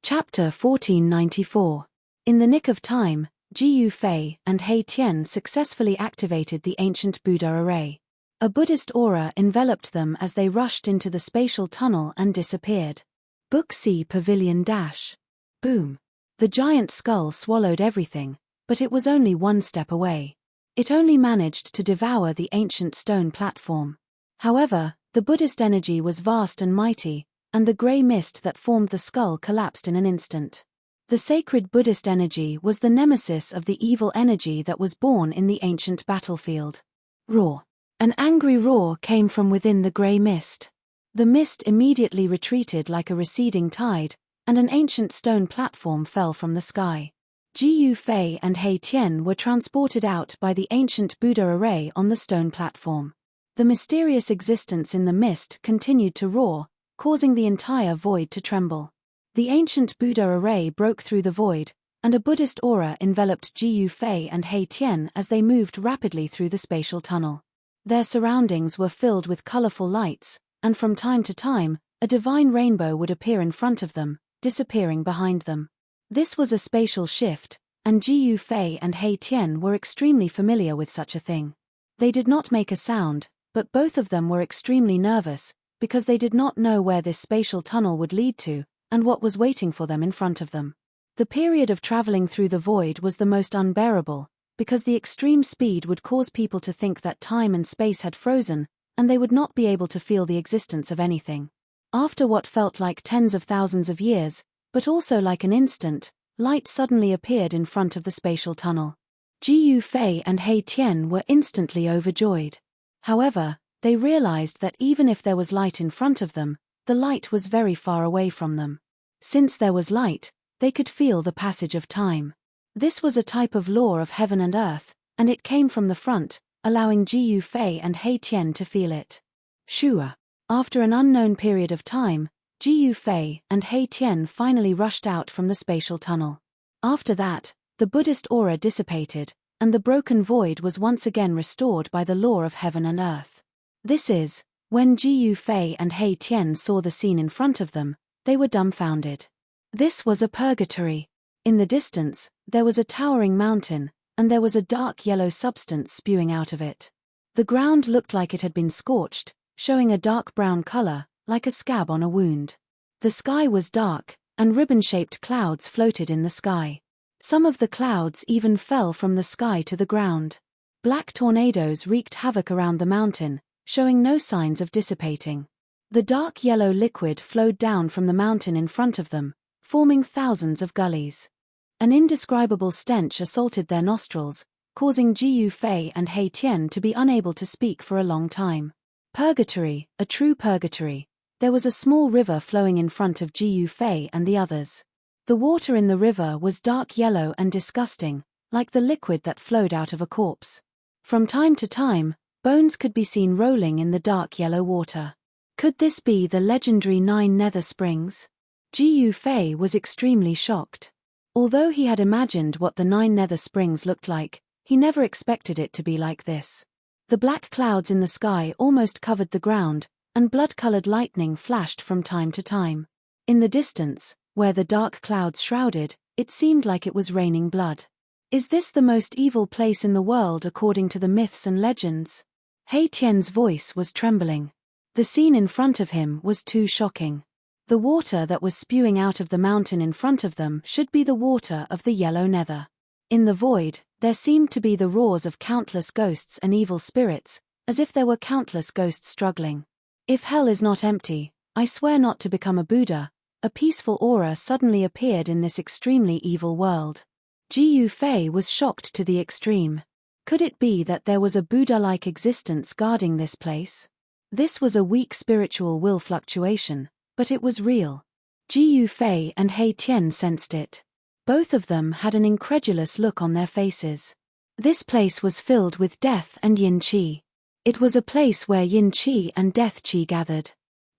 Chapter 1494. In the nick of time, Jiyu Fei and He Tian successfully activated the ancient Buddha array. A Buddhist aura enveloped them as they rushed into the spatial tunnel and disappeared. Book C Pavilion Dash. Boom. The giant skull swallowed everything, but it was only one step away. It only managed to devour the ancient stone platform. However, the Buddhist energy was vast and mighty, and the grey mist that formed the skull collapsed in an instant. The sacred Buddhist energy was the nemesis of the evil energy that was born in the ancient battlefield. Roar. An angry roar came from within the grey mist. The mist immediately retreated like a receding tide, and an ancient stone platform fell from the sky. Jiyu Fei and He Tian were transported out by the ancient Buddha array on the stone platform. The mysterious existence in the mist continued to roar, causing the entire void to tremble. The ancient Buddha array broke through the void, and a Buddhist aura enveloped Jiyu Fei and He Tian as they moved rapidly through the spatial tunnel. Their surroundings were filled with colorful lights, and from time to time, a divine rainbow would appear in front of them, disappearing behind them. This was a spatial shift, and Jiyu Fei and He Tian were extremely familiar with such a thing. They did not make a sound, but both of them were extremely nervous, because they did not know where this spatial tunnel would lead to, and what was waiting for them in front of them. The period of traveling through the void was the most unbearable, because the extreme speed would cause people to think that time and space had frozen, and they would not be able to feel the existence of anything. After what felt like tens of thousands of years, but also like an instant, light suddenly appeared in front of the spatial tunnel. Jiyu Fei and He Tian were instantly overjoyed. However, they realized that even if there was light in front of them, the light was very far away from them. Since there was light, they could feel the passage of time. This was a type of law of heaven and earth, and it came from the front, allowing Jiyu Fei and He Tian to feel it. Shua. After an unknown period of time, Jiyu Fei and He Tian finally rushed out from the spatial tunnel. After that, the Buddhist aura dissipated, and the broken void was once again restored by the law of heaven and earth. This is, when Jiyu Fei and He Tian saw the scene in front of them, they were dumbfounded. This was a purgatory. In the distance, there was a towering mountain, and there was a dark yellow substance spewing out of it. The ground looked like it had been scorched, showing a dark brown color, like a scab on a wound. The sky was dark, and ribbon-shaped clouds floated in the sky. Some of the clouds even fell from the sky to the ground. Black tornadoes wreaked havoc around the mountain, showing no signs of dissipating. The dark yellow liquid flowed down from the mountain in front of them, forming thousands of gullies. An indescribable stench assaulted their nostrils, causing Jiyu Fei and He Tian to be unable to speak for a long time. Purgatory, a true purgatory. There was a small river flowing in front of Jiyu Fei and the others. The water in the river was dark yellow and disgusting, like the liquid that flowed out of a corpse. From time to time, bones could be seen rolling in the dark yellow water. Could this be the legendary 9 nether springs? Jiyu Fei was extremely shocked. Although he had imagined what the 9 nether springs looked like, he never expected it to be like this. The black clouds in the sky almost covered the ground, and blood-colored lightning flashed from time to time. In the distance, where the dark clouds shrouded, it seemed like it was raining blood. Is this the most evil place in the world according to the myths and legends? He Tian's voice was trembling. The scene in front of him was too shocking. The water that was spewing out of the mountain in front of them should be the water of the yellow nether. In the void, there seemed to be the roars of countless ghosts and evil spirits, as if there were countless ghosts struggling. If hell is not empty, I swear not to become a Buddha. A peaceful aura suddenly appeared in this extremely evil world. Jiyu Fei was shocked to the extreme. Could it be that there was a Buddha-like existence guarding this place? This was a weak spiritual will fluctuation, but it was real. Jiyu Fei and He Tian sensed it. Both of them had an incredulous look on their faces. This place was filled with death and yin qi. It was a place where yin qi and death qi gathered.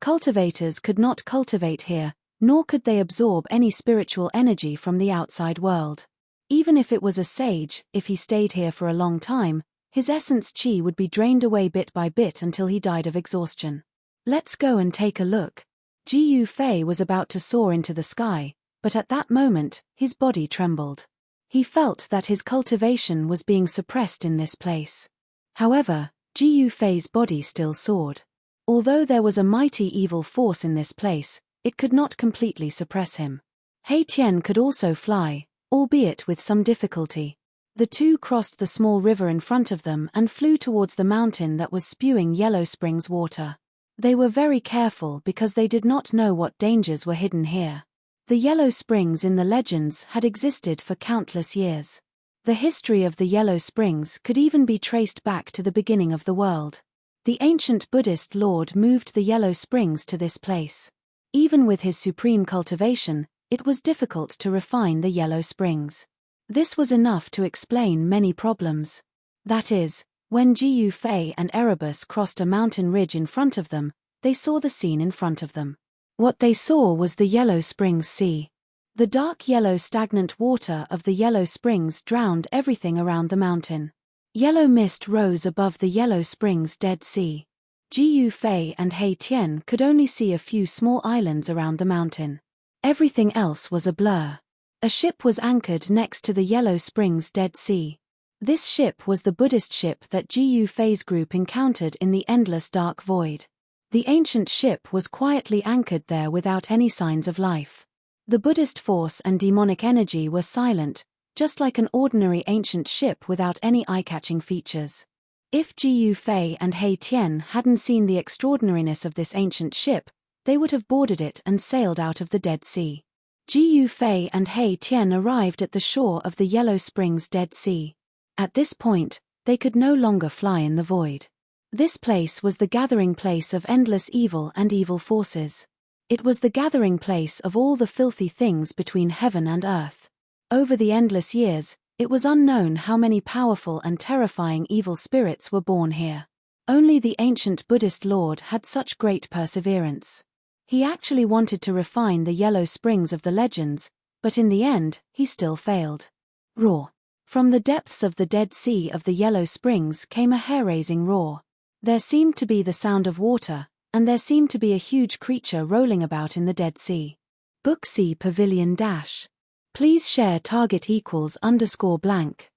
Cultivators could not cultivate here, nor could they absorb any spiritual energy from the outside world. Even if it was a sage, if he stayed here for a long time, his essence qi would be drained away bit by bit until he died of exhaustion. Let's go and take a look. Jiyu Fei was about to soar into the sky, but at that moment, his body trembled. He felt that his cultivation was being suppressed in this place. However, Jiyu Fei's body still soared. Although there was a mighty evil force in this place, it could not completely suppress him. He Tian could also fly, albeit with some difficulty. The two crossed the small river in front of them and flew towards the mountain that was spewing yellow springs water. They were very careful because they did not know what dangers were hidden here. The yellow springs in the legends had existed for countless years. The history of the yellow springs could even be traced back to the beginning of the world. The ancient Buddhist lord moved the yellow springs to this place. Even with his supreme cultivation, it was difficult to refine the yellow springs. This was enough to explain many problems. That is, when Jiyu Fei and Erebus crossed a mountain ridge in front of them, they saw the scene in front of them. What they saw was the Yellow Springs Sea. The dark yellow stagnant water of the yellow springs drowned everything around the mountain. Yellow mist rose above the Yellow Springs Dead Sea. Jiyu Fei and He Tian could only see a few small islands around the mountain. Everything else was a blur. A ship was anchored next to the Yellow Springs Dead Sea. This ship was the Buddhist ship that Jiyu Fei's group encountered in the endless dark void. The ancient ship was quietly anchored there without any signs of life. The Buddhist force and demonic energy were silent, just like an ordinary ancient ship without any eye-catching features. If Jiyu Fei and He Tian hadn't seen the extraordinariness of this ancient ship, they would have boarded it and sailed out of the Dead Sea. Jiyu Fei and He Tian arrived at the shore of the Yellow Springs Dead Sea. At this point, they could no longer fly in the void. This place was the gathering place of endless evil and evil forces. It was the gathering place of all the filthy things between heaven and earth. Over the endless years, it was unknown how many powerful and terrifying evil spirits were born here. Only the ancient Buddhist lord had such great perseverance. He actually wanted to refine the yellow springs of the legends, but in the end, he still failed. Roar. From the depths of the Dead Sea of the Yellow Springs came a hair-raising roar. There seemed to be the sound of water, and there seemed to be a huge creature rolling about in the Dead Sea. Book C Pavilion Dash. Please share target =_blank.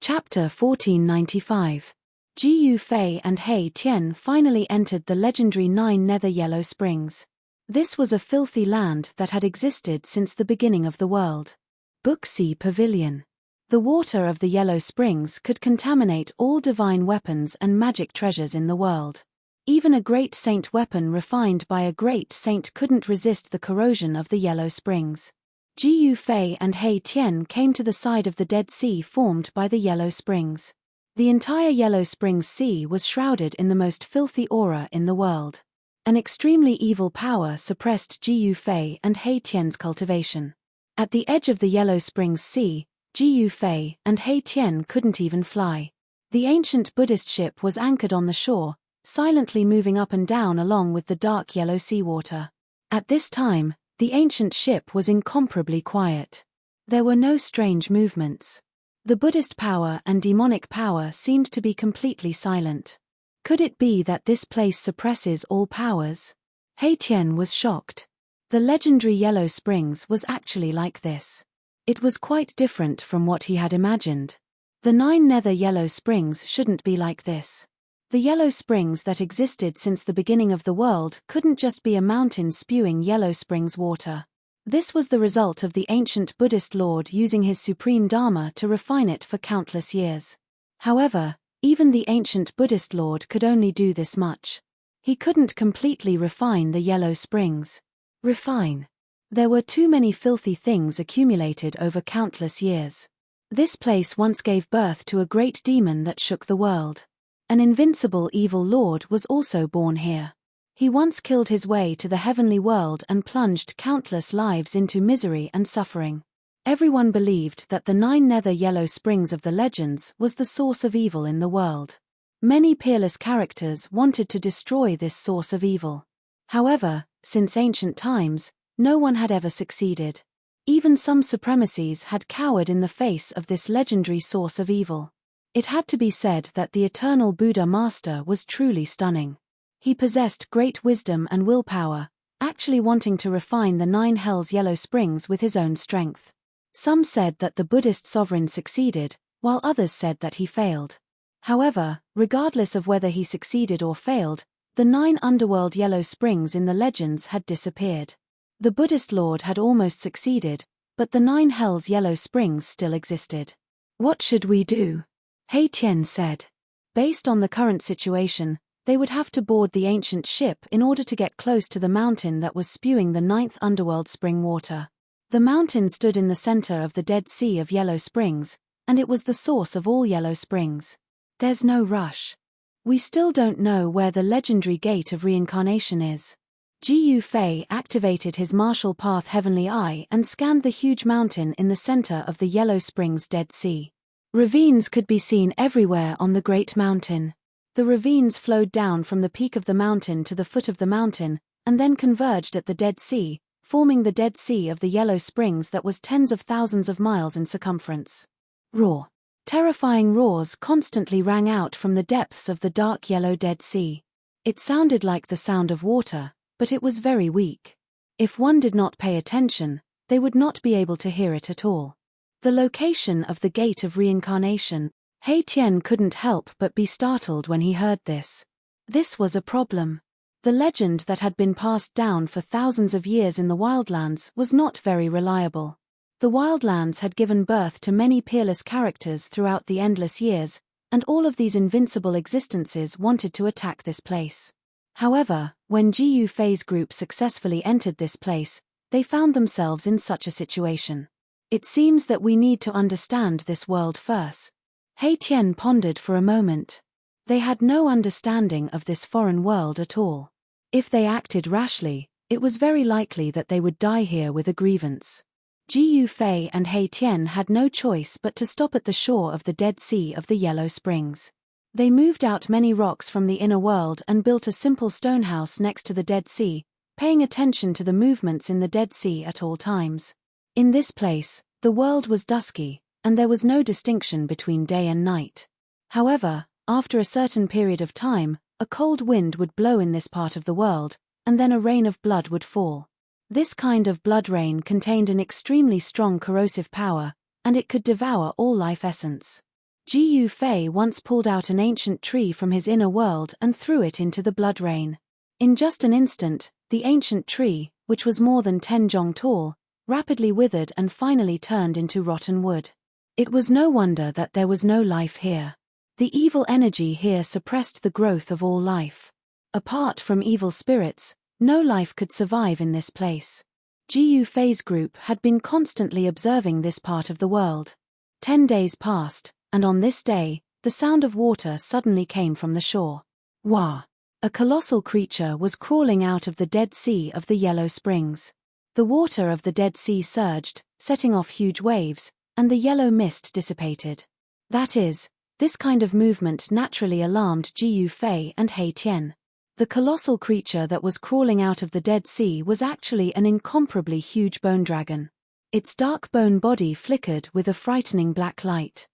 Chapter 1495. Jiyu Fei and He Tian finally entered the legendary 9 Nether Yellow Springs. This was a filthy land that had existed since the beginning of the world. Book C Pavilion. The water of the Yellow Springs could contaminate all divine weapons and magic treasures in the world. Even a great saint weapon refined by a great saint couldn't resist the corrosion of the Yellow Springs. Jiyu Fei and He Tian came to the side of the Dead Sea formed by the Yellow Springs. The entire Yellow Springs Sea was shrouded in the most filthy aura in the world. An extremely evil power suppressed Jiyu Fei and He Tian's cultivation. At the edge of the Yellow Springs Sea, Jiyu Fei and He Tian couldn't even fly. The ancient Buddhist ship was anchored on the shore, silently moving up and down along with the dark yellow seawater. At this time, the ancient ship was incomparably quiet. There were no strange movements. The Buddhist power and demonic power seemed to be completely silent. Could it be that this place suppresses all powers? He Tian was shocked. The legendary Yellow Springs was actually like this. It was quite different from what he had imagined. The 9 Nether Yellow Springs shouldn't be like this. The yellow springs that existed since the beginning of the world couldn't just be a mountain spewing yellow springs water. This was the result of the ancient Buddhist lord using his supreme Dharma to refine it for countless years. However, even the ancient Buddhist lord could only do this much. He couldn't completely refine the yellow springs. Refine. There were too many filthy things accumulated over countless years. This place once gave birth to a great demon that shook the world. An invincible evil lord was also born here. He once killed his way to the heavenly world and plunged countless lives into misery and suffering. Everyone believed that the 9 Nether Yellow Springs of the legends was the source of evil in the world. Many peerless characters wanted to destroy this source of evil. However, since ancient times, no one had ever succeeded. Even some supremacies had cowered in the face of this legendary source of evil. It had to be said that the eternal Buddha Master was truly stunning. He possessed great wisdom and willpower, actually wanting to refine the 9 Hells yellow springs with his own strength. Some said that the Buddhist sovereign succeeded, while others said that he failed. However, regardless of whether he succeeded or failed, the 9 underworld yellow springs in the legends had disappeared. The Buddhist lord had almost succeeded, but the 9 Hells yellow springs still existed. "What should we do?" He Tian said. Based on the current situation, they would have to board the ancient ship in order to get close to the mountain that was spewing the 9th underworld spring water. The mountain stood in the center of the Dead Sea of Yellow Springs, and it was the source of all yellow springs. "There's no rush. We still don't know where the legendary Gate of Reincarnation is." Ji Fei activated his martial path Heavenly Eye and scanned the huge mountain in the center of the Yellow Springs Dead Sea. Ravines could be seen everywhere on the Great Mountain. The ravines flowed down from the peak of the mountain to the foot of the mountain, and then converged at the Dead Sea, forming the Dead Sea of the Yellow Springs that was tens of thousands of miles in circumference. Roar. Terrifying roars constantly rang out from the depths of the dark yellow Dead Sea. It sounded like the sound of water, but it was very weak. If one did not pay attention, they would not be able to hear it at all. The location of the Gate of Reincarnation. He Tian couldn't help but be startled when he heard this. This was a problem. The legend that had been passed down for thousands of years in the wildlands was not very reliable. The wildlands had given birth to many peerless characters throughout the endless years, and all of these invincible existences wanted to attack this place. However, when Ji Fei's group successfully entered this place, they found themselves in such a situation. "It seems that we need to understand this world first." He Tian pondered for a moment. They had no understanding of this foreign world at all. If they acted rashly, it was very likely that they would die here with a grievance. Ji Fei and He Tian had no choice but to stop at the shore of the Dead Sea of the Yellow Springs. They moved out many rocks from the inner world and built a simple stone house next to the Dead Sea, paying attention to the movements in the Dead Sea at all times. In this place, the world was dusky, and there was no distinction between day and night. However, after a certain period of time, a cold wind would blow in this part of the world, and then a rain of blood would fall. This kind of blood rain contained an extremely strong corrosive power, and it could devour all life essence. Ji Fei once pulled out an ancient tree from his inner world and threw it into the blood rain. In just an instant, the ancient tree, which was more than 10 jong tall, rapidly withered and finally turned into rotten wood. It was no wonder that there was no life here. The evil energy here suppressed the growth of all life. Apart from evil spirits, no life could survive in this place. Ji Fei's group had been constantly observing this part of the world. 10 days passed, and on this day, the sound of water suddenly came from the shore. Wah! A colossal creature was crawling out of the Dead Sea of the Yellow Springs. The water of the Dead Sea surged, setting off huge waves, and the yellow mist dissipated. That is, this kind of movement naturally alarmed Ji Fei and He Tian. The colossal creature that was crawling out of the Dead Sea was actually an incomparably huge bone dragon. Its dark bone body flickered with a frightening black light.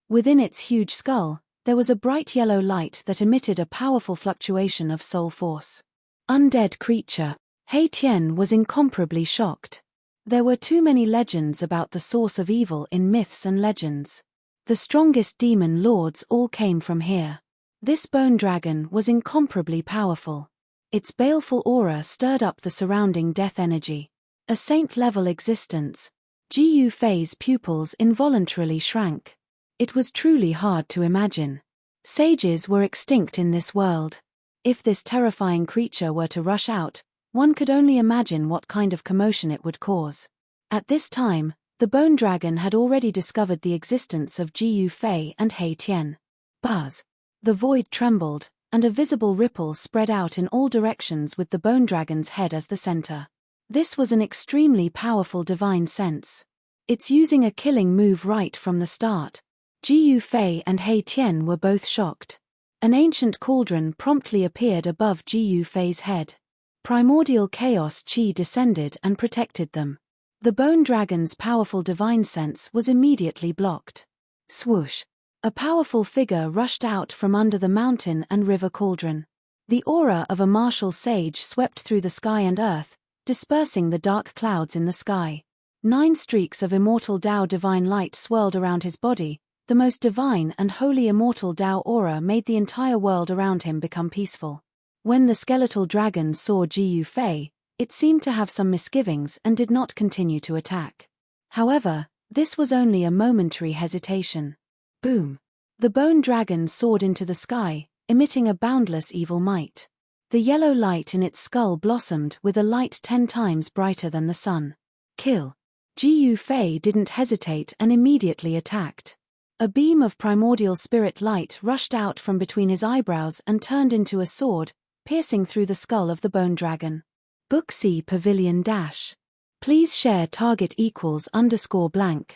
Within its huge skull, there was a bright yellow light that emitted a powerful fluctuation of soul force. Undead creature. He Tian was incomparably shocked. There were too many legends about the source of evil in myths and legends. The strongest demon lords all came from here. This bone dragon was incomparably powerful. Its baleful aura stirred up the surrounding death energy. A saint-level existence. Ji Fei's pupils involuntarily shrank. It was truly hard to imagine. Sages were extinct in this world. If this terrifying creature were to rush out, one could only imagine what kind of commotion it would cause. At this time, the bone dragon had already discovered the existence of Ji Fei and He Tian. Buzz! The void trembled, and a visible ripple spread out in all directions with the bone dragon's head as the center. This was an extremely powerful divine sense. It's using a killing move right from the start. Ji Fei and He Tian were both shocked. An ancient cauldron promptly appeared above Ji Fei's head. Primordial chaos chi descended and protected them. The bone dragon's powerful divine sense was immediately blocked. Swoosh! A powerful figure rushed out from under the mountain and river cauldron. The aura of a martial sage swept through the sky and earth, dispersing the dark clouds in the sky. 9 streaks of immortal Tao divine light swirled around his body. The most divine and holy immortal Tao aura made the entire world around him become peaceful. When the skeletal dragon saw Ji Yufei, it seemed to have some misgivings and did not continue to attack. However, this was only a momentary hesitation. Boom! The bone dragon soared into the sky, emitting a boundless evil might. The yellow light in its skull blossomed with a light 10 times brighter than the sun. Kill! Ji Yufei didn't hesitate and immediately attacked. A beam of primordial spirit light rushed out from between his eyebrows and turned into a sword, piercing through the skull of the bone dragon. Book C Pavilion Dash. Please share target =_blank.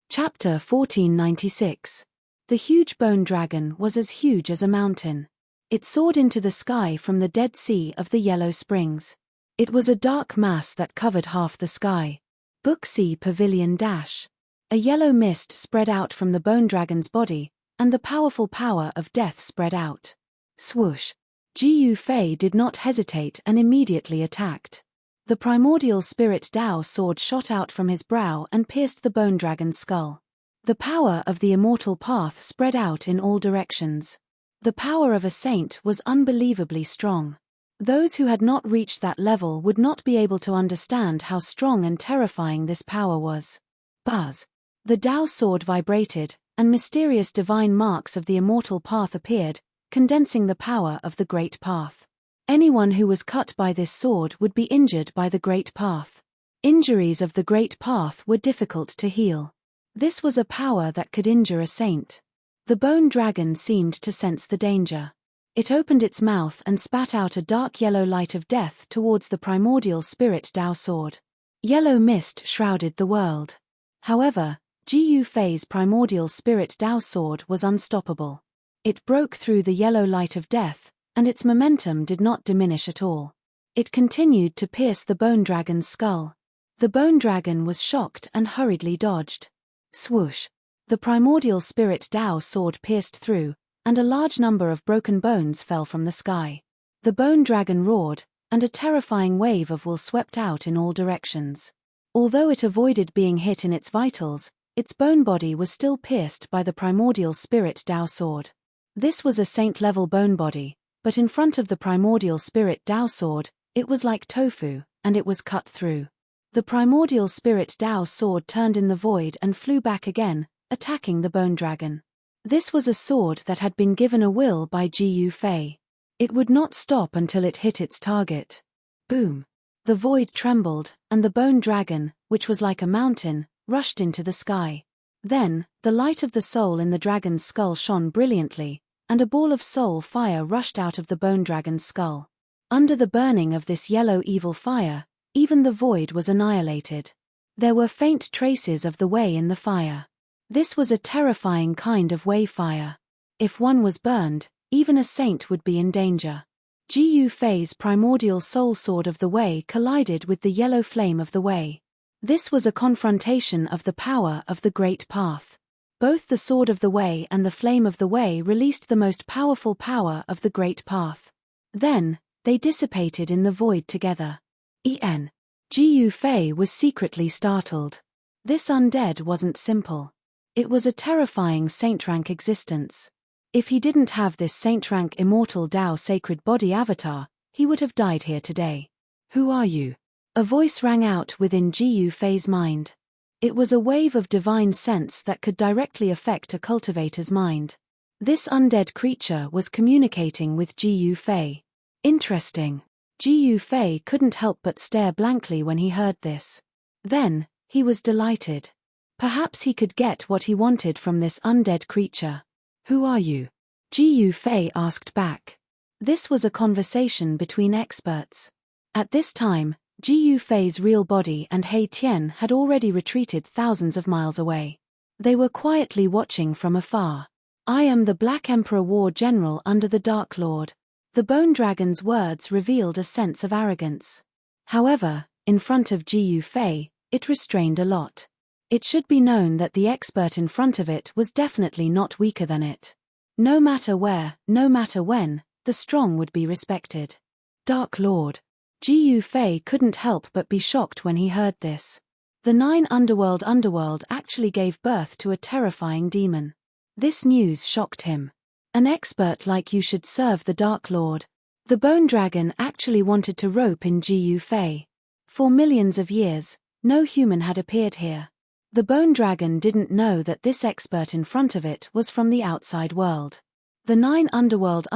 Chapter 1496. The huge bone dragon was as huge as a mountain. It soared into the sky from the Dead Sea of the Yellow Springs. It was a dark mass that covered half the sky. Book C Pavilion Dash. A yellow mist spread out from the bone dragon's body, and the powerful power of death spread out. Swoosh! Ji Yufei did not hesitate and immediately attacked. The primordial spirit Tao sword shot out from his brow and pierced the bone dragon's skull. The power of the immortal path spread out in all directions. The power of a saint was unbelievably strong. Those who had not reached that level would not be able to understand how strong and terrifying this power was. Buzz! The Tao sword vibrated, and mysterious divine marks of the immortal path appeared, condensing the power of the Great Path. Anyone who was cut by this sword would be injured by the Great Path. Injuries of the Great Path were difficult to heal. This was a power that could injure a saint. The bone dragon seemed to sense the danger. It opened its mouth and spat out a dark yellow light of death towards the primordial spirit Tao sword. Yellow mist shrouded the world. However, Ji Yufei's primordial spirit Tao sword was unstoppable. It broke through the yellow light of death, and its momentum did not diminish at all. It continued to pierce the bone dragon's skull. The bone dragon was shocked and hurriedly dodged. Swoosh! The primordial spirit Tao sword pierced through, and a large number of broken bones fell from the sky. The bone dragon roared, and a terrifying wave of wool swept out in all directions. Although it avoided being hit in its vitals, its bone body was still pierced by the primordial spirit Tao sword. This was a saint-level bone body, but in front of the primordial spirit Tao sword, it was like tofu, and it was cut through. The primordial spirit Tao sword turned in the void and flew back again, attacking the bone dragon. This was a sword that had been given a will by Ji Yufei. It would not stop until it hit its target. Boom! The void trembled, and the bone dragon, which was like a mountain, rushed into the sky. Then, the light of the soul in the dragon's skull shone brilliantly, and a ball of soul fire rushed out of the bone dragon's skull. Under the burning of this yellow evil fire, even the void was annihilated. There were faint traces of the way in the fire. This was a terrifying kind of way fire. If one was burned, even a saint would be in danger. Ji Yufei's primordial soul sword of the way collided with the yellow flame of the way. This was a confrontation of the power of the Great Path. Both the sword of the way and the flame of the way released the most powerful power of the Great Path. Then, they dissipated in the void together. Ji Yufei was secretly startled. This undead wasn't simple. It was a terrifying saint-rank existence. If he didn't have this saint-rank immortal Tao sacred body avatar, he would have died here today. Who are you? A voice rang out within Ji Yufei's mind. It was a wave of divine sense that could directly affect a cultivator's mind. This undead creature was communicating with Ji Yufei. Interesting. Ji Yufei couldn't help but stare blankly when he heard this. Then, he was delighted. Perhaps he could get what he wanted from this undead creature. Who are you? Ji Yufei asked back. This was a conversation between experts. At this time, Ji Yufei's real body and He Tian had already retreated thousands of miles away. They were quietly watching from afar. I am the Black Emperor War General under the Dark Lord. The Bone Dragon's words revealed a sense of arrogance. However, in front of Ji Yufei, it restrained a lot. It should be known that the expert in front of it was definitely not weaker than it. No matter where, no matter when, the strong would be respected. Dark Lord. Ji Fei couldn't help but be shocked when he heard this. The 9 underworld actually gave birth to a terrifying demon. This news shocked him. An expert like you should serve the Dark Lord. The Bone Dragon actually wanted to rope in Ji Fei. For millions of years, no human had appeared here. The Bone Dragon didn't know that this expert in front of it was from the outside world. The 9 underworld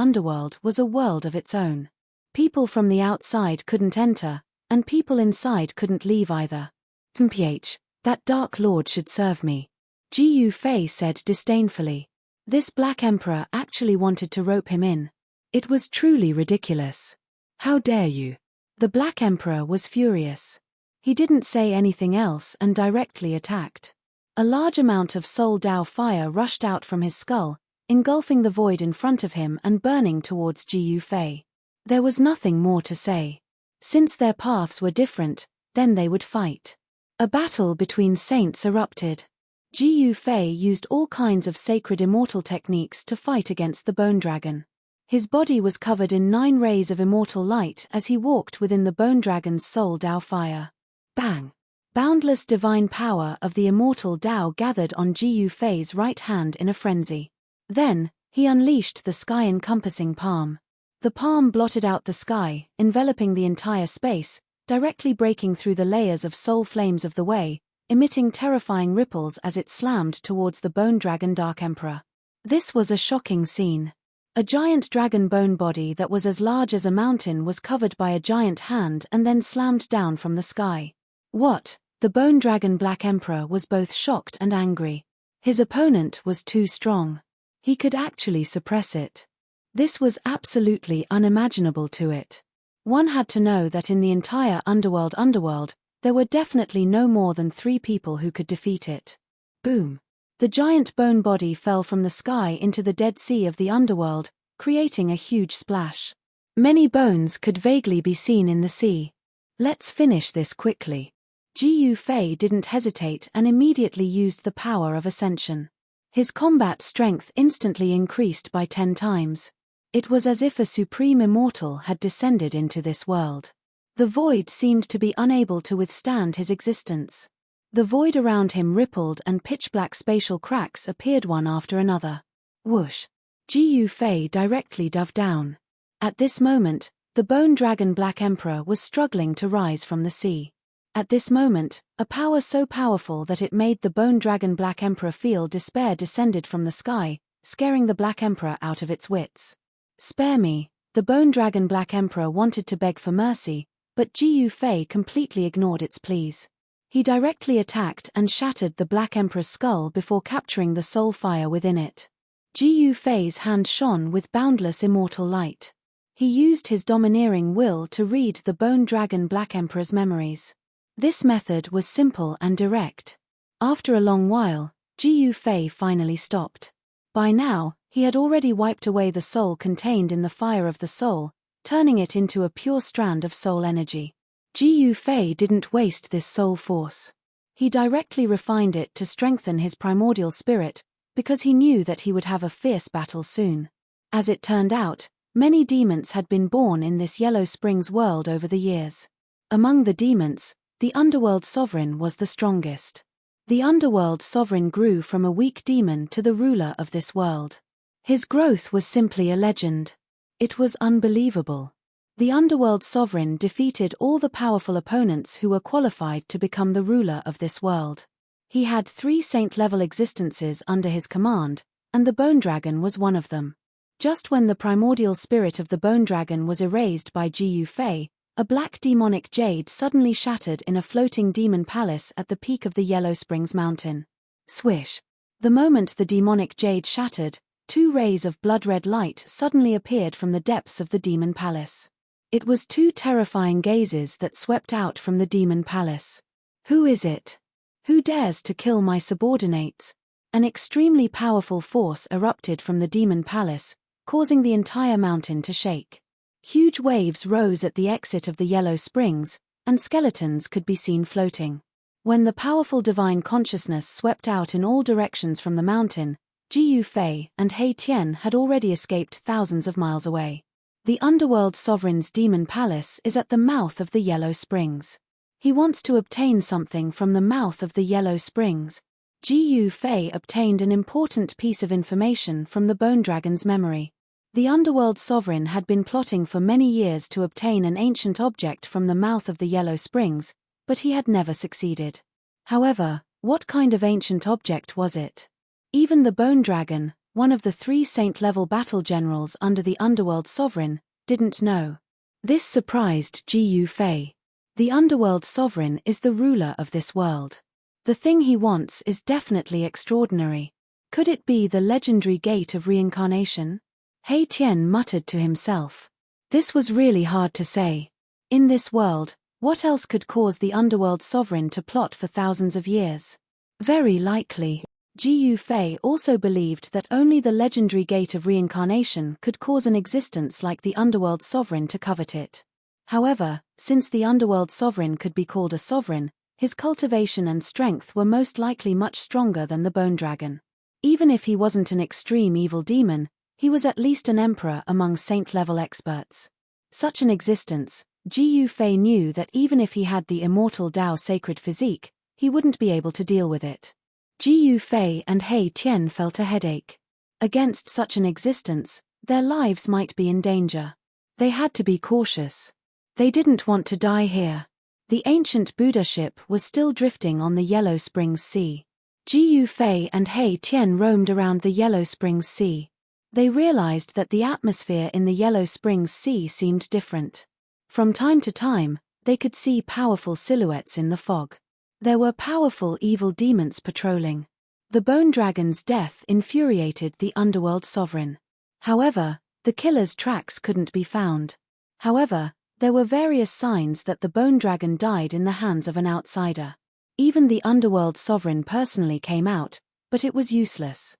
was a world of its own. People from the outside couldn't enter, and people inside couldn't leave either. "Mph, that Dark Lord should serve me," Ji Fei said disdainfully. This Black Emperor actually wanted to rope him in. It was truly ridiculous. "How dare you?" The Black Emperor was furious. He didn't say anything else and directly attacked. A large amount of Soul Dao fire rushed out from his skull, engulfing the void in front of him and burning towards Ji Fei. There was nothing more to say. Since their paths were different, then they would fight. A battle between saints erupted. Ji Fei used all kinds of sacred immortal techniques to fight against the Bone Dragon. His body was covered in 9 rays of immortal light as he walked within the Bone Dragon's Soul Dao fire. Bang! Boundless divine power of the immortal Dao gathered on Ji Fei's right hand in a frenzy. Then, he unleashed the sky-encompassing palm. The palm blotted out the sky, enveloping the entire space, directly breaking through the layers of soul flames of the way, emitting terrifying ripples as it slammed towards the Bone Dragon Dark Emperor. This was a shocking scene. A giant dragon bone body that was as large as a mountain was covered by a giant hand and then slammed down from the sky. What? The Bone Dragon Black Emperor was both shocked and angry. His opponent was too strong. He could actually suppress it. This was absolutely unimaginable to it. One had to know that in the entire underworld, there were definitely no more than 3 people who could defeat it. Boom! The giant bone body fell from the sky into the Dead Sea of the underworld, creating a huge splash. Many bones could vaguely be seen in the sea. Let's finish this quickly. Ji Fei didn't hesitate and immediately used the power of ascension. His combat strength instantly increased by 10 times. It was as if a supreme immortal had descended into this world. The void seemed to be unable to withstand his existence. The void around him rippled and pitch-black spatial cracks appeared one after another. Whoosh! Ji Fei directly dove down. At this moment, the Bone Dragon Black Emperor was struggling to rise from the sea. At this moment, a power so powerful that it made the Bone Dragon Black Emperor feel despair descended from the sky, scaring the Black Emperor out of its wits. "Spare me," the Bone Dragon Black Emperor wanted to beg for mercy, but Ji Fei completely ignored its pleas. He directly attacked and shattered the Black Emperor's skull before capturing the soul fire within it. Ji Fei's hand shone with boundless immortal light. He used his domineering will to read the Bone Dragon Black Emperor's memories. This method was simple and direct. After a long while, Ji Fei finally stopped. By now, he had already wiped away the soul contained in the fire of the soul, turning it into a pure strand of soul energy. Ji Fei didn't waste this soul force. He directly refined it to strengthen his primordial spirit, because he knew that he would have a fierce battle soon. As it turned out, many demons had been born in this Yellow Springs world over the years. Among the demons, the Underworld Sovereign was the strongest. The Underworld Sovereign grew from a weak demon to the ruler of this world. His growth was simply a legend. It was unbelievable. The Underworld Sovereign defeated all the powerful opponents who were qualified to become the ruler of this world. He had 3 saint-level existences under his command, and the Bone Dragon was one of them. Just when the primordial spirit of the Bone Dragon was erased by Ji Fei, a black demonic jade suddenly shattered in a floating demon palace at the peak of the Yellow Springs mountain. Swish! The moment the demonic jade shattered, 2 rays of blood-red light suddenly appeared from the depths of the demon palace. It was 2 terrifying gazes that swept out from the demon palace. Who is it? Who dares to kill my subordinates? An extremely powerful force erupted from the demon palace, causing the entire mountain to shake. Huge waves rose at the exit of the Yellow Springs, and skeletons could be seen floating. When the powerful divine consciousness swept out in all directions from the mountain, Ji Fei and He Tian had already escaped thousands of miles away. The underworld sovereign's demon palace is at the mouth of the Yellow Springs. He wants to obtain something from the mouth of the Yellow Springs. Gu Fei obtained an important piece of information from the Bone Dragon's memory. The underworld sovereign had been plotting for many years to obtain an ancient object from the mouth of the Yellow Springs, but he had never succeeded. However, what kind of ancient object was it? Even the Bone Dragon, one of the 3 saint-level battle generals under the underworld sovereign, didn't know. This surprised Gu Fei. The underworld sovereign is the ruler of this world. The thing he wants is definitely extraordinary. Could it be the legendary gate of reincarnation? He Tian muttered to himself. This was really hard to say. In this world, what else could cause the underworld sovereign to plot for thousands of years? Very likely. Gu Fei also believed that only the legendary gate of reincarnation could cause an existence like the underworld sovereign to covet it. However, since the underworld sovereign could be called a sovereign, his cultivation and strength were most likely much stronger than the Bone Dragon. Even if he wasn't an extreme evil demon, he was at least an emperor among saint-level experts. Such an existence, Gu Fei knew that even if he had the immortal Tao sacred physique, he wouldn't be able to deal with it. Gu Fei and He Tian felt a headache. Against such an existence, their lives might be in danger. They had to be cautious. They didn't want to die here. The ancient Buddha ship was still drifting on the Yellow Springs Sea. Gu Fei and He Tian roamed around the Yellow Springs Sea. They realized that the atmosphere in the Yellow Springs Sea seemed different. From time to time, they could see powerful silhouettes in the fog. There were powerful evil demons patrolling. The Bone Dragon's death infuriated the underworld sovereign. However, the killer's tracks couldn't be found. However, there were various signs that the Bone Dragon died in the hands of an outsider. Even the underworld sovereign personally came out, but it was useless.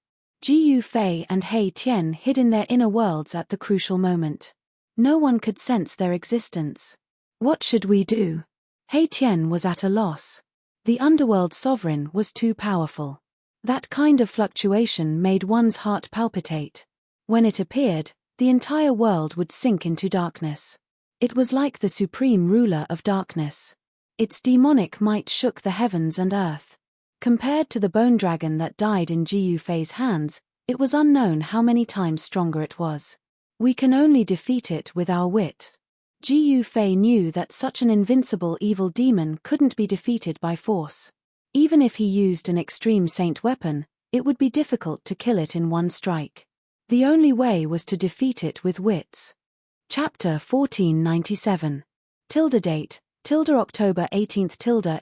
Gu Fei and He Tian hid in their inner worlds at the crucial moment. No one could sense their existence. What should we do? He Tian was at a loss. The underworld sovereign was too powerful. That kind of fluctuation made one's heart palpitate. When it appeared, the entire world would sink into darkness. It was like the supreme ruler of darkness. Its demonic might shook the heavens and earth. Compared to the Bone Dragon that died in Gu Fei's hands, it was unknown how many times stronger it was. We can only defeat it with our wit. Gu Fei knew that such an invincible evil demon couldn't be defeated by force. Even if he used an extreme saint weapon, it would be difficult to kill it in one strike. The only way was to defeat it with wits. Chapter 1497. Date, October 18,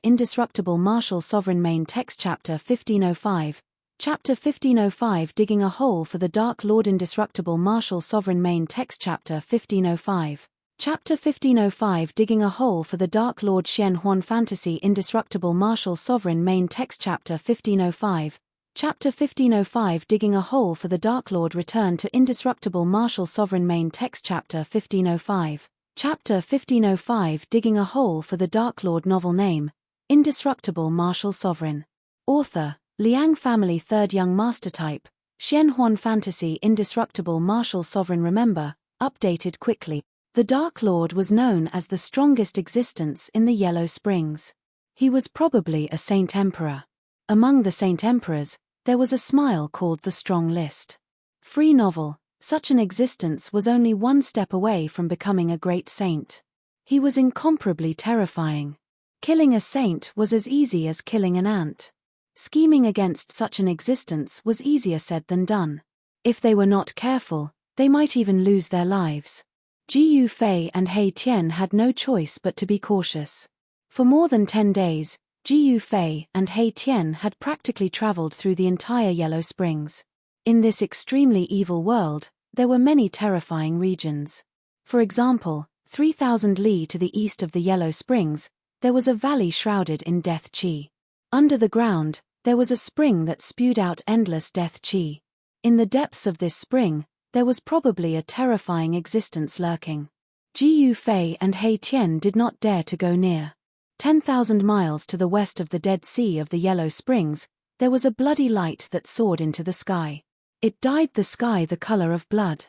Indestructible Martial Sovereign Main Text Chapter 1505. Chapter 1505 Digging a Hole for the Dark Lord Indestructible Martial Sovereign Main Text Chapter 1505. Chapter 1505 Digging a Hole for the Dark Lord Xian Huan Fantasy Indestructible Martial Sovereign Main Text Chapter 1505. Chapter 1505 Digging a Hole for the Dark Lord Return to Indestructible Martial Sovereign Main Text Chapter 1505. Chapter 1505 Digging a Hole for the Dark Lord Novel Name, Indestructible Martial Sovereign. Author, Liang Family 3rd Young Master Type, Xian Huan Fantasy Indestructible Martial Sovereign Remember, updated quickly. The Dark Lord was known as the strongest existence in the Yellow Springs. He was probably a Saint Emperor. Among the Saint Emperors, there was a smile called the Strong List. Free novel, such an existence was only one step away from becoming a great saint. He was incomparably terrifying. Killing a saint was as easy as killing an ant. Scheming against such an existence was easier said than done. If they were not careful, they might even lose their lives. Gu Fei and He Tian had no choice but to be cautious. For more than 10 days, Gu Fei and He Tian had practically traveled through the entire Yellow Springs. In this extremely evil world, there were many terrifying regions. For example, 3,000 li to the east of the Yellow Springs, there was a valley shrouded in death qi. Under the ground, there was a spring that spewed out endless death qi. In the depths of this spring, there was probably a terrifying existence lurking. Gu Fei and He Tian did not dare to go near. 10,000 miles to the west of the Dead Sea of the Yellow Springs, there was a bloody light that soared into the sky. It dyed the sky the color of blood.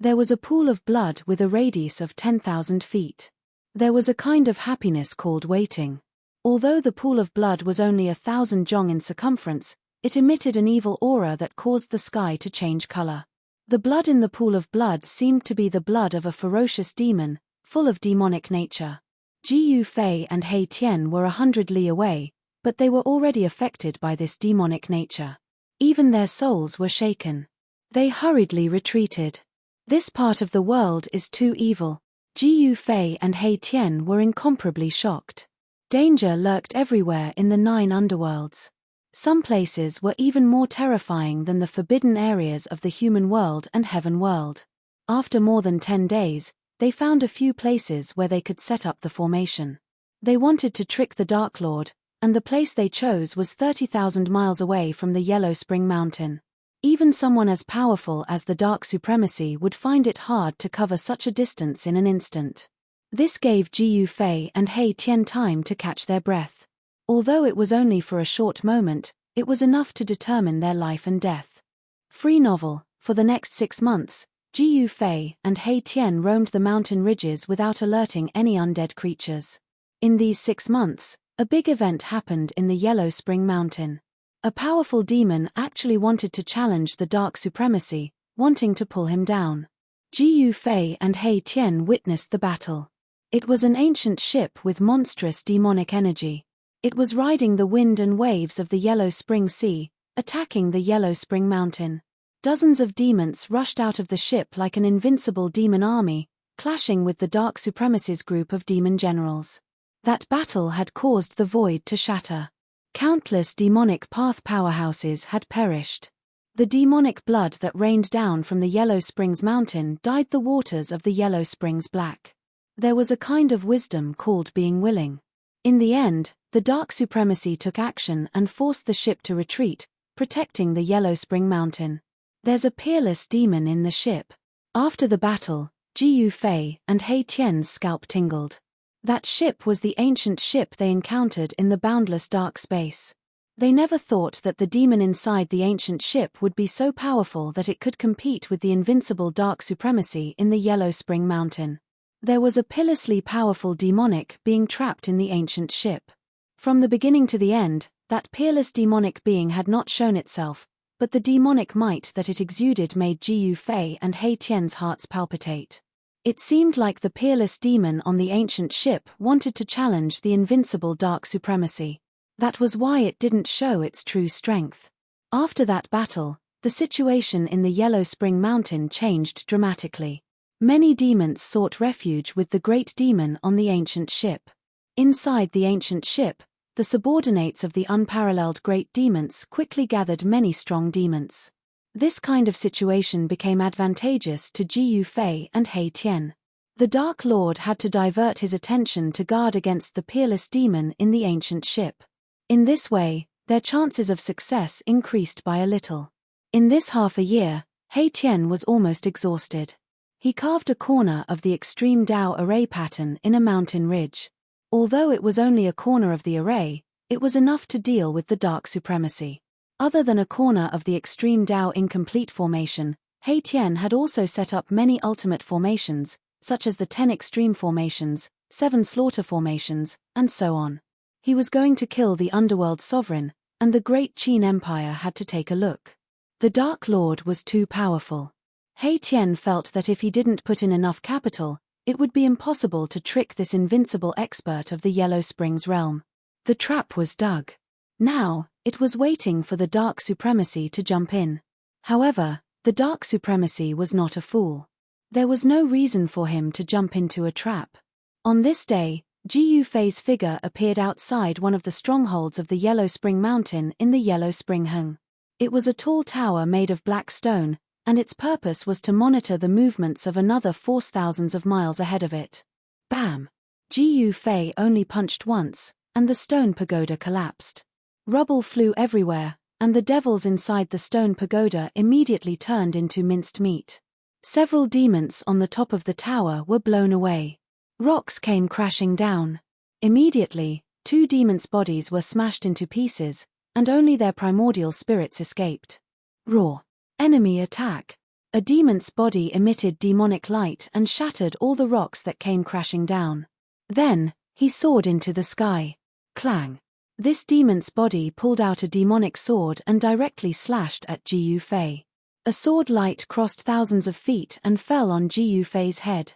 There was a pool of blood with a radius of 10,000 feet. There was a kind of happiness called waiting. Although the pool of blood was only 1,000 jong in circumference, it emitted an evil aura that caused the sky to change color. The blood in the pool of blood seemed to be the blood of a ferocious demon, full of demonic nature. Jiu Fei and He Tian were 100 li away, but they were already affected by this demonic nature. Even their souls were shaken. They hurriedly retreated. This part of the world is too evil. Jiu Fei and He Tian were incomparably shocked. Danger lurked everywhere in the 9 underworlds. Some places were even more terrifying than the forbidden areas of the human world and heaven world. After more than 10 days, they found a few places where they could set up the formation. They wanted to trick the Dark Lord, and the place they chose was 30,000 miles away from the Yellow Spring Mountain. Even someone as powerful as the Dark Supremacy would find it hard to cover such a distance in an instant. This gave Jiu Fei and He Tian time to catch their breath. Although it was only for a short moment, it was enough to determine their life and death. Free novel. For the next 6 months, Jiu Fei and He Tian roamed the mountain ridges without alerting any undead creatures. In these 6 months, a big event happened in the Yellow Spring Mountain. A powerful demon actually wanted to challenge the Dark Supremacy, wanting to pull him down. Jiu Fei and He Tian witnessed the battle. It was an ancient ship with monstrous demonic energy. It was riding the wind and waves of the Yellow Spring Sea, attacking the Yellow Spring Mountain. Dozens of demons rushed out of the ship like an invincible demon army, clashing with the Dark Supremacy's group of demon generals. That battle had caused the void to shatter. Countless demonic path powerhouses had perished. The demonic blood that rained down from the Yellow Springs Mountain dyed the waters of the Yellow Springs black. There was a kind of wisdom called being willing. In the end, the Dark Supremacy took action and forced the ship to retreat, protecting the Yellow Spring Mountain. There's a peerless demon in the ship. After the battle, Jiu Fei and He Tian's scalp tingled. That ship was the ancient ship they encountered in the boundless dark space. They never thought that the demon inside the ancient ship would be so powerful that it could compete with the invincible Dark Supremacy in the Yellow Spring Mountain. There was a pitilessly powerful demonic being trapped in the ancient ship. From the beginning to the end, that peerless demonic being had not shown itself, but the demonic might that it exuded made Jiu Fei and He Tian's hearts palpitate. It seemed like the peerless demon on the ancient ship wanted to challenge the invincible Dark Supremacy. That was why it didn't show its true strength. After that battle, the situation in the Yellow Spring Mountain changed dramatically. Many demons sought refuge with the great demon on the ancient ship. Inside the ancient ship, the subordinates of the unparalleled great demons quickly gathered many strong demons. This kind of situation became advantageous to Jiu Fei and He Tian. The Dark Lord had to divert his attention to guard against the peerless demon in the ancient ship. In this way, their chances of success increased by a little. In this half a year, He Tian was almost exhausted. He carved a corner of the extreme Dao array pattern in a mountain ridge. Although it was only a corner of the array, it was enough to deal with the Dark Supremacy. Other than a corner of the extreme Dao incomplete formation, He Tian had also set up many ultimate formations, such as the 10 extreme formations, 7 slaughter formations, and so on. He was going to kill the underworld sovereign, and the great Qin Empire had to take a look. The Dark Lord was too powerful. He Tian felt that if he didn't put in enough capital, it would be impossible to trick this invincible expert of the Yellow Springs realm. The trap was dug. Now, it was waiting for the Dark Supremacy to jump in. However, the Dark Supremacy was not a fool. There was no reason for him to jump into a trap. On this day, Jiu Fei's figure appeared outside one of the strongholds of the Yellow Spring Mountain in the Yellow Spring Hung. It was a tall tower made of black stone, and its purpose was to monitor the movements of another force thousands of miles ahead of it. Bam! Jiu Fei only punched once, and the stone pagoda collapsed. Rubble flew everywhere, and the devils inside the stone pagoda immediately turned into minced meat. Several demons on the top of the tower were blown away. Rocks came crashing down. Immediately, 2 demons' bodies were smashed into pieces, and only their primordial spirits escaped. Roar! Enemy attack! A demon's body emitted demonic light and shattered all the rocks that came crashing down. Then, he soared into the sky. Clang! This demon's body pulled out a demonic sword and directly slashed at Ji Yufei. A sword light crossed thousands of feet and fell on Ji Yufei's head.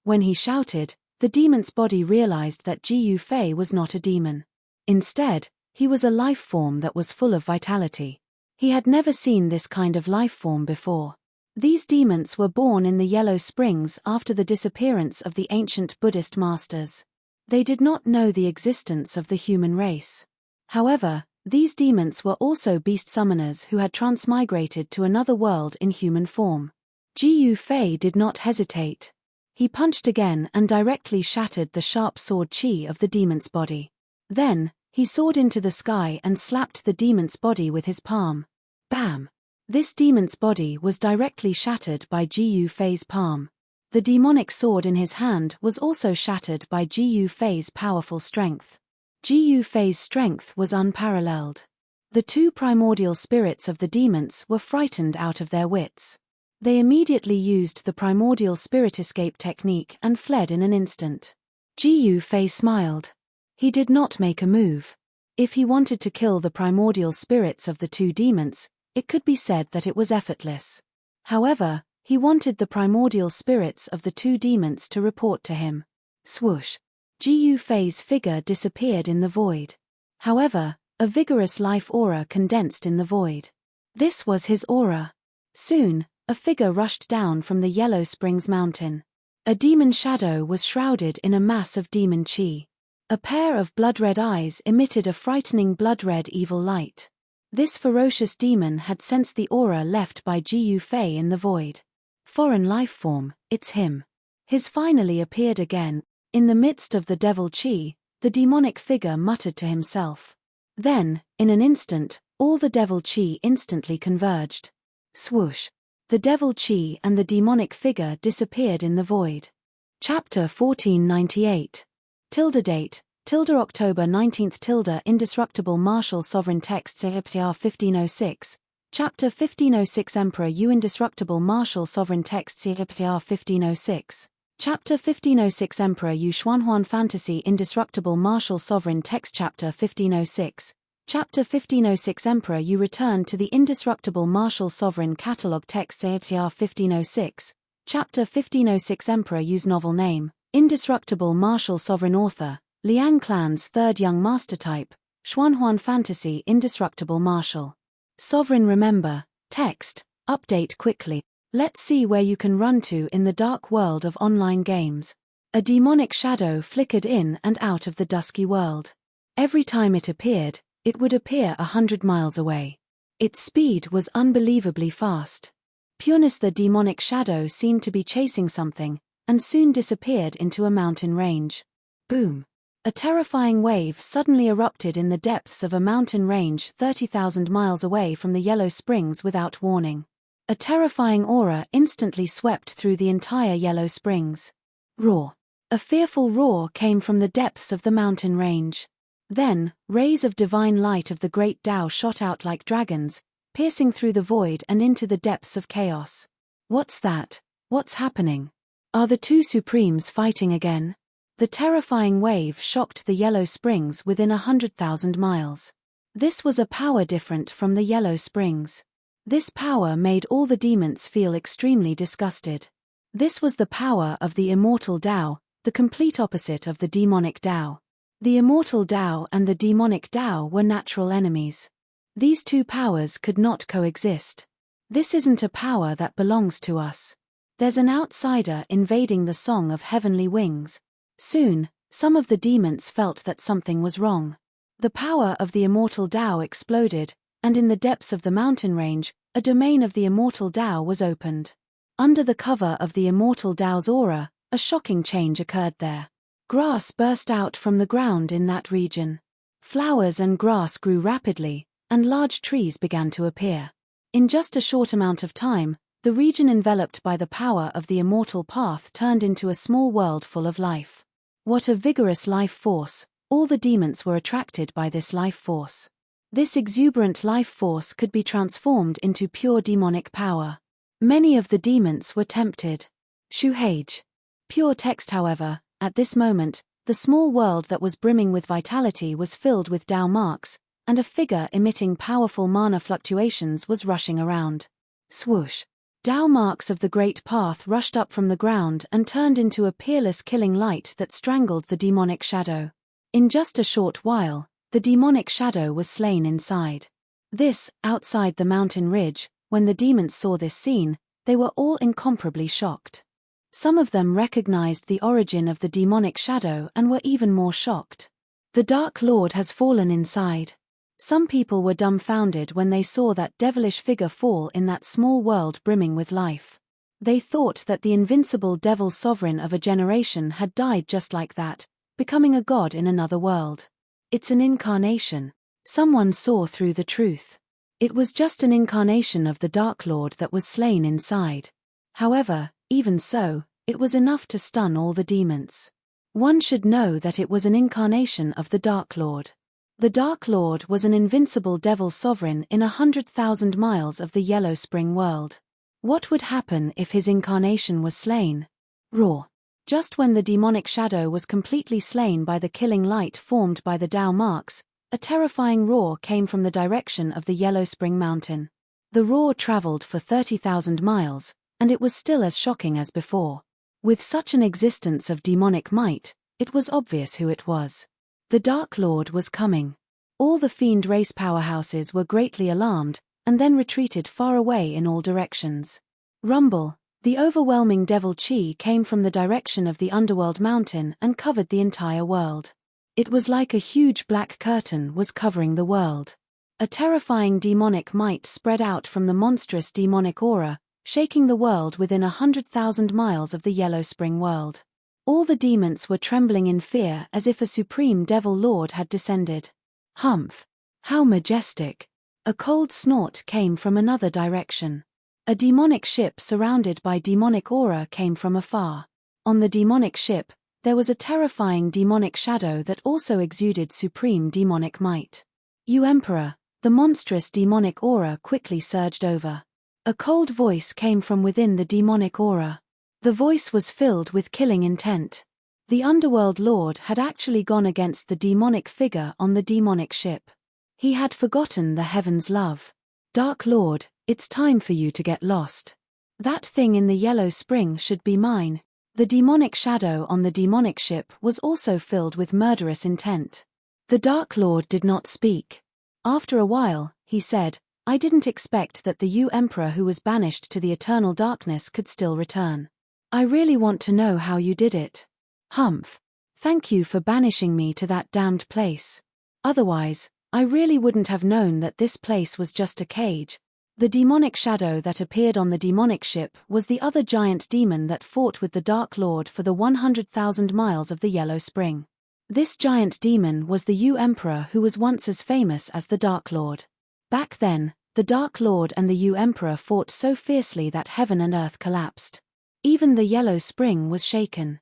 When he shouted, the demon's body realized that Ji Yufei was not a demon. Instead, he was a life form that was full of vitality. He had never seen this kind of life form before. These demons were born in the Yellow Springs after the disappearance of the ancient Buddhist masters. They did not know the existence of the human race. However, these demons were also beast summoners who had transmigrated to another world in human form. Ji Yufei did not hesitate. He punched again and directly shattered the sharp sword chi of the demon's body. Then, he soared into the sky and slapped the demon's body with his palm. Bam! This demon's body was directly shattered by Ji Yufei's palm. The demonic sword in his hand was also shattered by Ji Yufei's powerful strength. Ji Yufei's strength was unparalleled. The two primordial spirits of the demons were frightened out of their wits. They immediately used the primordial spirit escape technique and fled in an instant. Ji Yufei smiled. He did not make a move. If he wanted to kill the primordial spirits of the two demons, it could be said that it was effortless. However, he wanted the primordial spirits of the two demons to report to him. Swoosh! Ji Yufei's figure disappeared in the void. However, a vigorous life aura condensed in the void. This was his aura. Soon, a figure rushed down from the Yellow Springs mountain. A demon shadow was shrouded in a mass of demon chi. A pair of blood-red eyes emitted a frightening blood-red evil light. This ferocious demon had sensed the aura left by Ji Yufei in the void. Foreign life form, it's him. His finally appeared again. In the midst of the devil chi, the demonic figure muttered to himself. Then, in an instant, all the devil chi instantly converged. Swoosh! The devil chi and the demonic figure disappeared in the void. Chapter 1498. Date, October 19 Indestructible Martial Sovereign Texts EPTR 1506. Chapter 1506 Emperor Yu Indestructible Martial Sovereign Texts EPTR 1506. Chapter 1506 Emperor Yu Xuanhuan Fantasy Indestructible Martial Sovereign Text Chapter 1506. Chapter 1506 Emperor Yu Return to the Indestructible Martial Sovereign Catalog Text EPTR 1506. Chapter 1506 Emperor Yu's novel name, Indestructible Martial Sovereign Author, Liang Clan's third young master type, Xuanhuan Fantasy Indestructible Martial Sovereign. Remember, text, update quickly. Let's see where you can run to in the dark world of online games. A demonic shadow flickered in and out of the dusky world. Every time it appeared, it would appear 100 miles away. Its speed was unbelievably fast. Pureness, the demonic shadow seemed to be chasing something, and soon disappeared into a mountain range. Boom! A terrifying wave suddenly erupted in the depths of a mountain range 30,000 miles away from the Yellow Springs without warning. A terrifying aura instantly swept through the entire Yellow Springs. Roar! A fearful roar came from the depths of the mountain range. Then, rays of divine light of the great Tao shot out like dragons, piercing through the void and into the depths of chaos. What's that? What's happening? Are the two supremes fighting again? The terrifying wave shocked the Yellow Springs within 100,000 miles. This was a power different from the Yellow Springs. This power made all the demons feel extremely disgusted. This was the power of the immortal Tao, the complete opposite of the demonic Tao. The immortal Tao and the demonic Tao were natural enemies. These two powers could not coexist. This isn't a power that belongs to us. There's an outsider invading the Song of Heavenly Wings. Soon, some of the demons felt that something was wrong. The power of the immortal Tao exploded, and in the depths of the mountain range, a domain of the immortal Tao was opened. Under the cover of the immortal Tao's aura, a shocking change occurred there. Grass burst out from the ground in that region. Flowers and grass grew rapidly, and large trees began to appear. In just a short amount of time, the region enveloped by the power of the immortal path turned into a small world full of life. What a vigorous life force! All the demons were attracted by this life force. This exuberant life force could be transformed into pure demonic power. Many of the demons were tempted. Shuhage. Pure text, however, at this moment, the small world that was brimming with vitality was filled with Tao marks, and a figure emitting powerful mana fluctuations was rushing around. Swoosh. Tao marks of the great path rushed up from the ground and turned into a peerless killing light that strangled the demonic shadow. In just a short while, the demonic shadow was slain inside. This, outside the mountain ridge, when the demons saw this scene, they were all incomparably shocked. Some of them recognized the origin of the demonic shadow and were even more shocked. The Dark Lord has fallen inside. Some people were dumbfounded when they saw that devilish figure fall in that small world brimming with life. They thought that the invincible devil sovereign of a generation had died just like that, becoming a god in another world. It's an incarnation. Someone saw through the truth. It was just an incarnation of the Dark Lord that was slain inside. However, even so, it was enough to stun all the demons. One should know that it was an incarnation of the Dark Lord. The Dark Lord was an invincible devil sovereign in 100,000 miles of the Yellow Spring world. What would happen if his incarnation was slain? Roar. Just when the demonic shadow was completely slain by the killing light formed by the Tao marks, a terrifying roar came from the direction of the Yellow Spring Mountain. The roar traveled for 30,000 miles, and it was still as shocking as before. With such an existence of demonic might, it was obvious who it was. The Dark Lord was coming. All the fiend race powerhouses were greatly alarmed, and then retreated far away in all directions. Rumble. The overwhelming devil chi came from the direction of the underworld mountain and covered the entire world. It was like a huge black curtain was covering the world. A terrifying demonic might spread out from the monstrous demonic aura, shaking the world within 100,000 miles of the Yellow Spring world. All the demons were trembling in fear as if a supreme devil lord had descended. Humph! How majestic! A cold snort came from another direction. A demonic ship surrounded by demonic aura came from afar. On the demonic ship, there was a terrifying demonic shadow that also exuded supreme demonic might. You Emperor! The monstrous demonic aura quickly surged over. A cold voice came from within the demonic aura. The voice was filled with killing intent. The Underworld Lord had actually gone against the demonic figure on the demonic ship. He had forgotten the heaven's love. Dark Lord, it's time for you to get lost. That thing in the Yellow Spring should be mine. The demonic shadow on the demonic ship was also filled with murderous intent. The Dark Lord did not speak. After a while, he said, I didn't expect that the Emperor who was banished to the eternal darkness could still return. I really want to know how you did it. Humph. Thank you for banishing me to that damned place. Otherwise, I really wouldn't have known that this place was just a cage. The demonic shadow that appeared on the demonic ship was the other giant demon that fought with the Dark Lord for the 100,000 miles of the Yellow Spring. This giant demon was the Emperor who was once as famous as the Dark Lord. Back then, the Dark Lord and the Emperor fought so fiercely that heaven and earth collapsed. Even the Yellow Spring was shaken.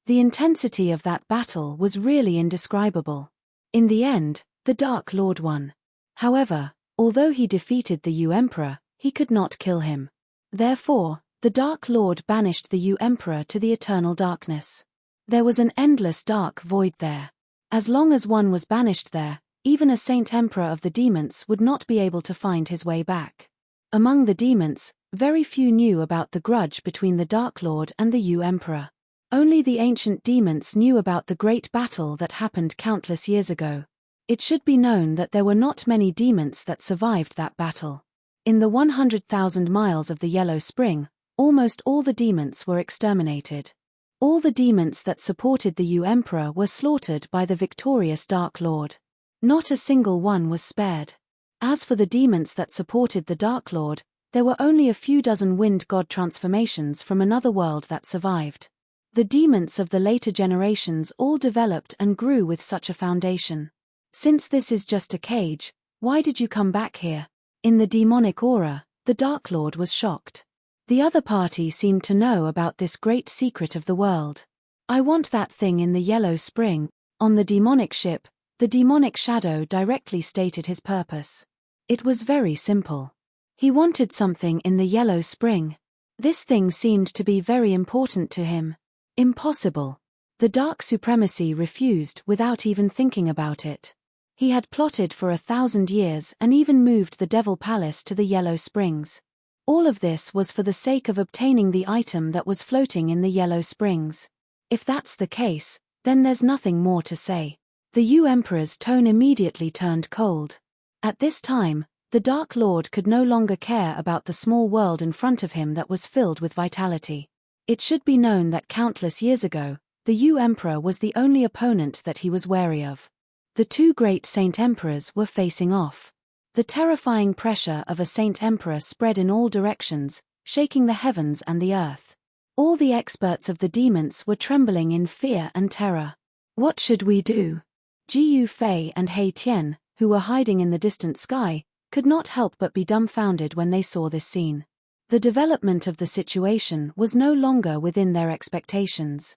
The intensity of that battle was really indescribable. In the end, the Dark Lord won. However, although he defeated the Emperor, he could not kill him. Therefore, the Dark Lord banished the Emperor to the eternal darkness. There was an endless dark void there. As long as one was banished there, even a Saint Emperor of the demons would not be able to find his way back. Among the demons, very few knew about the grudge between the Dark Lord and the Emperor. Only the ancient demons knew about the great battle that happened countless years ago. It should be known that there were not many demons that survived that battle. In the 100,000 miles of the Yellow Spring, almost all the demons were exterminated. All the demons that supported the Emperor were slaughtered by the victorious Dark Lord. Not a single one was spared. As for the demons that supported the Dark Lord, there were only a few dozen wind god transformations from another world that survived. The demons of the later generations all developed and grew with such a foundation. Since this is just a cage, why did you come back here? In the demonic aura, the Dark Lord was shocked. The other party seemed to know about this great secret of the world. I want that thing in the Yellow Spring. On the demonic ship, the demonic shadow directly stated his purpose. It was very simple. He wanted something in the Yellow Spring. This thing seemed to be very important to him. Impossible. The Dark Supremacy refused without even thinking about it. He had plotted for 1,000 years and even moved the Devil Palace to the Yellow Springs. All of this was for the sake of obtaining the item that was floating in the Yellow Springs. If that's the case, then there's nothing more to say. The Emperor's tone immediately turned cold. At this time, the Dark Lord could no longer care about the small world in front of him that was filled with vitality. It should be known that countless years ago, the Emperor was the only opponent that he was wary of. The two great Saint Emperors were facing off. The terrifying pressure of a Saint Emperor spread in all directions, shaking the heavens and the earth. All the experts of the demons were trembling in fear and terror. What should we do? Jiyu Fei and He Tian, who were hiding in the distant sky, could not help but be dumbfounded when they saw this scene. The development of the situation was no longer within their expectations.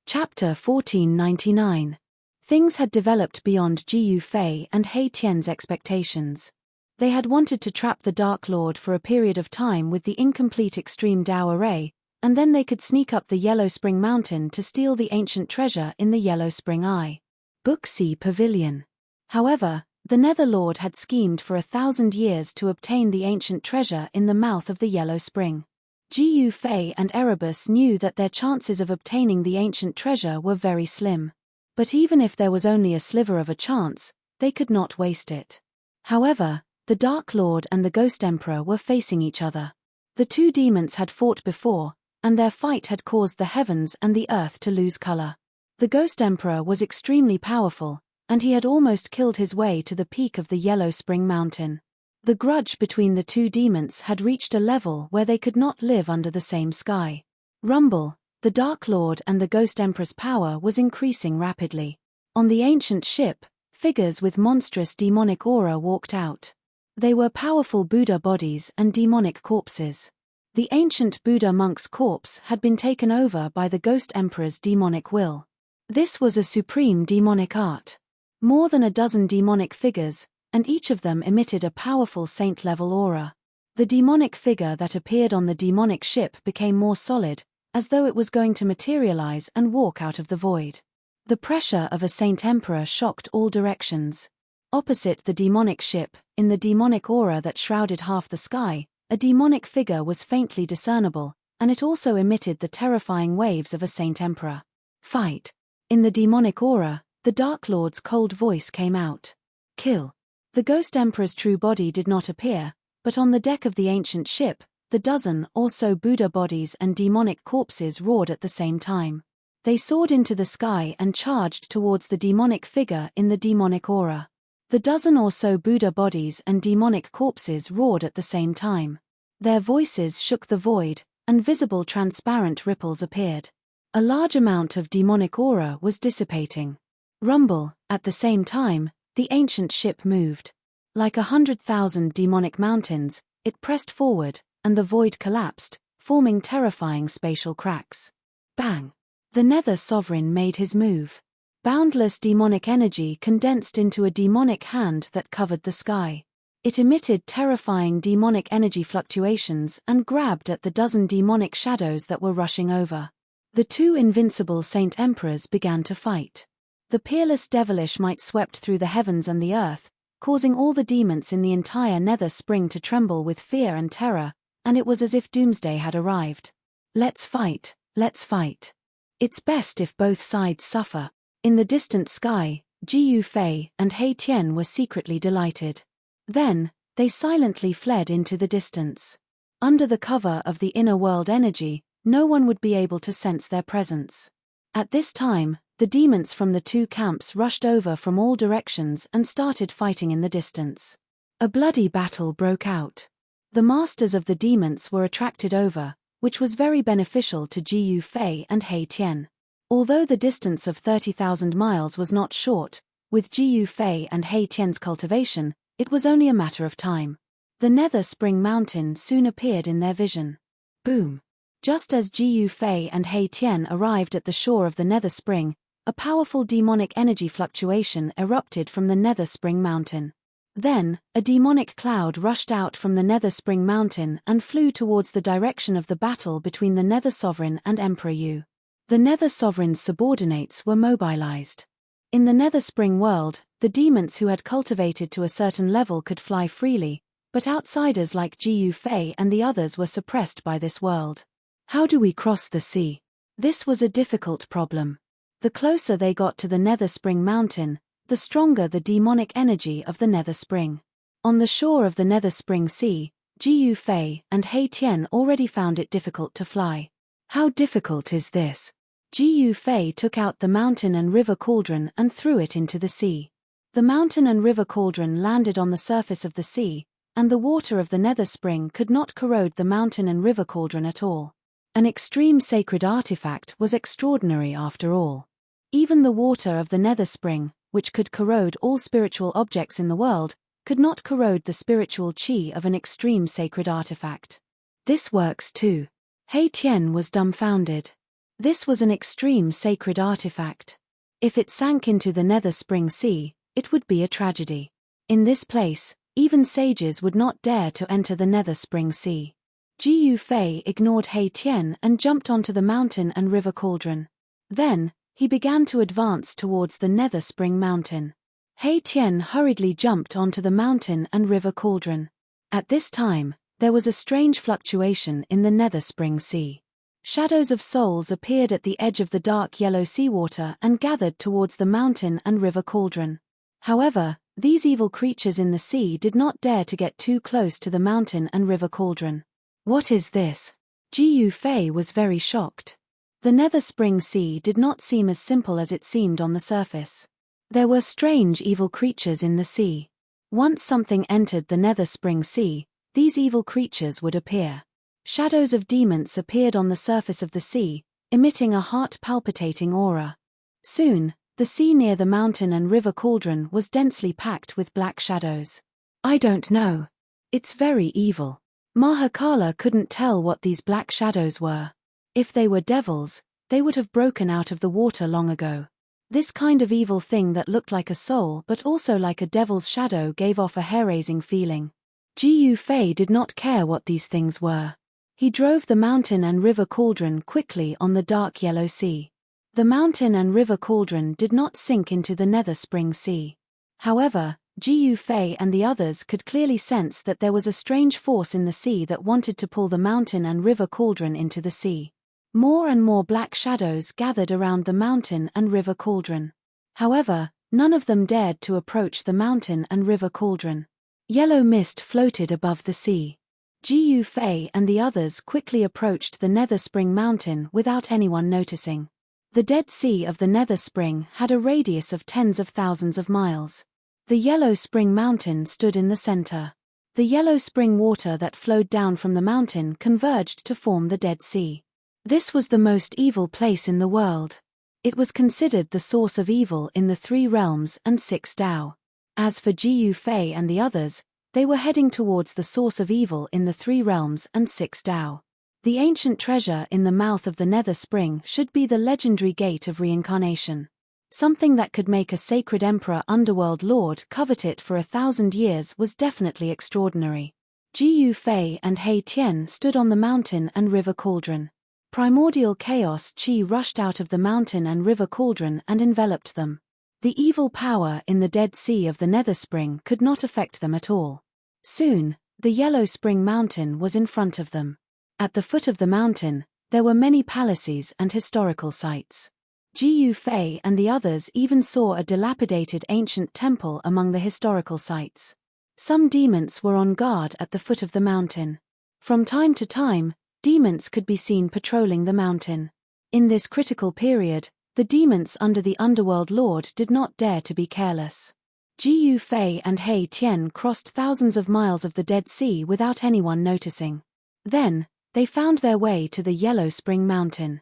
Chapter 1499. Things had developed beyond Jiyu Fei and He Tian's expectations. They had wanted to trap the Dark Lord for a period of time with the incomplete Extreme Dao Array, and then they could sneak up the Yellow Spring Mountain to steal the ancient treasure in the Yellow Spring Eye. Book C Pavilion. However, the Netherlord had schemed for 1,000 years to obtain the ancient treasure in the mouth of the Yellow Spring. Jiyu Fei and Erebus knew that their chances of obtaining the ancient treasure were very slim. But even if there was only a sliver of a chance, they could not waste it. However, the Dark Lord and the Ghost Emperor were facing each other. The two demons had fought before, and their fight had caused the heavens and the earth to lose color. The Ghost Emperor was extremely powerful, and he had almost killed his way to the peak of the Yellow Spring Mountain. The grudge between the two demons had reached a level where they could not live under the same sky. Rumble, the Dark Lord and the Ghost Emperor's power was increasing rapidly. On the ancient ship, figures with monstrous demonic aura walked out. They were powerful Buddha bodies and demonic corpses. The ancient Buddha monk's corpse had been taken over by the Ghost Emperor's demonic will. This was a supreme demonic art. More than a dozen demonic figures, and each of them emitted a powerful saint-level aura. The demonic figure that appeared on the demonic ship became more solid, as though it was going to materialize and walk out of the void. The pressure of a Saint Emperor shocked all directions. Opposite the demonic ship, in the demonic aura that shrouded half the sky, a demonic figure was faintly discernible, and it also emitted the terrifying waves of a Saint Emperor. Fight. In the demonic aura, the Dark Lord's cold voice came out. Kill. The Ghost Emperor's true body did not appear, but on the deck of the ancient ship, the dozen or so Buddha bodies and demonic corpses roared at the same time. They soared into the sky and charged towards the demonic figure in the demonic aura. The dozen or so Buddha bodies and demonic corpses roared at the same time. Their voices shook the void, and visible transparent ripples appeared. A large amount of demonic aura was dissipating. Rumble, at the same time, the ancient ship moved. Like 100,000 demonic mountains, it pressed forward, and the void collapsed, forming terrifying spatial cracks. Bang! The Nether Sovereign made his move. Boundless demonic energy condensed into a demonic hand that covered the sky. It emitted terrifying demonic energy fluctuations and grabbed at the dozen demonic shadows that were rushing over. The two invincible Saint Emperors began to fight. The peerless devilish might swept through the heavens and the earth, causing all the demons in the entire Nether Spring to tremble with fear and terror, and it was as if doomsday had arrived. Let's fight, let's fight. It's best if both sides suffer. In the distant sky, Jiyu Fei and He Tian were secretly delighted. Then, they silently fled into the distance. Under the cover of the inner world energy, no one would be able to sense their presence. At this time, the demons from the two camps rushed over from all directions and started fighting in the distance. A bloody battle broke out. The masters of the demons were attracted over, which was very beneficial to Jiyu Fei and He Tian. Although the distance of 30,000 miles was not short, with Jiyu Fei and He Tian's cultivation, it was only a matter of time. The Nether Spring Mountain soon appeared in their vision. Boom! Just as Jiyu Fei and He Tian arrived at the shore of the Nether Spring, a powerful demonic energy fluctuation erupted from the Nether Spring Mountain. Then, a demonic cloud rushed out from the Nether Spring Mountain and flew towards the direction of the battle between the Nether Sovereign and Emperor Yu. The Nether Sovereign's subordinates were mobilized. In the Nether Spring world, the demons who had cultivated to a certain level could fly freely, but outsiders like Jiyu Fei and the others were suppressed by this world. How do we cross the sea? This was a difficult problem. The closer they got to the Nether Spring Mountain, the stronger the demonic energy of the Nether Spring. On the shore of the Nether Spring Sea, Jiyu Fei and He Tian already found it difficult to fly. How difficult is this? Jiyu Fei took out the mountain and river cauldron and threw it into the sea. The mountain and river cauldron landed on the surface of the sea, and the water of the Nether Spring could not corrode the mountain and river cauldron at all. An extreme sacred artifact was extraordinary after all. Even the water of the Nether Spring, which could corrode all spiritual objects in the world, could not corrode the spiritual chi of an extreme sacred artifact. This works too. He Tian was dumbfounded. This was an extreme sacred artifact. If it sank into the Nether Spring Sea, it would be a tragedy. In this place, even sages would not dare to enter the Nether Spring Sea. Jiyu Fei ignored He Tian and jumped onto the mountain and river cauldron. Then, he began to advance towards the Nether Spring Mountain. He Tian hurriedly jumped onto the mountain and river cauldron. At this time, there was a strange fluctuation in the Nether Spring Sea. Shadows of souls appeared at the edge of the dark yellow seawater and gathered towards the mountain and river cauldron. However, these evil creatures in the sea did not dare to get too close to the mountain and river cauldron. What is this? Jiyu Fei was very shocked. The Nether Spring Sea did not seem as simple as it seemed on the surface. There were strange evil creatures in the sea. Once something entered the Nether Spring Sea, these evil creatures would appear. Shadows of demons appeared on the surface of the sea, emitting a heart-palpitating aura. Soon, the sea near the mountain and river cauldron was densely packed with black shadows. I don't know. It's very evil. Mahakala couldn't tell what these black shadows were. If they were devils, they would have broken out of the water long ago. This kind of evil thing that looked like a soul but also like a devil's shadow gave off a hair-raising feeling. Jiyu Fei did not care what these things were. He drove the mountain and river cauldron quickly on the dark yellow sea. The mountain and river cauldron did not sink into the Nether Spring Sea. However, Jiyu Fei and the others could clearly sense that there was a strange force in the sea that wanted to pull the mountain and river cauldron into the sea. More and more black shadows gathered around the mountain and river cauldron. However, none of them dared to approach the mountain and river cauldron. Yellow mist floated above the sea. Jiyu Fei and the others quickly approached the Nether Spring Mountain without anyone noticing. The Dead Sea of the Nether Spring had a radius of tens of thousands of miles. The Yellow Spring Mountain stood in the center. The yellow spring water that flowed down from the mountain converged to form the Dead Sea. This was the most evil place in the world. It was considered the source of evil in the 3 realms and 6 Dao. As for Jiyu Fei and the others, they were heading towards the source of evil in the 3 realms and 6 Dao. The ancient treasure in the mouth of the Nether Spring should be the legendary Gate of Reincarnation. Something that could make a sacred emperor underworld lord covet it for 1,000 years was definitely extraordinary. Jiyu Fei and He Tian stood on the mountain and river cauldron. Primordial chaos chi rushed out of the mountain and river cauldron and enveloped them. The evil power in the Dead Sea of the Nether Spring could not affect them at all. Soon, the Yellow Spring Mountain was in front of them. At the foot of the mountain, there were many palaces and historical sites. Jiyu Fei and the others even saw a dilapidated ancient temple among the historical sites. Some demons were on guard at the foot of the mountain. From time to time, demons could be seen patrolling the mountain. In this critical period, the demons under the underworld lord did not dare to be careless. Jiyu Fei and He Tian crossed thousands of miles of the Dead Sea without anyone noticing. Then, they found their way to the Yellow Spring Mountain.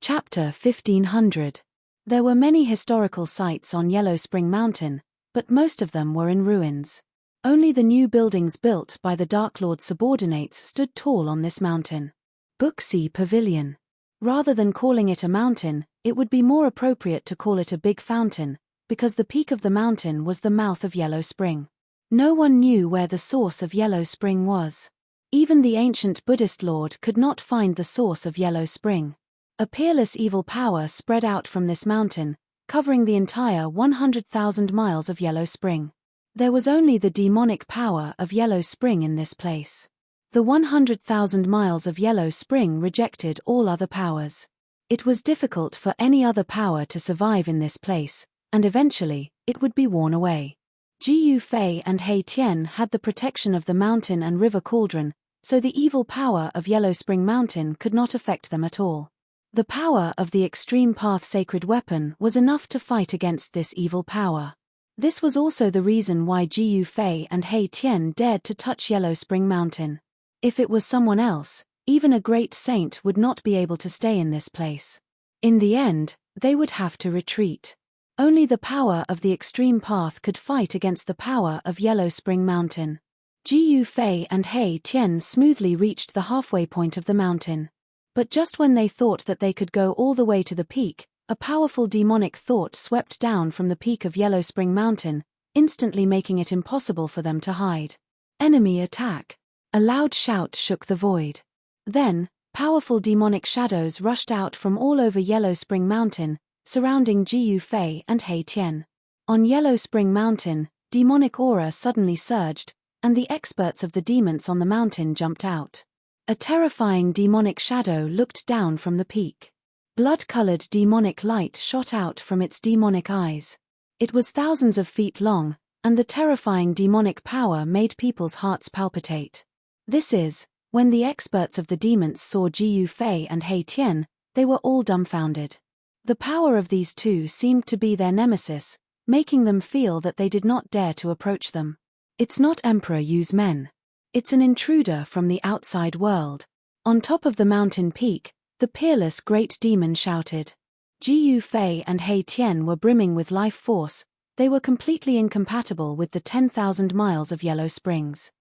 Chapter 1500. There were many historical sites on Yellow Spring Mountain, but most of them were in ruins. Only the new buildings built by the Dark Lord subordinates stood tall on this mountain. Booksea Pavilion. Rather than calling it a mountain, it would be more appropriate to call it a big fountain, because the peak of the mountain was the mouth of Yellow Spring. No one knew where the source of Yellow Spring was. Even the ancient Buddhist lord could not find the source of Yellow Spring. A peerless evil power spread out from this mountain, covering the entire 100,000 miles of Yellow Spring. There was only the demonic power of Yellow Spring in this place. The 100,000 miles of Yellow Spring rejected all other powers. It was difficult for any other power to survive in this place, and eventually, it would be worn away. Jiyu Fei and He Tian had the protection of the mountain and river cauldron, so the evil power of Yellow Spring Mountain could not affect them at all. The power of the Extreme Path sacred weapon was enough to fight against this evil power. This was also the reason why Jiyu Fei and He Tian dared to touch Yellow Spring Mountain. If it was someone else, even a great saint would not be able to stay in this place. In the end, they would have to retreat. Only the power of the Extreme Path could fight against the power of Yellow Spring Mountain. Jiyu Fei and He Tian smoothly reached the halfway point of the mountain. But just when they thought that they could go all the way to the peak, a powerful demonic thought swept down from the peak of Yellow Spring Mountain, instantly making it impossible for them to hide. Enemy attack! A loud shout shook the void. Then, powerful demonic shadows rushed out from all over Yellow Spring Mountain, surrounding Jiyu Fei and He Tian. On Yellow Spring Mountain, demonic aura suddenly surged, and the experts of the demons on the mountain jumped out. A terrifying demonic shadow looked down from the peak. Blood-colored demonic light shot out from its demonic eyes. It was thousands of feet long, and the terrifying demonic power made people's hearts palpitate. This is, when the experts of the demons saw Jiyu Fei and He Tian, they were all dumbfounded. The power of these two seemed to be their nemesis, making them feel that they did not dare to approach them. It's not Emperor Yu's men. It's an intruder from the outside world. On top of the mountain peak, the peerless great demon shouted. Jiyu Fei and He Tian were brimming with life force. They were completely incompatible with the 10,000 miles of Yellow Springs.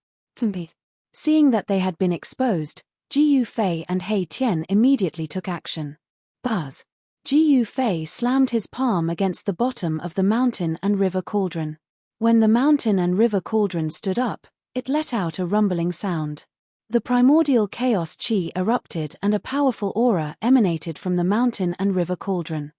Seeing that they had been exposed, Jiyu Fei and He Tian immediately took action. Buzz! Jiyu Fei slammed his palm against the bottom of the mountain and river cauldron. When the mountain and river cauldron stood up, it let out a rumbling sound. The primordial chaos chi erupted and a powerful aura emanated from the mountain and river cauldron.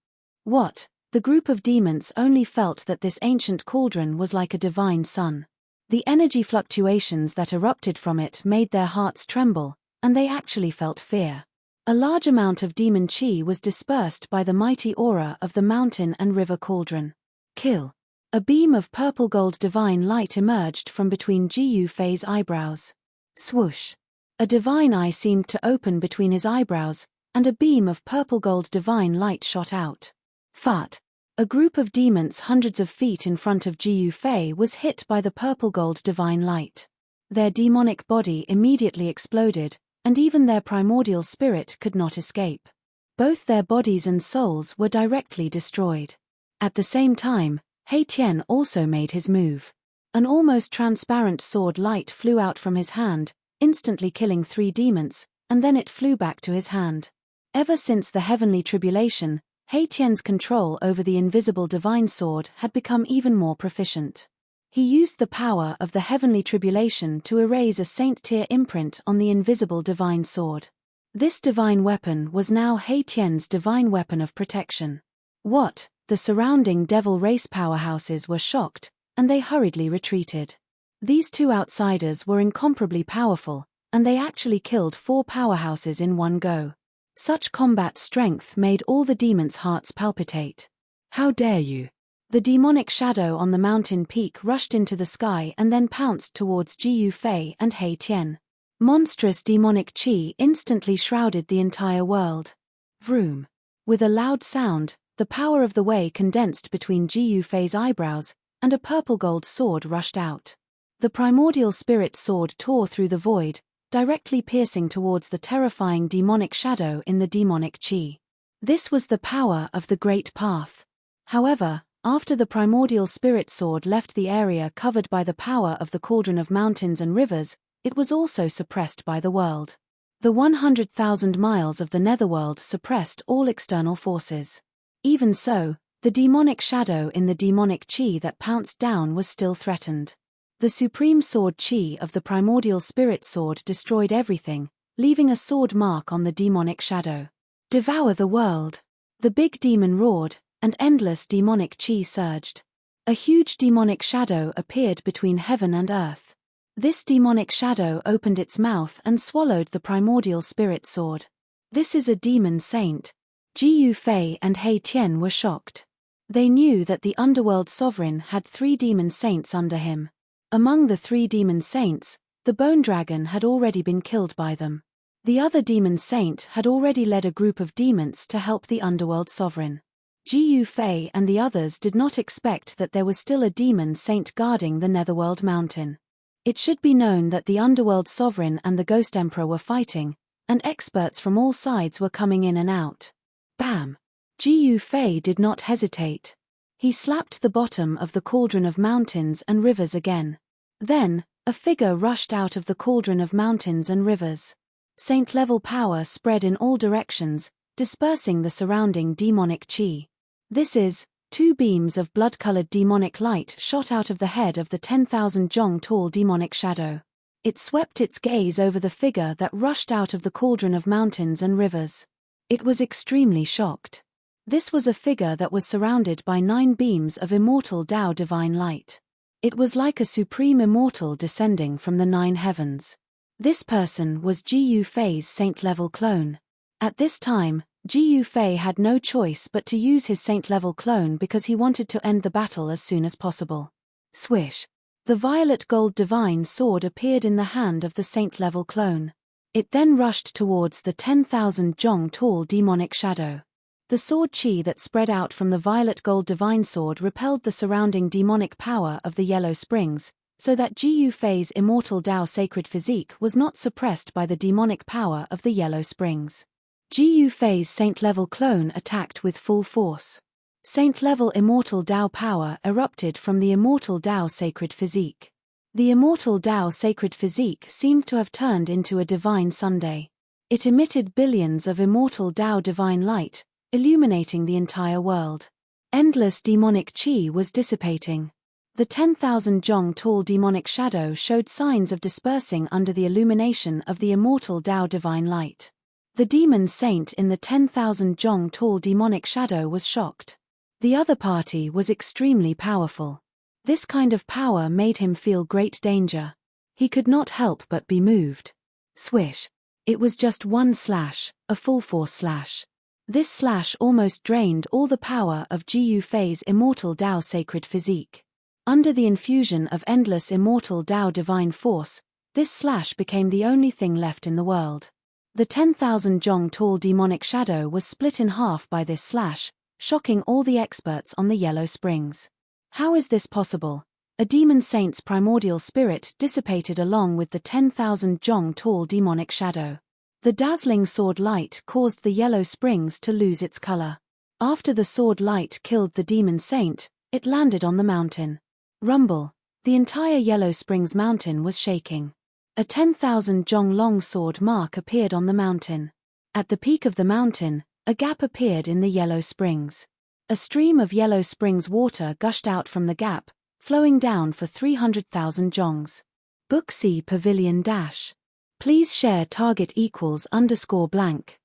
What? The group of demons only felt that this ancient cauldron was like a divine sun. The energy fluctuations that erupted from it made their hearts tremble, and they actually felt fear. A large amount of demon chi was dispersed by the mighty aura of the mountain and river cauldron. Kill! A beam of purple-gold divine light emerged from between Jiyu Fei's eyebrows. Swoosh! A divine eye seemed to open between his eyebrows, and a beam of purple-gold divine light shot out. Fart! A group of demons hundreds of feet in front of Jiyu Fei was hit by the purple-gold divine light. Their demonic body immediately exploded, and even their primordial spirit could not escape. Both their bodies and souls were directly destroyed. At the same time, He Tian also made his move. An almost transparent sword light flew out from his hand, instantly killing 3 demons, and then it flew back to his hand. Ever since the heavenly tribulation, He Tian's control over the invisible divine sword had become even more proficient. He used the power of the heavenly tribulation to erase a saint-tier imprint on the invisible divine sword. This divine weapon was now He Tian's divine weapon of protection. What? The surrounding devil race powerhouses were shocked, and they hurriedly retreated. These 2 outsiders were incomparably powerful, and they actually killed 4 powerhouses in one go. Such combat strength made all the demons' hearts palpitate. How dare you! The demonic shadow on the mountain peak rushed into the sky and then pounced towards Jiyu Fei and He Tian. Monstrous demonic chi instantly shrouded the entire world. Vroom! With a loud sound, the power of the way condensed between Jiyu Fei's eyebrows, and a purple-gold sword rushed out. The primordial spirit sword tore through the void, directly piercing towards the terrifying demonic shadow in the demonic chi. This was the power of the Great Path. However, after the primordial spirit sword left the area covered by the power of the cauldron of mountains and rivers, it was also suppressed by the world. The 100,000 miles of the netherworld suppressed all external forces. Even so, the demonic shadow in the demonic chi that pounced down was still threatened. The supreme sword chi of the primordial spirit sword destroyed everything, leaving a sword mark on the demonic shadow. Devour the world. The big demon roared, and endless demonic chi surged. A huge demonic shadow appeared between heaven and earth. This demonic shadow opened its mouth and swallowed the primordial spirit sword. This is a demon saint. Ji Yufei and He Tian were shocked. They knew that the underworld sovereign had 3 demon saints under him. Among the 3 demon saints, the bone dragon had already been killed by them. The other demon saint had already led a group of demons to help the underworld sovereign. Ji Yufei and the others did not expect that there was still a demon saint guarding the Netherworld mountain. It should be known that the underworld sovereign and the ghost emperor were fighting, and experts from all sides were coming in and out. Bam! Ji Yufei did not hesitate. He slapped the bottom of the cauldron of mountains and rivers again. Then, a figure rushed out of the cauldron of mountains and rivers. Saint-level power spread in all directions, dispersing the surrounding demonic chi. This is, 2 beams of blood-colored demonic light shot out of the head of the 10,000 jong tall demonic shadow. It swept its gaze over the figure that rushed out of the cauldron of mountains and rivers. It was extremely shocked. This was a figure that was surrounded by 9 beams of immortal Tao divine light. It was like a supreme immortal descending from the 9 heavens. This person was Ji Yufei's saint-level clone. At this time, Ji Yufei had no choice but to use his saint-level clone because he wanted to end the battle as soon as possible. Swish! The violet gold divine sword appeared in the hand of the saint-level clone. It then rushed towards the 10,000 jong tall demonic shadow. The sword chi that spread out from the violet gold divine sword repelled the surrounding demonic power of the yellow springs, so that Ji Yufei's immortal Tao sacred physique was not suppressed by the demonic power of the yellow springs. Ji Yufei's saint-level clone attacked with full force. Saint-level immortal Tao power erupted from the immortal Tao sacred physique. The immortal Tao sacred physique seemed to have turned into a divine sunday. It emitted billions of immortal Tao divine light, illuminating the entire world. Endless demonic chi was dissipating. The 10,000 jong tall demonic shadow showed signs of dispersing under the illumination of the immortal Tao divine light. The demon saint in the 10,000 jong tall demonic shadow was shocked. The other party was extremely powerful. This kind of power made him feel great danger. He could not help but be moved. Swish! It was just one slash, a full force slash. This slash almost drained all the power of Ji Yufei's immortal Tao sacred physique. Under the infusion of endless immortal Tao divine force, this slash became the only thing left in the world. The 10,000 jong tall demonic shadow was split in half by this slash, shocking all the experts on the yellow springs. How is this possible? A demon saint's primordial spirit dissipated along with the 10,000 jong tall demonic shadow. The dazzling sword light caused the yellow springs to lose its color. After the sword light killed the demon saint, it landed on the mountain. Rumble! The entire Yellow Springs mountain was shaking. A 10,000 jong long sword mark appeared on the mountain. At the peak of the mountain, a gap appeared in the Yellow Springs. A stream of Yellow Springs water gushed out from the gap, flowing down for 300,000 jongs. Book C Pavilion Dash. Please share target =_blank.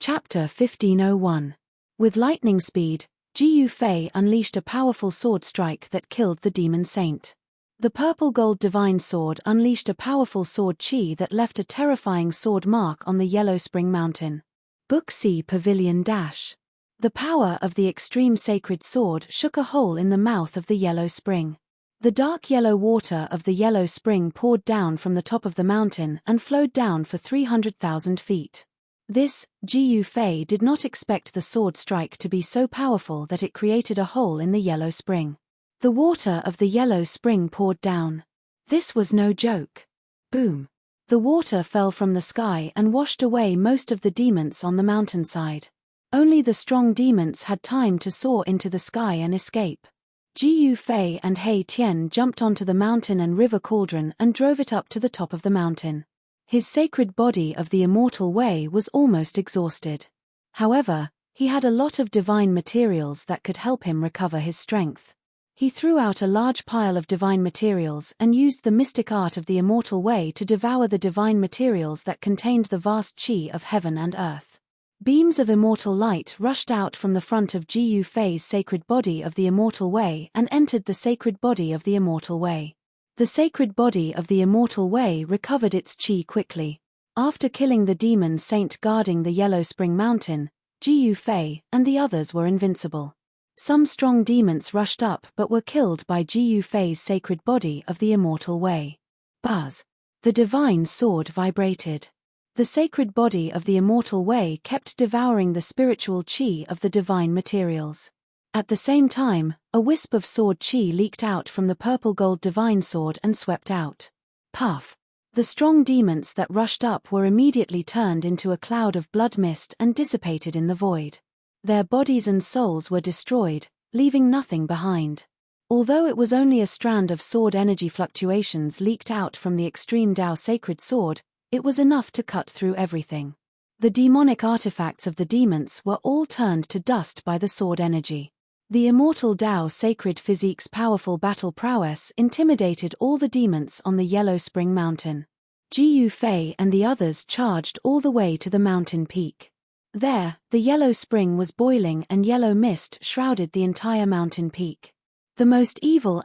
Chapter 1501. With lightning speed, Ji Yufei unleashed a powerful sword strike that killed the demon saint. The purple gold divine sword unleashed a powerful sword chi that left a terrifying sword mark on the Yellow Spring Mountain. Book C Pavilion Dash. The power of the extreme sacred sword shook a hole in the mouth of the Yellow Spring. The dark yellow water of the Yellow Spring poured down from the top of the mountain and flowed down for 300,000 feet. This, Ji Yufei did not expect the sword strike to be so powerful that it created a hole in the Yellow Spring. The water of the Yellow Spring poured down. This was no joke. Boom! The water fell from the sky and washed away most of the demons on the mountainside. Only the strong demons had time to soar into the sky and escape. Ji Yufei and He Tian jumped onto the mountain and river cauldron and drove it up to the top of the mountain. His sacred body of the immortal way was almost exhausted. However, he had a lot of divine materials that could help him recover his strength. He threw out a large pile of divine materials and used the mystic art of the immortal way to devour the divine materials that contained the vast chi of heaven and earth. Beams of immortal light rushed out from the front of Gu Fei's sacred body of the immortal way and entered the sacred body of the immortal way. The sacred body of the immortal way recovered its chi quickly. After killing the demon saint guarding the Yellow Spring Mountain, Gu Fei and the others were invincible. Some strong demons rushed up but were killed by Gu Fei's sacred body of the immortal way. Buzz. The divine sword vibrated. The sacred body of the immortal way kept devouring the spiritual chi of the divine materials. At the same time, a wisp of sword chi leaked out from the purple-gold divine sword and swept out. Puff. The strong demons that rushed up were immediately turned into a cloud of blood mist and dissipated in the void. Their bodies and souls were destroyed, leaving nothing behind. Although it was only a strand of sword energy fluctuations leaked out from the extreme Tao sacred sword, it was enough to cut through everything. The demonic artifacts of the demons were all turned to dust by the sword energy. The immortal Tao sacred physique's powerful battle prowess intimidated all the demons on the Yellow Spring Mountain. Gu Fei and the others charged all the way to the mountain peak. There, the yellow spring was boiling and yellow mist shrouded the entire mountain peak. The most evil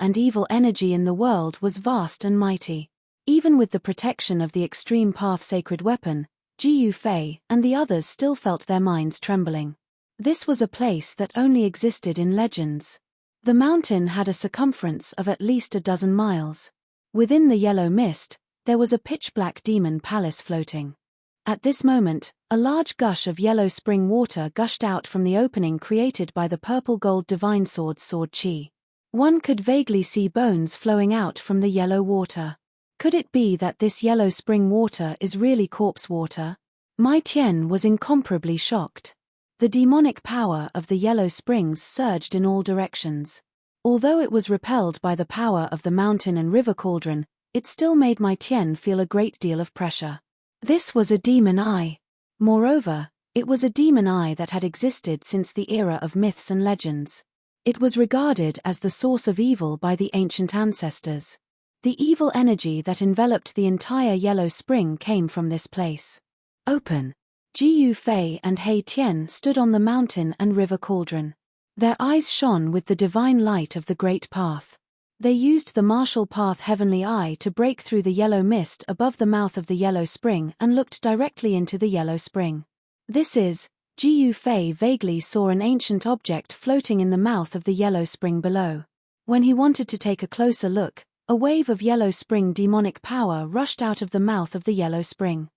energy in the world was vast and mighty. Even with the protection of the extreme path sacred weapon, Gu Fei and the others still felt their minds trembling. This was a place that only existed in legends. The mountain had a circumference of at least a dozen miles. Within the yellow mist, there was a pitch-black demon palace floating. At this moment, a large gush of yellow spring water gushed out from the opening created by the purple-gold divine sword's sword chi. One could vaguely see bones flowing out from the yellow water. Could it be that this yellow spring water is really corpse water? Mai Tian was incomparably shocked. The demonic power of the yellow springs surged in all directions. Although it was repelled by the power of the mountain and river cauldron, it still made Mai Tian feel a great deal of pressure. This was a demon eye. Moreover, it was a demon eye that had existed since the era of myths and legends. It was regarded as the source of evil by the ancient ancestors. The evil energy that enveloped the entire Yellow Spring came from this place. Open. Gu Fei and He Tian stood on the mountain and river cauldron. Their eyes shone with the divine light of the Great Path. They used the martial path heavenly eye to break through the yellow mist above the mouth of the Yellow Spring and looked directly into the Yellow Spring. Gu Fei vaguely saw an ancient object floating in the mouth of the Yellow Spring below. When he wanted to take a closer look, a wave of Yellow Spring demonic power rushed out of the mouth of the Yellow Spring.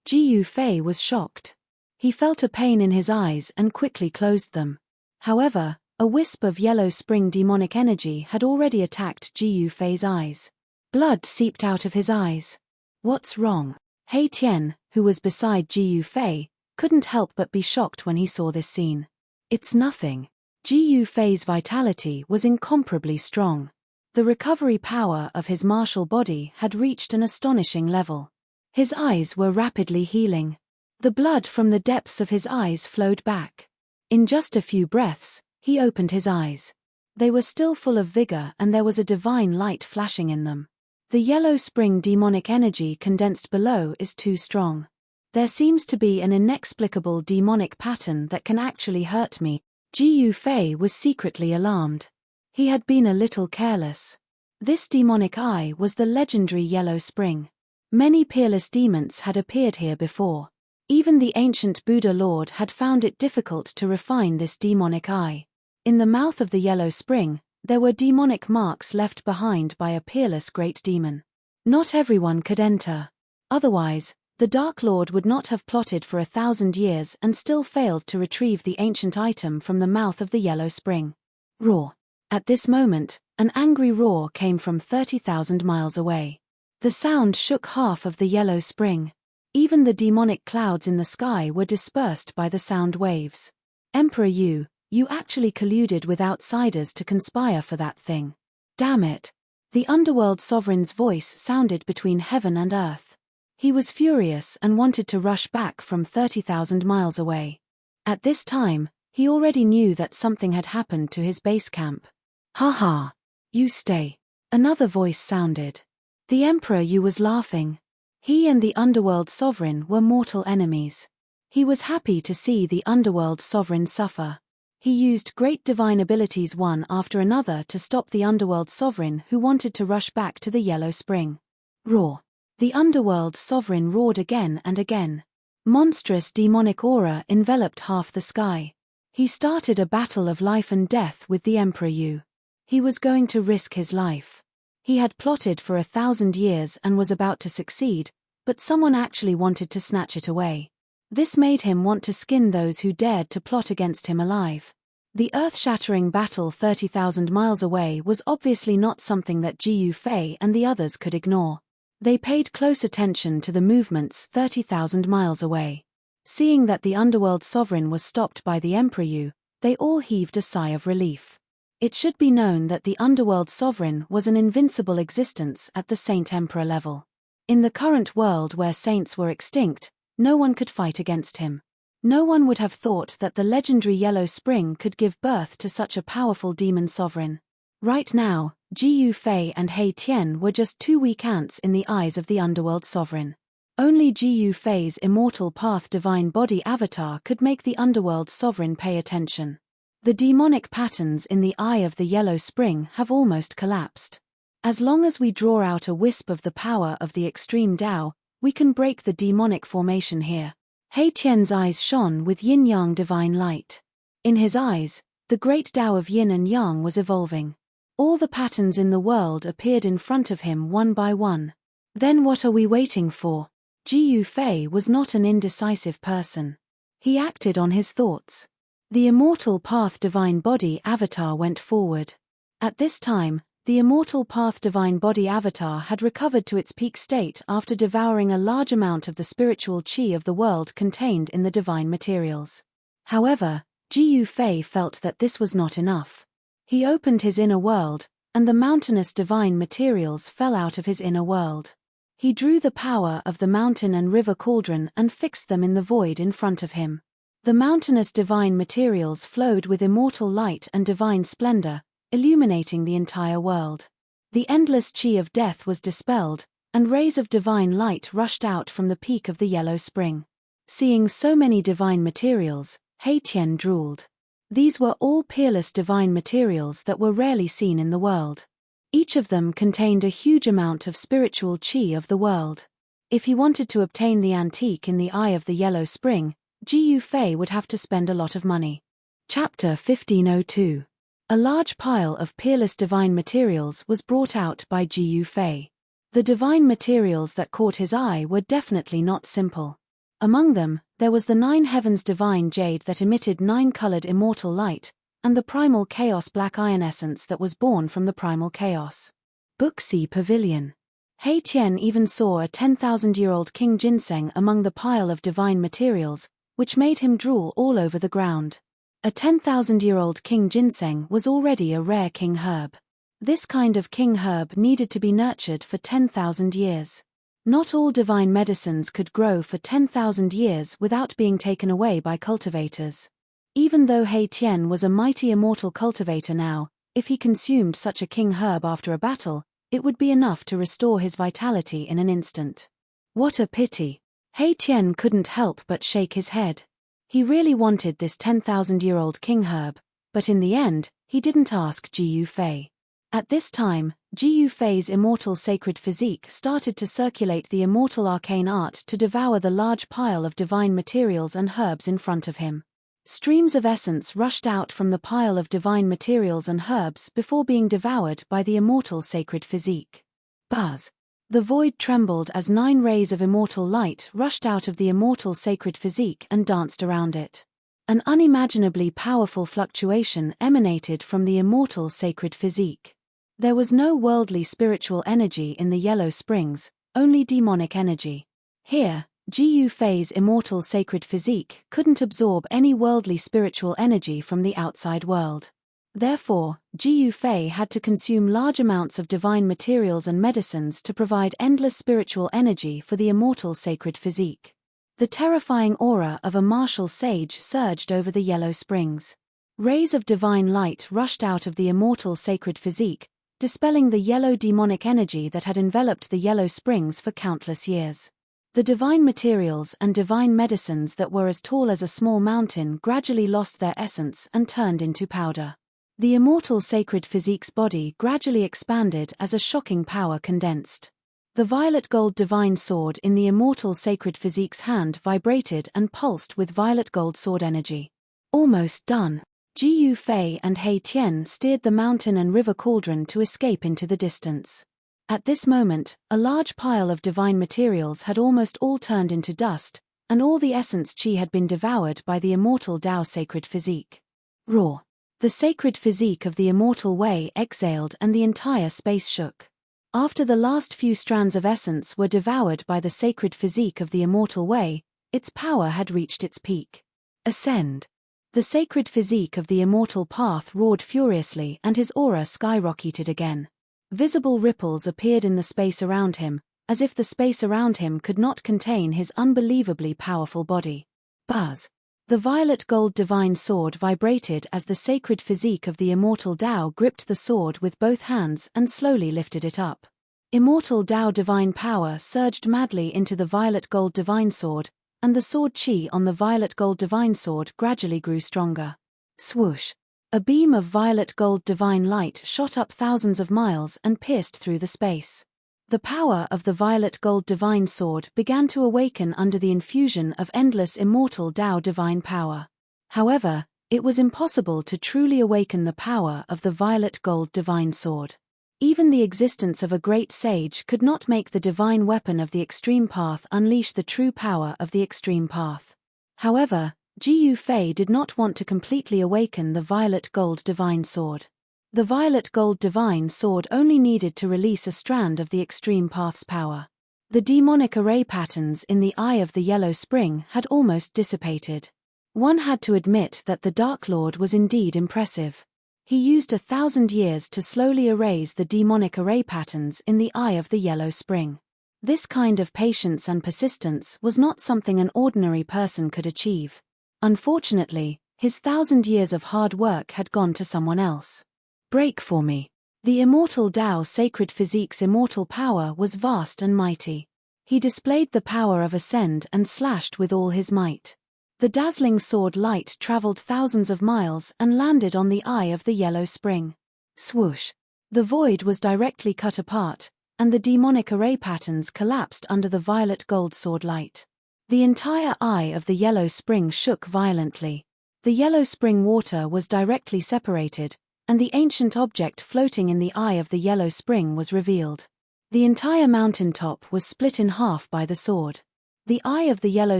Gu Fei was shocked. He felt a pain in his eyes and quickly closed them. However, a wisp of Yellow Spring demonic energy had already attacked Gu Fei's eyes. Blood seeped out of his eyes. What's wrong? He Tian, who was beside Gu Fei, couldn't help but be shocked when he saw this scene. It's nothing. Gu Fei's vitality was incomparably strong. The recovery power of his martial body had reached an astonishing level. His eyes were rapidly healing. The blood from the depths of his eyes flowed back. In just a few breaths, he opened his eyes. They were still full of vigor and there was a divine light flashing in them. The Yellow Spring demonic energy condensed below is too strong. There seems to be an inexplicable demonic pattern that can actually hurt me. Gu Fei was secretly alarmed. He had been a little careless. This demonic eye was the legendary Yellow Spring. Many peerless demons had appeared here before. Even the ancient Buddha Lord had found it difficult to refine this demonic eye. In the mouth of the Yellow Spring, there were demonic marks left behind by a peerless great demon. Not everyone could enter. Otherwise, the Dark Lord would not have plotted for 1,000 years and still failed to retrieve the ancient item from the mouth of the Yellow Spring. Roar. At this moment, an angry roar came from 30,000 miles away. The sound shook half of the Yellow Spring. Even the demonic clouds in the sky were dispersed by the sound waves. Emperor Yu, you actually colluded with outsiders to conspire for that thing. Damn it. The underworld sovereign's voice sounded between heaven and earth. He was furious and wanted to rush back from 30,000 miles away. At this time, he already knew that something had happened to his base camp. Ha ha. You stay. Another voice sounded. The Emperor Yu was laughing. He and the Underworld Sovereign were mortal enemies. He was happy to see the Underworld Sovereign suffer. He used great divine abilities one after another to stop the Underworld Sovereign who wanted to rush back to the Yellow Spring. Roar. The Underworld Sovereign roared again and again. Monstrous demonic aura enveloped half the sky. He started a battle of life and death with the Emperor Yu. He was going to risk his life. He had plotted for 1,000 years and was about to succeed, but someone actually wanted to snatch it away. This made him want to skin those who dared to plot against him alive. The earth-shattering battle 30,000 miles away was obviously not something that Ji Yufei and the others could ignore. They paid close attention to the movements 30,000 miles away. Seeing that the Underworld Sovereign was stopped by the Emperor Yu, they all heaved a sigh of relief. It should be known that the Underworld Sovereign was an invincible existence at the Saint Emperor level. In the current world where saints were extinct, no one could fight against him. No one would have thought that the legendary Yellow Spring could give birth to such a powerful demon sovereign. Right now, Ji Yufei and He Tian were just two weak ants in the eyes of the Underworld Sovereign. Only Ji Yufei's immortal path divine body avatar could make the Underworld Sovereign pay attention. The demonic patterns in the eye of the Yellow Spring have almost collapsed. As long as we draw out a wisp of the power of the extreme Tao, we can break the demonic formation here. He Tian's eyes shone with yin-yang divine light. In his eyes, the great Tao of yin and yang was evolving. All the patterns in the world appeared in front of him one by one. Then what are we waiting for? Ji Yufei was not an indecisive person. He acted on his thoughts. The immortal path divine body avatar went forward. At this time, the immortal path divine body avatar had recovered to its peak state after devouring a large amount of the spiritual chi of the world contained in the divine materials. However, Ji Yufei felt that this was not enough. He opened his inner world, and the mountainous divine materials fell out of his inner world. He drew the power of the mountain and river cauldron and fixed them in the void in front of him. The mountainous divine materials flowed with immortal light and divine splendor, illuminating the entire world. The endless chi of death was dispelled, and rays of divine light rushed out from the peak of the Yellow Spring. Seeing so many divine materials, He Tian drooled. These were all peerless divine materials that were rarely seen in the world. Each of them contained a huge amount of spiritual chi of the world. If he wanted to obtain the antique in the eye of the Yellow Spring, Ji Yufei would have to spend a lot of money. Chapter 1502. A large pile of peerless divine materials was brought out by Ji Yufei. The divine materials that caught his eye were definitely not simple. Among them, there was the 9 heavens divine jade that emitted 9-colored immortal light, and the primal chaos black iron essence that was born from the primal chaos. Booksy Pavilion. He Tian even saw a 10,000-year-old king ginseng among the pile of divine materials, which made him drool all over the ground. A 10,000-year-old king ginseng was already a rare king herb. This kind of king herb needed to be nurtured for 10,000 years. Not all divine medicines could grow for 10,000 years without being taken away by cultivators. Even though He Tian was a mighty immortal cultivator now, if he consumed such a king herb after a battle, it would be enough to restore his vitality in an instant. What a pity! He Tian couldn't help but shake his head. He really wanted this 10,000-year-old king herb, but in the end, he didn't ask Ji Yufei. At this time, Ji Yufei's immortal sacred physique started to circulate the immortal arcane art to devour the large pile of divine materials and herbs in front of him. Streams of essence rushed out from the pile of divine materials and herbs before being devoured by the immortal sacred physique. Buzz! The void trembled as 9 rays of immortal light rushed out of the immortal sacred physique and danced around it. An unimaginably powerful fluctuation emanated from the immortal sacred physique. There was no worldly spiritual energy in the Yellow Springs, only demonic energy. Here, Ji Yufei's immortal sacred physique couldn't absorb any worldly spiritual energy from the outside world. Therefore, Ji Yufei had to consume large amounts of divine materials and medicines to provide endless spiritual energy for the immortal sacred physique. The terrifying aura of a martial sage surged over the Yellow Springs. Rays of divine light rushed out of the immortal sacred physique, dispelling the yellow demonic energy that had enveloped the yellow springs for countless years. The divine materials and divine medicines that were as tall as a small mountain gradually lost their essence and turned into powder. The immortal sacred physique's body gradually expanded as a shocking power condensed. The violet gold divine sword in the immortal sacred physique's hand vibrated and pulsed with violet gold sword energy. Almost done. Jiyu Fei and He Tian steered the mountain and river cauldron to escape into the distance. At this moment, a large pile of divine materials had almost all turned into dust, and all the essence chi had been devoured by the immortal Tao sacred physique. Roar! The sacred physique of the immortal Wei exhaled and the entire space shook. After the last few strands of essence were devoured by the sacred physique of the immortal Wei, its power had reached its peak. Ascend! The sacred physique of the immortal path roared furiously and his aura skyrocketed again. Visible ripples appeared in the space around him, as if the space around him could not contain his unbelievably powerful body. Buzz! The violet gold divine sword vibrated as the sacred physique of the immortal Tao gripped the sword with both hands and slowly lifted it up. Immortal Tao divine power surged madly into the violet gold divine sword, and the sword chi on the violet gold divine sword gradually grew stronger. Swoosh! A beam of violet gold divine light shot up thousands of miles and pierced through the space. The power of the violet gold divine sword began to awaken under the infusion of endless immortal Tao divine power. However, it was impossible to truly awaken the power of the violet gold divine sword. Even the existence of a great sage could not make the divine weapon of the extreme path unleash the true power of the extreme path. However, Jiyu Fei did not want to completely awaken the violet gold divine sword. The violet gold divine sword only needed to release a strand of the extreme path's power. The demonic array patterns in the eye of the yellow spring had almost dissipated. One had to admit that the Dark Lord was indeed impressive. He used 1,000 years to slowly erase the demonic array patterns in the eye of the yellow spring. This kind of patience and persistence was not something an ordinary person could achieve. Unfortunately, his 1,000 years of hard work had gone to someone else. Break for me. The immortal Tao sacred physique's immortal power was vast and mighty. He displayed the power of ascend and slashed with all his might. The dazzling sword light traveled thousands of miles and landed on the eye of the yellow spring. Swoosh! The void was directly cut apart, and the demonic array patterns collapsed under the violet gold sword light. The entire eye of the yellow spring shook violently. The yellow spring water was directly separated, and the ancient object floating in the eye of the yellow spring was revealed. The entire mountaintop was split in half by the sword. The eye of the yellow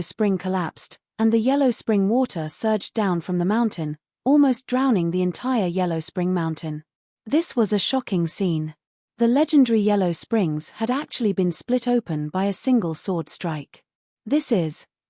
spring collapsed, and the yellow spring water surged down from the mountain, almost drowning the entire yellow spring mountain. This was a shocking scene. The legendary yellow springs had actually been split open by a single sword strike.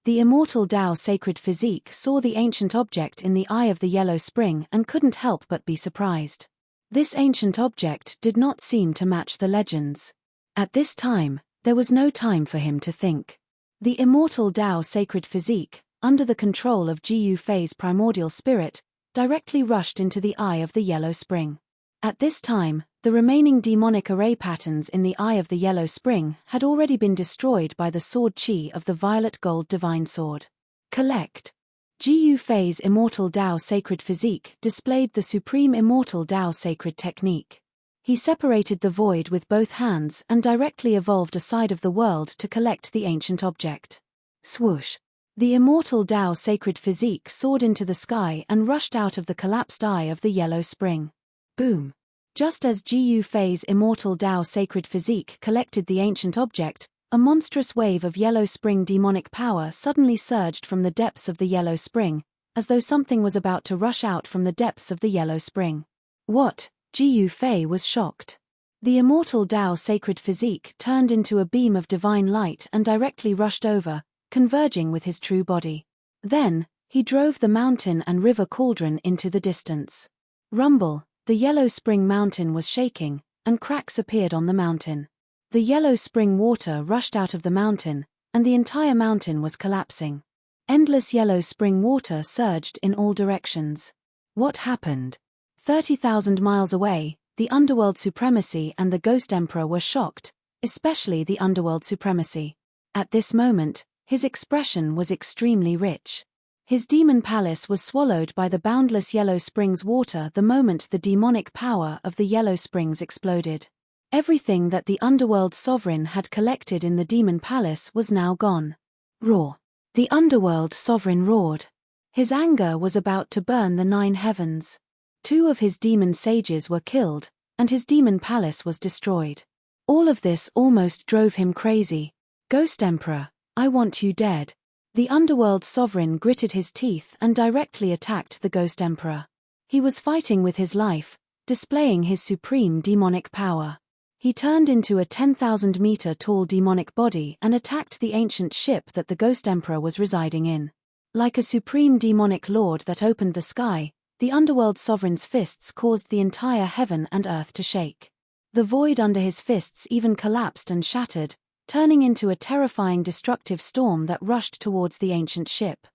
The immortal Tao sacred physique saw the ancient object in the eye of the yellow spring and couldn't help but be surprised. This ancient object did not seem to match the legends. At this time, there was no time for him to think. The immortal Tao sacred physique, under the control of Jiyu Fei's primordial spirit, directly rushed into the eye of the yellow spring. At this time, the remaining demonic array patterns in the eye of the yellow spring had already been destroyed by the sword chi of the violet gold divine sword. Collect. Jiyu Fei's immortal Tao sacred physique displayed the supreme immortal Tao sacred technique. He separated the void with both hands and directly evolved a side of the world to collect the ancient object. Swoosh! The immortal Tao sacred physique soared into the sky and rushed out of the collapsed eye of the yellow spring. Boom! Just as Jiyu Fei's immortal Tao sacred physique collected the ancient object, a monstrous wave of yellow spring demonic power suddenly surged from the depths of the yellow spring, as though something was about to rush out from the depths of the yellow spring. What? Jiyu Fei was shocked. The immortal Tao sacred physique turned into a beam of divine light and directly rushed over, converging with his true body. Then, he drove the mountain and river cauldron into the distance. Rumble! The yellow spring mountain was shaking, and cracks appeared on the mountain. The yellow spring water rushed out of the mountain, and the entire mountain was collapsing. Endless yellow spring water surged in all directions. What happened? 30,000 miles away, the Underworld Supremacy and the Ghost Emperor were shocked, especially the Underworld Supremacy. At this moment, his expression was extremely rich. His demon palace was swallowed by the boundless Yellow Springs water the moment the demonic power of the Yellow Springs exploded. Everything that the Underworld Sovereign had collected in the demon palace was now gone. Roar. The Underworld Sovereign roared. His anger was about to burn the 9 heavens. 2 of his demon sages were killed, and his demon palace was destroyed. All of this almost drove him crazy. Ghost Emperor, I want you dead. The Underworld Sovereign gritted his teeth and directly attacked the Ghost Emperor. He was fighting with his life, displaying his supreme demonic power. He turned into a 10,000-meter tall demonic body and attacked the ancient ship that the Ghost Emperor was residing in. Like a supreme demonic lord that opened the sky, the Underworld Sovereign's fists caused the entire heaven and earth to shake. The void under his fists even collapsed and shattered, turning into a terrifying destructive storm that rushed towards the ancient ship.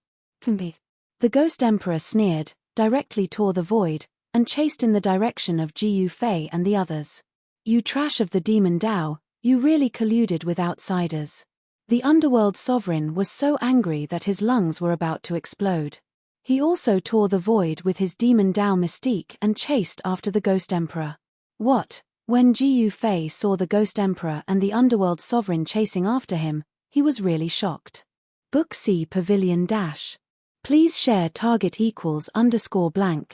The Ghost Emperor sneered, directly tore the void, and chased in the direction of Jiu Fei and the others. You trash of the Demon Dao, you really colluded with outsiders. The Underworld Sovereign was so angry that his lungs were about to explode. He also tore the void with his Demon Dao mystique and chased after the Ghost Emperor. What? When Jiu Fei saw the Ghost Emperor and the Underworld Sovereign chasing after him, he was really shocked. Book C Pavilion Dash. Please share target =_blank.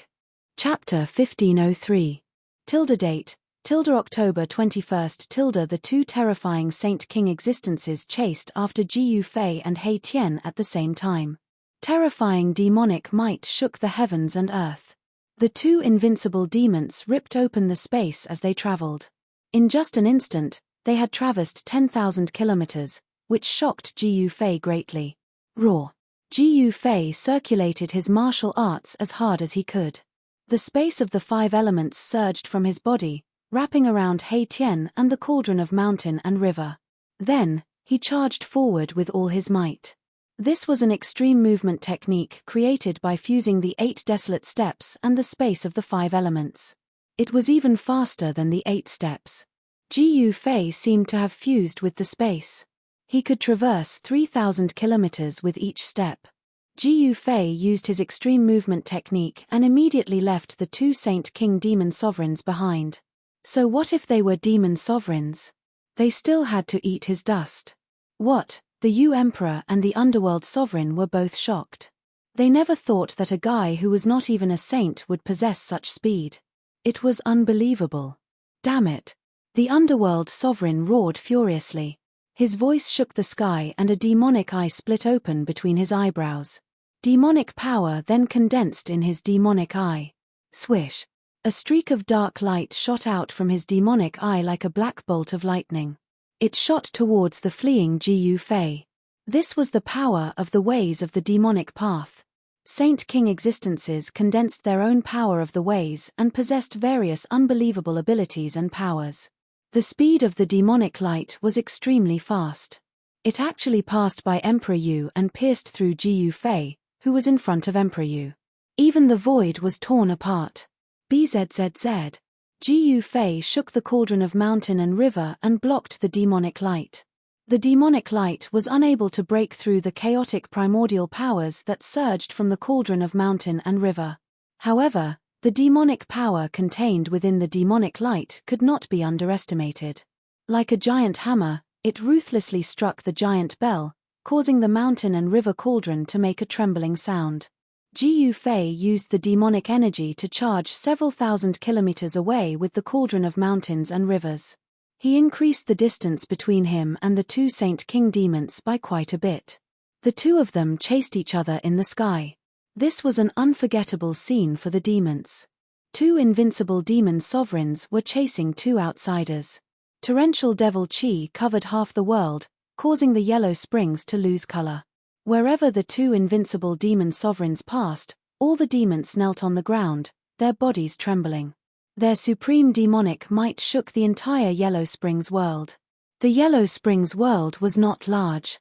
Chapter 1503. Date. October 21st. The 2 terrifying Saint King existences chased after Jiu Fei and He Tian at the same time. Terrifying demonic might shook the heavens and earth. The 2 invincible demons ripped open the space as they traveled. In just an instant, they had traversed 10,000 kilometers, which shocked Jiu Fei greatly. Roar. Jiu Fei circulated his martial arts as hard as he could. The space of the 5 elements surged from his body, wrapping around He Tian and the cauldron of mountain and river. Then, he charged forward with all his might. This was an extreme movement technique created by fusing the 8 desolate steps and the space of the 5 elements. It was even faster than the 8 steps. Jiu Fei seemed to have fused with the space. He could traverse 3,000 kilometers with each step. Jiu Fei used his extreme movement technique and immediately left the 2 Saint King demon sovereigns behind. So what if they were demon sovereigns? They still had to eat his dust. What? The Yu Emperor and the Underworld Sovereign were both shocked. They never thought that a guy who was not even a saint would possess such speed. It was unbelievable. Damn it. The Underworld Sovereign roared furiously. His voice shook the sky and a demonic eye split open between his eyebrows. Demonic power then condensed in his demonic eye. Swish. A streak of dark light shot out from his demonic eye like a black bolt of lightning. It shot towards the fleeing Jiu Fei. This was the power of the ways of the demonic path. Saint King existences condensed their own power of the ways and possessed various unbelievable abilities and powers. The speed of the demonic light was extremely fast. It actually passed by Emperor Yu and pierced through Jiu Fei, who was in front of Emperor Yu. Even the void was torn apart. Bzzz. Jiu Fei shook the cauldron of mountain and river and blocked the demonic light. The demonic light was unable to break through the chaotic primordial powers that surged from the cauldron of mountain and river. However, the demonic power contained within the demonic light could not be underestimated. Like a giant hammer, it ruthlessly struck the giant bell, causing the mountain and river cauldron to make a trembling sound. Jiu Fei used the demonic energy to charge several thousand kilometers away with the cauldron of mountains and rivers. He increased the distance between him and the 2 Saint King demons by quite a bit. The 2 of them chased each other in the sky. This was an unforgettable scene for the demons. 2 invincible demon sovereigns were chasing 2 outsiders. Torrential devil chi covered half the world, causing the Yellow Springs to lose color. Wherever the 2 invincible demon sovereigns passed, all the demons knelt on the ground, their bodies trembling. Their supreme demonic might shook the entire Yellow Springs world. The Yellow Springs world was not large.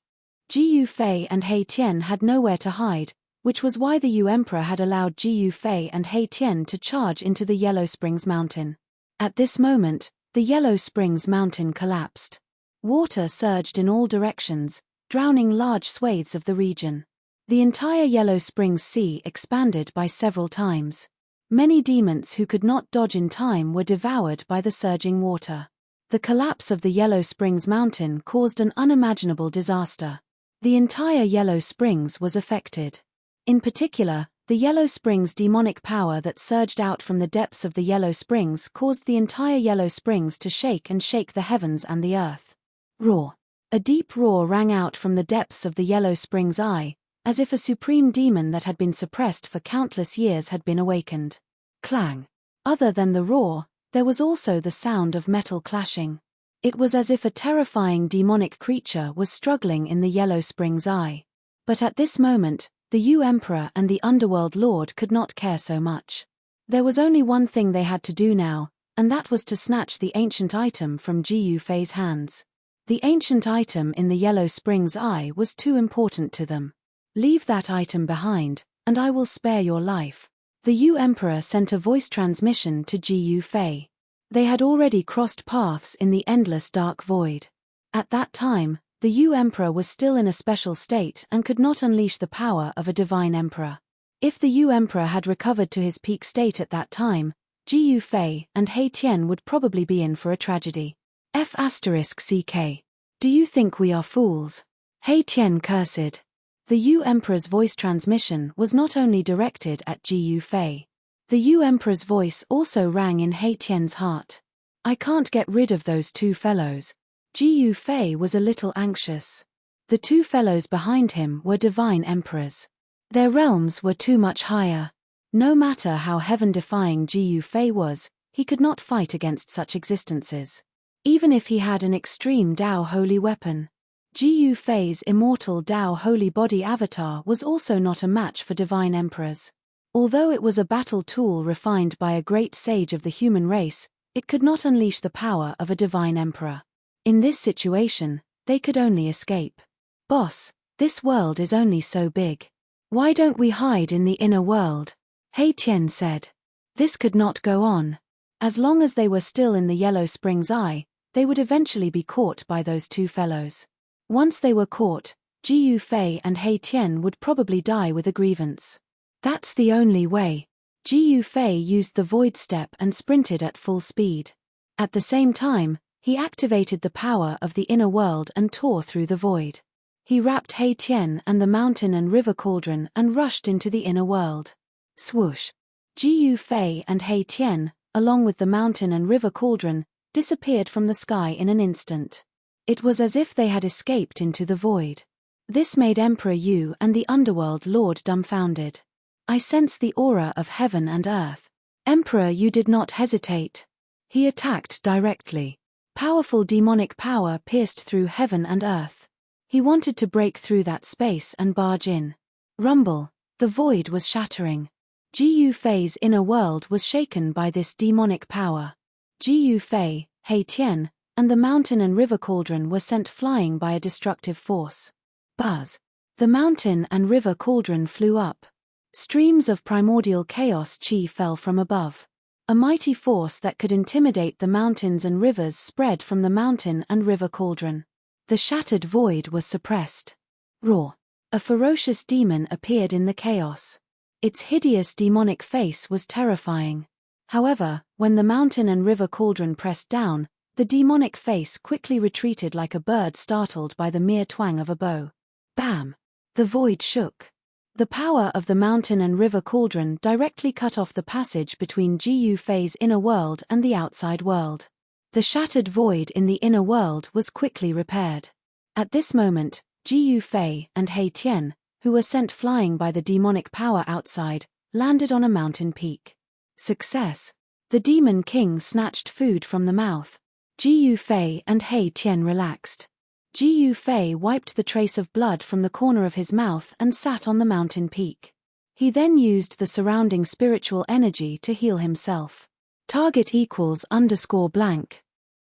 Jiu Fei and He Tian had nowhere to hide, which was why the Yu Emperor had allowed Ji Yufei and He Tian to charge into the Yellow Springs Mountain. At this moment, the Yellow Springs Mountain collapsed. Water surged in all directions, drowning large swathes of the region. The entire Yellow Springs Sea expanded by several times. Many demons who could not dodge in time were devoured by the surging water. The collapse of the Yellow Springs Mountain caused an unimaginable disaster. The entire Yellow Springs was affected. In particular, the Yellow Springs demonic power that surged out from the depths of the Yellow Springs caused the entire Yellow Springs to shake the heavens and the earth. Roar. A deep roar rang out from the depths of the Yellow Springs Eye, as if a supreme demon that had been suppressed for countless years had been awakened. Clang. Other than the roar, there was also the sound of metal clashing. It was as if a terrifying demonic creature was struggling in the Yellow Springs Eye. But at this moment, the Yu Emperor and the Underworld Lord could not care so much. There was only one thing they had to do now, and that was to snatch the ancient item from Ji Yufei's hands. The ancient item in the Yellow Springs Eye was too important to them. Leave that item behind, and I will spare your life. The Yu Emperor sent a voice transmission to Ji Yufei. They had already crossed paths in the endless dark void. At that time, the Yu Emperor was still in a special state and could not unleash the power of a divine emperor. If the Yu Emperor had recovered to his peak state at that time, Ji Yufei and He Tian would probably be in for a tragedy. F***CK. Do you think we are fools? He Tian cursed. The Yu Emperor's voice transmission was not only directed at Ji Yufei. The Yu Emperor's voice also rang in He Tian's heart. I can't get rid of those two fellows. Ji Yufei was a little anxious. The two fellows behind him were divine emperors. Their realms were too much higher. No matter how heaven-defying Ji Yufei was, he could not fight against such existences. Even if he had an extreme Dao holy weapon. Ji Yufei's immortal Dao holy body avatar was also not a match for divine emperors. Although it was a battle tool refined by a great sage of the human race, it could not unleash the power of a divine emperor. In this situation, they could only escape. Boss, this world is only so big. Why don't we hide in the inner world? He Tian said. This could not go on. As long as they were still in the Yellow Springs Eye, they would eventually be caught by those two fellows. Once they were caught, Ji Yufei and He Tian would probably die with a grievance. That's the only way. Ji Yufei used the void step and sprinted at full speed. At the same time, he activated the power of the inner world and tore through the void. He wrapped He Tian and the mountain and river cauldron and rushed into the inner world. Swoosh. Ji Yufei and He Tian, along with the mountain and river cauldron, disappeared from the sky in an instant. It was as if they had escaped into the void. This made Emperor Yu and the Underworld Lord dumbfounded. I sense the aura of heaven and earth. Emperor Yu did not hesitate. He attacked directly. Powerful demonic power pierced through heaven and earth. He wanted to break through that space and barge in. Rumble. The void was shattering. Ji Yufei's inner world was shaken by this demonic power. Ji Yufei, He Tian, and the mountain and river cauldron were sent flying by a destructive force. Buzz. The mountain and river cauldron flew up. Streams of primordial chaos chi fell from above. A mighty force that could intimidate the mountains and rivers spread from the mountain and river cauldron. The shattered void was suppressed. Roar. A ferocious demon appeared in the chaos. Its hideous demonic face was terrifying. However, when the mountain and river cauldron pressed down, the demonic face quickly retreated like a bird startled by the mere twang of a bow. Bam! The void shook. The power of the mountain and river cauldron directly cut off the passage between Ji Yufei's inner world and the outside world. The shattered void in the inner world was quickly repaired. At this moment, Ji Yufei and He Tian, who were sent flying by the demonic power outside, landed on a mountain peak. Success. The Demon King snatched food from the mouth. Ji Yufei and He Tian relaxed. Ji Yufei wiped the trace of blood from the corner of his mouth and sat on the mountain peak. He then used the surrounding spiritual energy to heal himself. Target =_blank.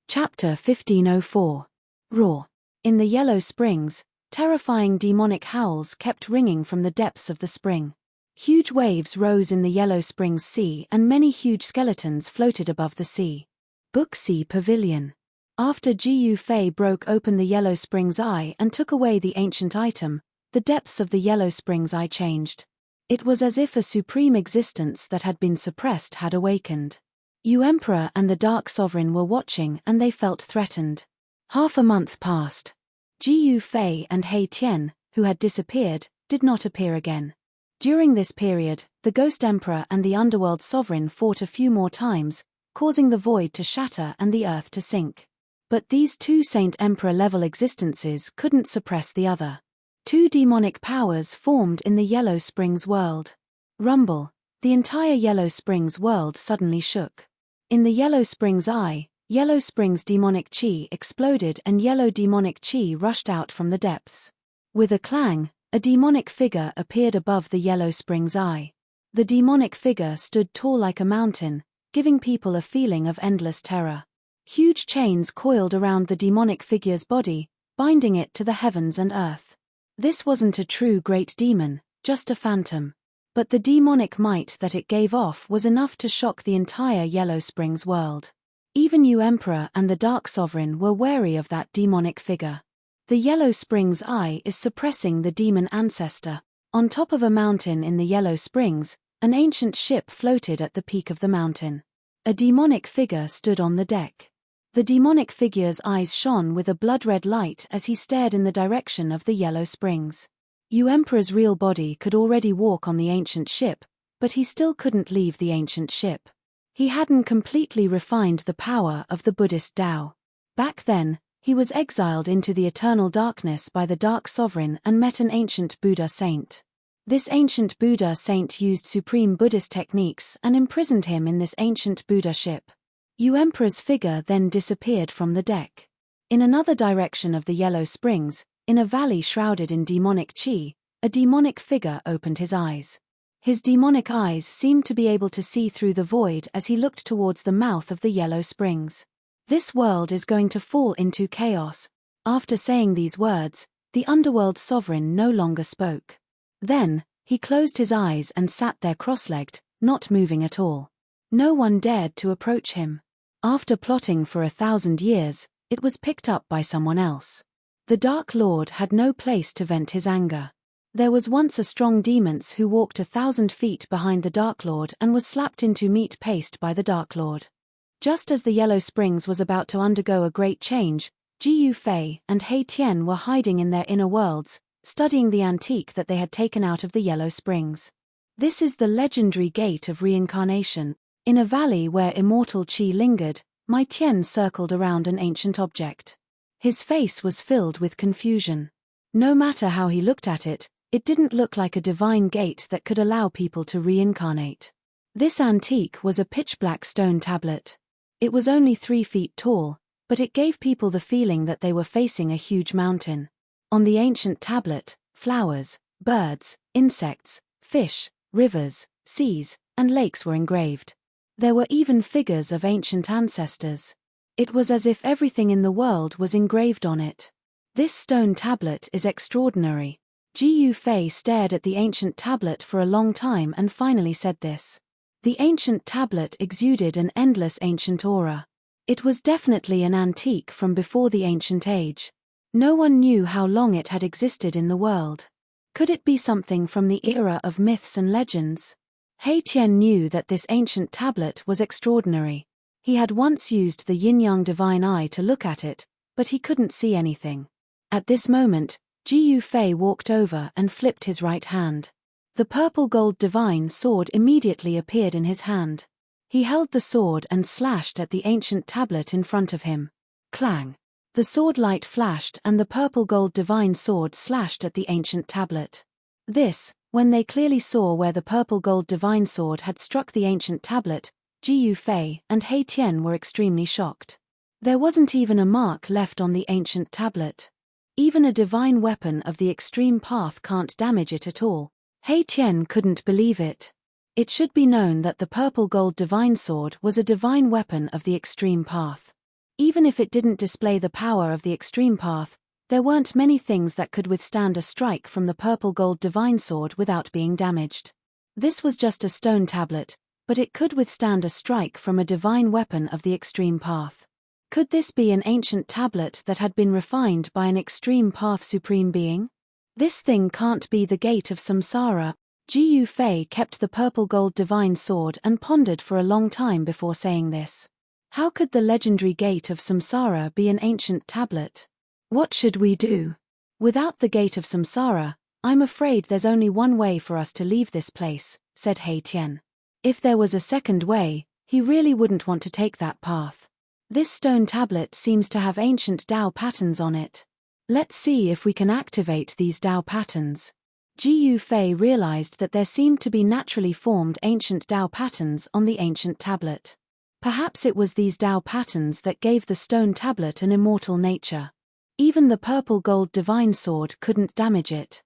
Chapter 1504. Roar. In the Yellow Springs, Terrifying demonic howls kept ringing from the depths of the spring. Huge waves rose in the Yellow Springs Sea and many huge skeletons floated above the sea. Book Sea Pavilion. After Gu Fei broke open the Yellow Springs Eye and took away the ancient item, the depths of the Yellow Springs Eye changed. It was as if a supreme existence that had been suppressed had awakened. Yu Emperor and the Dark Sovereign were watching and they felt threatened. Half a month passed. Gu Fei and He Tian, who had disappeared, did not appear again. During this period, the Ghost Emperor and the Underworld Sovereign fought a few more times, causing the void to shatter and the earth to sink. But these two Saint Emperor-level existences couldn't suppress the other. Two demonic powers formed in the Yellow Springs world. Rumble. The entire Yellow Springs world suddenly shook. In the Yellow Springs Eye, Yellow Springs demonic chi exploded and yellow demonic chi rushed out from the depths. With a clang, a demonic figure appeared above the Yellow Springs Eye. The demonic figure stood tall like a mountain, giving people a feeling of endless terror. Huge chains coiled around the demonic figure's body, binding it to the heavens and earth. This wasn't a true great demon, just a phantom. But the demonic might that it gave off was enough to shock the entire Yellow Springs world. Even Yu Emperor and the Dark Sovereign were wary of that demonic figure. The Yellow Springs Eye is suppressing the demon ancestor. On top of a mountain in the Yellow Springs, an ancient ship floated at the peak of the mountain. A demonic figure stood on the deck. The demonic figure's eyes shone with a blood-red light as he stared in the direction of the Yellow Springs. Yu Emperor's real body could already walk on the ancient ship, but he still couldn't leave the ancient ship. He hadn't completely refined the power of the Buddhist Tao. Back then, he was exiled into the eternal darkness by the Dark Sovereign and met an ancient Buddha saint. This ancient Buddha saint used supreme Buddhist techniques and imprisoned him in this ancient Buddha ship. Yu Emperor's figure then disappeared from the deck. In another direction of the Yellow Springs, in a valley shrouded in demonic chi, a demonic figure opened his eyes. His demonic eyes seemed to be able to see through the void as he looked towards the mouth of the Yellow Springs. This world is going to fall into chaos. After saying these words, the Underworld Sovereign no longer spoke. Then, he closed his eyes and sat there cross-legged, not moving at all. No one dared to approach him. After plotting for 1,000 years, it was picked up by someone else. The Dark Lord had no place to vent his anger. There was once a strong demon who walked 1,000 feet behind the Dark Lord and was slapped into meat paste by the Dark Lord. Just as the Yellow Springs was about to undergo a great change, Gu Fei and He Tian were hiding in their inner worlds, studying the antique that they had taken out of the Yellow Springs. This is the legendary Gate of Reincarnation. In a valley where immortal Qi lingered, Mai Tian circled around an ancient object. His face was filled with confusion. No matter how he looked at it, it didn't look like a divine gate that could allow people to reincarnate. This antique was a pitch-black stone tablet. It was only 3 feet tall, but it gave people the feeling that they were facing a huge mountain. On the ancient tablet, flowers, birds, insects, fish, rivers, seas, and lakes were engraved. There were even figures of ancient ancestors. It was as if everything in the world was engraved on it. This stone tablet is extraordinary. Gu Fei stared at the ancient tablet for a long time and finally said this. The ancient tablet exuded an endless ancient aura. It was definitely an antique from before the ancient age. No one knew how long it had existed in the world. Could it be something from the era of myths and legends? He Tian knew that this ancient tablet was extraordinary. He had once used the yin-yang divine eye to look at it, but he couldn't see anything. At this moment, Gu Fei walked over and flipped his right hand. The purple-gold divine sword immediately appeared in his hand. He held the sword and slashed at the ancient tablet in front of him. Clang! The sword light flashed and the purple-gold divine sword slashed at the ancient tablet. When they clearly saw where the purple-gold divine sword had struck the ancient tablet, Gu Fei and He Tian were extremely shocked. There wasn't even a mark left on the ancient tablet. Even a divine weapon of the extreme path can't damage it at all. He Tian couldn't believe it. It should be known that the purple-gold divine sword was a divine weapon of the extreme path. Even if it didn't display the power of the extreme path, There weren't many things that could withstand a strike from the purple gold divine sword without being damaged. This was just a stone tablet, but it could withstand a strike from a divine weapon of the extreme path. Could this be an ancient tablet that had been refined by an extreme path supreme being? This thing can't be the gate of samsara. Ji Fei kept the purple gold divine sword and pondered for a long time before saying this. How could the legendary gate of samsara be an ancient tablet? What should we do? Without the gate of samsara, I'm afraid there's only one way for us to leave this place, said He Tian. If there was a second way, he really wouldn't want to take that path. This stone tablet seems to have ancient Dao patterns on it. Let's see if we can activate these Dao patterns. Ji Fei realized that there seemed to be naturally formed ancient Dao patterns on the ancient tablet. Perhaps it was these Dao patterns that gave the stone tablet an immortal nature. Even the purple gold divine sword couldn't damage it.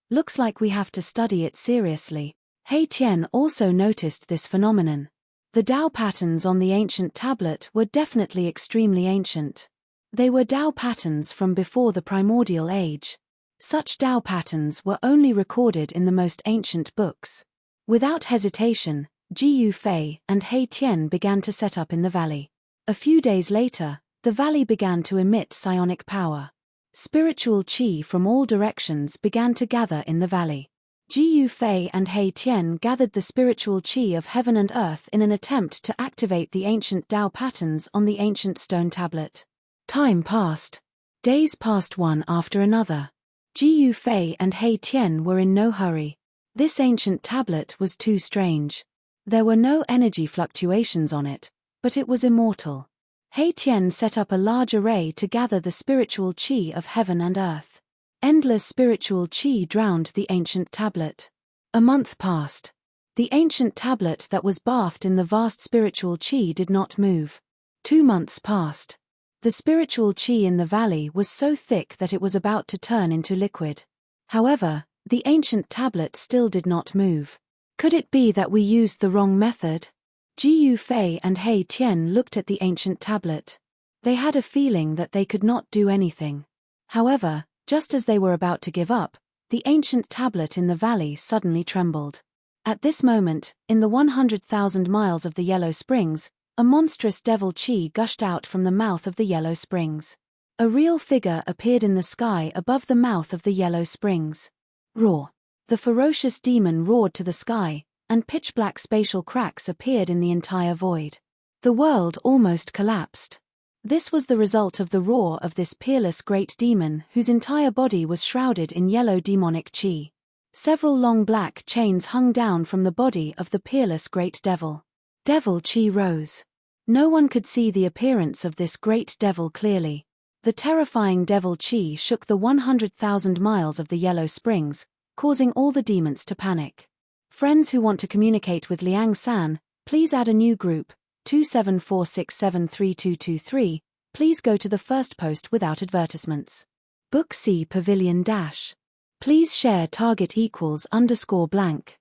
Looks like we have to study it seriously. He Tian also noticed this phenomenon. The Dao patterns on the ancient tablet were definitely extremely ancient. They were Dao patterns from before the primordial age. Such Dao patterns were only recorded in the most ancient books. Without hesitation, Ji Fei and He Tian began to set up in the valley. A few days later, the valley began to emit psionic power. Spiritual qi from all directions began to gather in the valley. Ji Fei and He Tian gathered the spiritual qi of heaven and earth in an attempt to activate the ancient Dao patterns on the ancient stone tablet. Time passed. Days passed one after another. Ji Fei and He Tian were in no hurry. This ancient tablet was too strange. There were no energy fluctuations on it, but it was immortal. He Tian set up a large array to gather the spiritual qi of heaven and earth. Endless spiritual qi drowned the ancient tablet. A month passed. The ancient tablet that was bathed in the vast spiritual qi did not move. 2 months passed. The spiritual qi in the valley was so thick that it was about to turn into liquid. However, the ancient tablet still did not move. Could it be that we used the wrong method? Ji Fei and He Tian looked at the ancient tablet. They had a feeling that they could not do anything. However, just as they were about to give up, the ancient tablet in the valley suddenly trembled. At this moment, in the 100,000 miles of the Yellow Springs, a monstrous devil qi gushed out from the mouth of the Yellow Springs. A real figure appeared in the sky above the mouth of the Yellow Springs. Roar! The ferocious demon roared to the sky, and pitch-black spatial cracks appeared in the entire void. The world almost collapsed. This was the result of the roar of this peerless great demon whose entire body was shrouded in yellow demonic qi. Several long black chains hung down from the body of the peerless great devil. Devil qi rose. No one could see the appearance of this great devil clearly. The terrifying devil qi shook the 100,000 miles of the Yellow Springs, causing all the demons to panic. Friends who want to communicate with Liang San, please add a new group, 274673223, please go to the first post without advertisements. Book C Pavilion Dash. Please share target =_blank.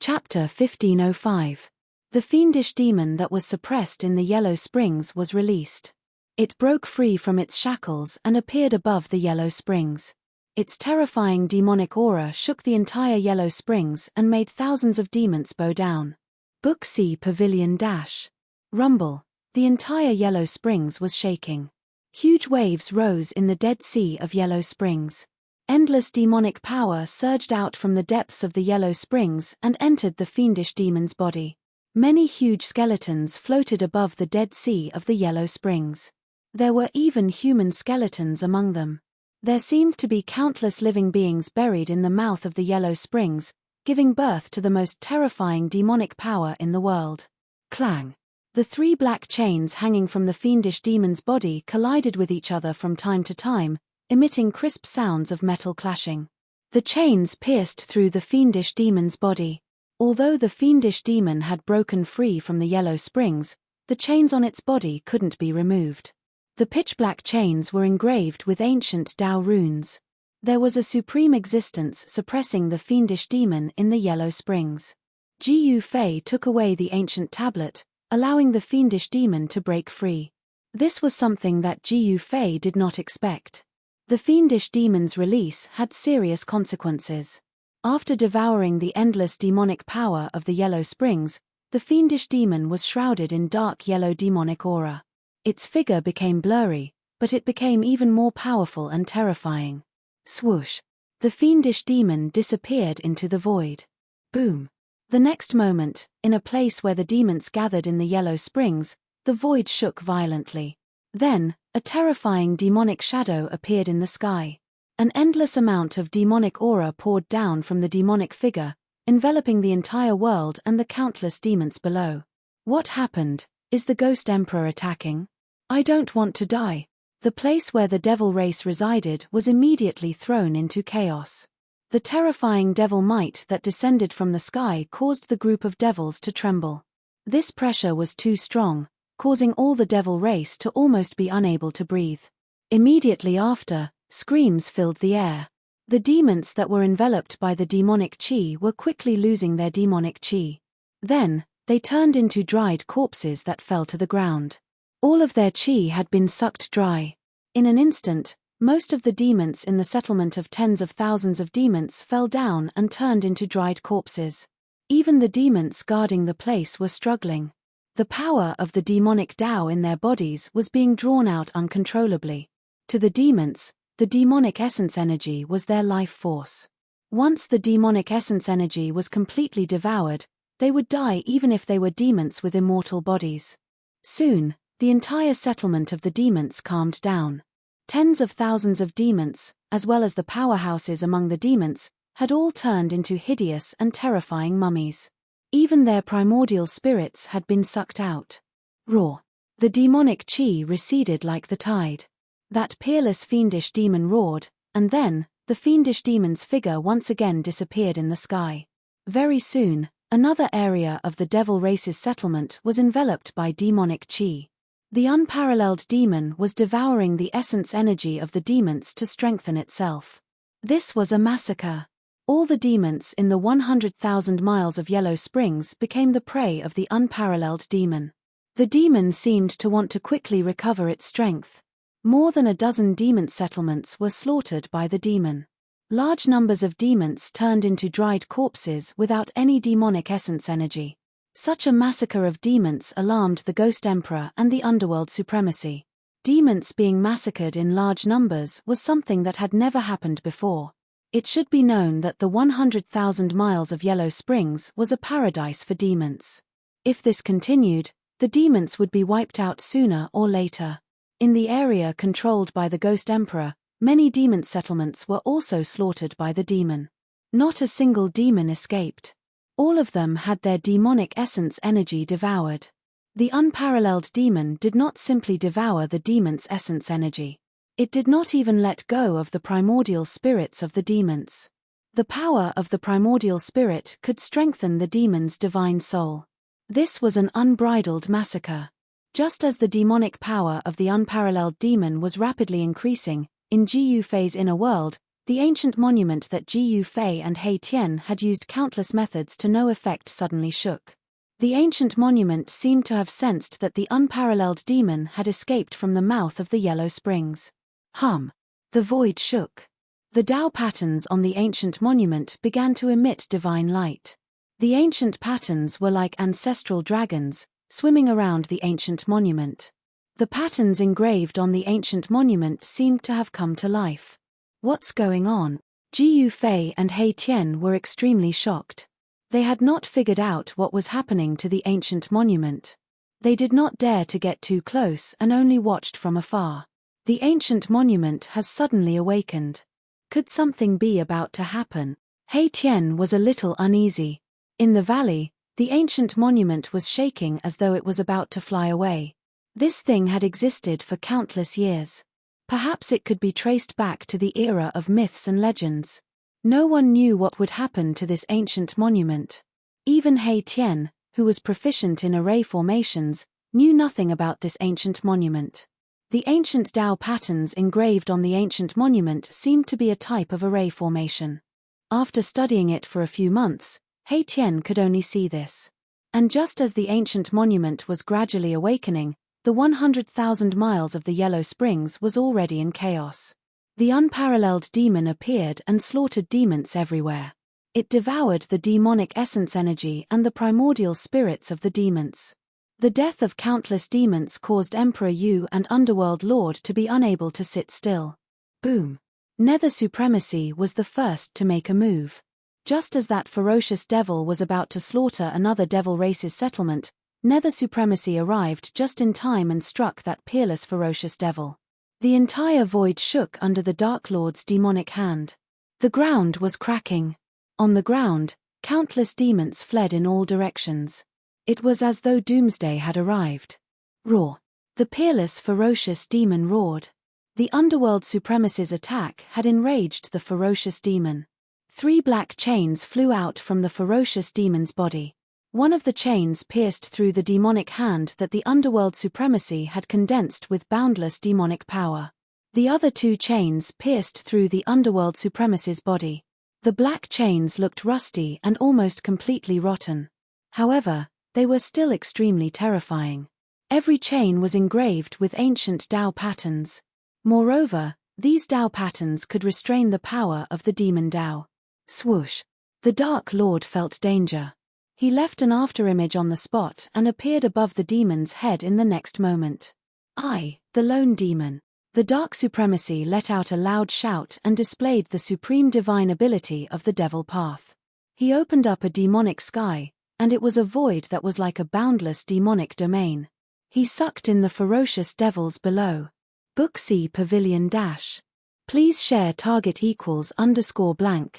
Chapter 1505. The fiendish demon that was suppressed in the Yellow Springs was released. It broke free from its shackles and appeared above the Yellow Springs. Its terrifying demonic aura shook the entire Yellow Springs and made thousands of demons bow down. Book C Pavilion Dash. Rumble. The entire Yellow Springs was shaking. Huge waves rose in the Dead Sea of Yellow Springs. Endless demonic power surged out from the depths of the Yellow Springs and entered the fiendish demon's body. Many huge skeletons floated above the Dead Sea of the Yellow Springs. There were even human skeletons among them. There seemed to be countless living beings buried in the mouth of the Yellow Springs, giving birth to the most terrifying demonic power in the world. Clang! The 3 black chains hanging from the fiendish demon's body collided with each other from time to time, emitting crisp sounds of metal clashing. The chains pierced through the fiendish demon's body. Although the fiendish demon had broken free from the Yellow Springs, the chains on its body couldn't be removed. The pitch-black chains were engraved with ancient Dao runes. There was a supreme existence suppressing the fiendish demon in the Yellow Springs. Ji Fei took away the ancient tablet, allowing the fiendish demon to break free. This was something that Ji Fei did not expect. The fiendish demon's release had serious consequences. After devouring the endless demonic power of the Yellow Springs, the fiendish demon was shrouded in dark yellow demonic aura. Its figure became blurry, but it became even more powerful and terrifying. Swoosh! The fiendish demon disappeared into the void. Boom! The next moment, in a place where the demons gathered in the Yellow Springs, the void shook violently. Then, a terrifying demonic shadow appeared in the sky. An endless amount of demonic aura poured down from the demonic figure, enveloping the entire world and the countless demons below. What happened? Is the Ghost Emperor attacking? I don't want to die. The place where the devil race resided was immediately thrown into chaos. The terrifying devil might that descended from the sky caused the group of devils to tremble. This pressure was too strong, causing all the devil race to almost be unable to breathe. Immediately after, screams filled the air. The demons that were enveloped by the demonic chi were quickly losing their demonic chi. Then, they turned into dried corpses that fell to the ground. All of their chi had been sucked dry. In an instant, most of the demons in the settlement of tens of thousands of demons fell down and turned into dried corpses. Even the demons guarding the place were struggling. The power of the demonic Tao in their bodies was being drawn out uncontrollably. To the demons, the demonic essence energy was their life force. Once the demonic essence energy was completely devoured, they would die even if they were demons with immortal bodies. Soon, the entire settlement of the demons calmed down. Tens of thousands of demons, as well as the powerhouses among the demons, had all turned into hideous and terrifying mummies. Even their primordial spirits had been sucked out. Roar! The demonic chi receded like the tide. That peerless fiendish demon roared, and then, the fiendish demon's figure once again disappeared in the sky. Very soon, another area of the devil race's settlement was enveloped by demonic chi. The unparalleled demon was devouring the essence energy of the demons to strengthen itself. This was a massacre. All the demons in the 100,000 miles of Yellow Springs became the prey of the unparalleled demon. The demon seemed to want to quickly recover its strength. More than a dozen demon settlements were slaughtered by the demon. Large numbers of demons turned into dried corpses without any demonic essence energy. Such a massacre of demons alarmed the Ghost Emperor and the underworld supremacy. Demons being massacred in large numbers was something that had never happened before. It should be known that the 100,000 miles of Yellow Springs was a paradise for demons. If this continued, the demons would be wiped out sooner or later. In the area controlled by the Ghost Emperor, many demon settlements were also slaughtered by the demon. Not a single demon escaped. All of them had their demonic essence energy devoured. The unparalleled demon did not simply devour the demon's essence energy. It did not even let go of the primordial spirits of the demons. The power of the primordial spirit could strengthen the demon's divine soul. This was an unbridled massacre. Just as the demonic power of the unparalleled demon was rapidly increasing, in Jiyu Fei's inner world, the ancient monument that Jiyu Fei and He Tian had used countless methods to no effect suddenly shook. The ancient monument seemed to have sensed that the unparalleled demon had escaped from the mouth of the Yellow Springs. Hum! The void shook. The Tao patterns on the ancient monument began to emit divine light. The ancient patterns were like ancestral dragons, swimming around the ancient monument. The patterns engraved on the ancient monument seemed to have come to life. What's going on? Jiyu Fei and He Tian were extremely shocked. They had not figured out what was happening to the ancient monument. They did not dare to get too close and only watched from afar. The ancient monument has suddenly awakened. Could something be about to happen? He Tian was a little uneasy. In the valley, the ancient monument was shaking as though it was about to fly away. This thing had existed for countless years. Perhaps it could be traced back to the era of myths and legends. No one knew what would happen to this ancient monument. Even He Tian, who was proficient in array formations, knew nothing about this ancient monument. The ancient Tao patterns engraved on the ancient monument seemed to be a type of array formation. After studying it for a few months, He Tian could only see this. And just as the ancient monument was gradually awakening, the 100,000 miles of the Yellow Springs was already in chaos. The unparalleled demon appeared and slaughtered demons everywhere. It devoured the demonic essence energy and the primordial spirits of the demons. The death of countless demons caused Emperor Yu and Underworld Lord to be unable to sit still. Boom! Nether Supremacy was the first to make a move. Just as that ferocious devil was about to slaughter another devil race's settlement, Nether Supremacy arrived just in time and struck that peerless ferocious devil. The entire void shook under the Dark Lord's demonic hand. The ground was cracking. On the ground, countless demons fled in all directions. It was as though doomsday had arrived. Roar! The peerless ferocious demon roared. The Underworld Supremacy's attack had enraged the ferocious demon. 3 black chains flew out from the ferocious demon's body. One of the chains pierced through the demonic hand that the Underworld Supremacy had condensed with boundless demonic power. The other 2 chains pierced through the Underworld Supremacy's body. The black chains looked rusty and almost completely rotten. However, they were still extremely terrifying. Every chain was engraved with ancient Tao patterns. Moreover, these Tao patterns could restrain the power of the demon Tao. Swoosh! The Dark Lord felt danger. He left an afterimage on the spot and appeared above the demon's head in the next moment. I, the lone demon. The Dark Supremacy let out a loud shout and displayed the supreme divine ability of the Devil Path. He opened up a demonic sky, and it was a void that was like a boundless demonic domain. He sucked in the ferocious devils below. Book C Pavilion Dash. Please share target =_blank.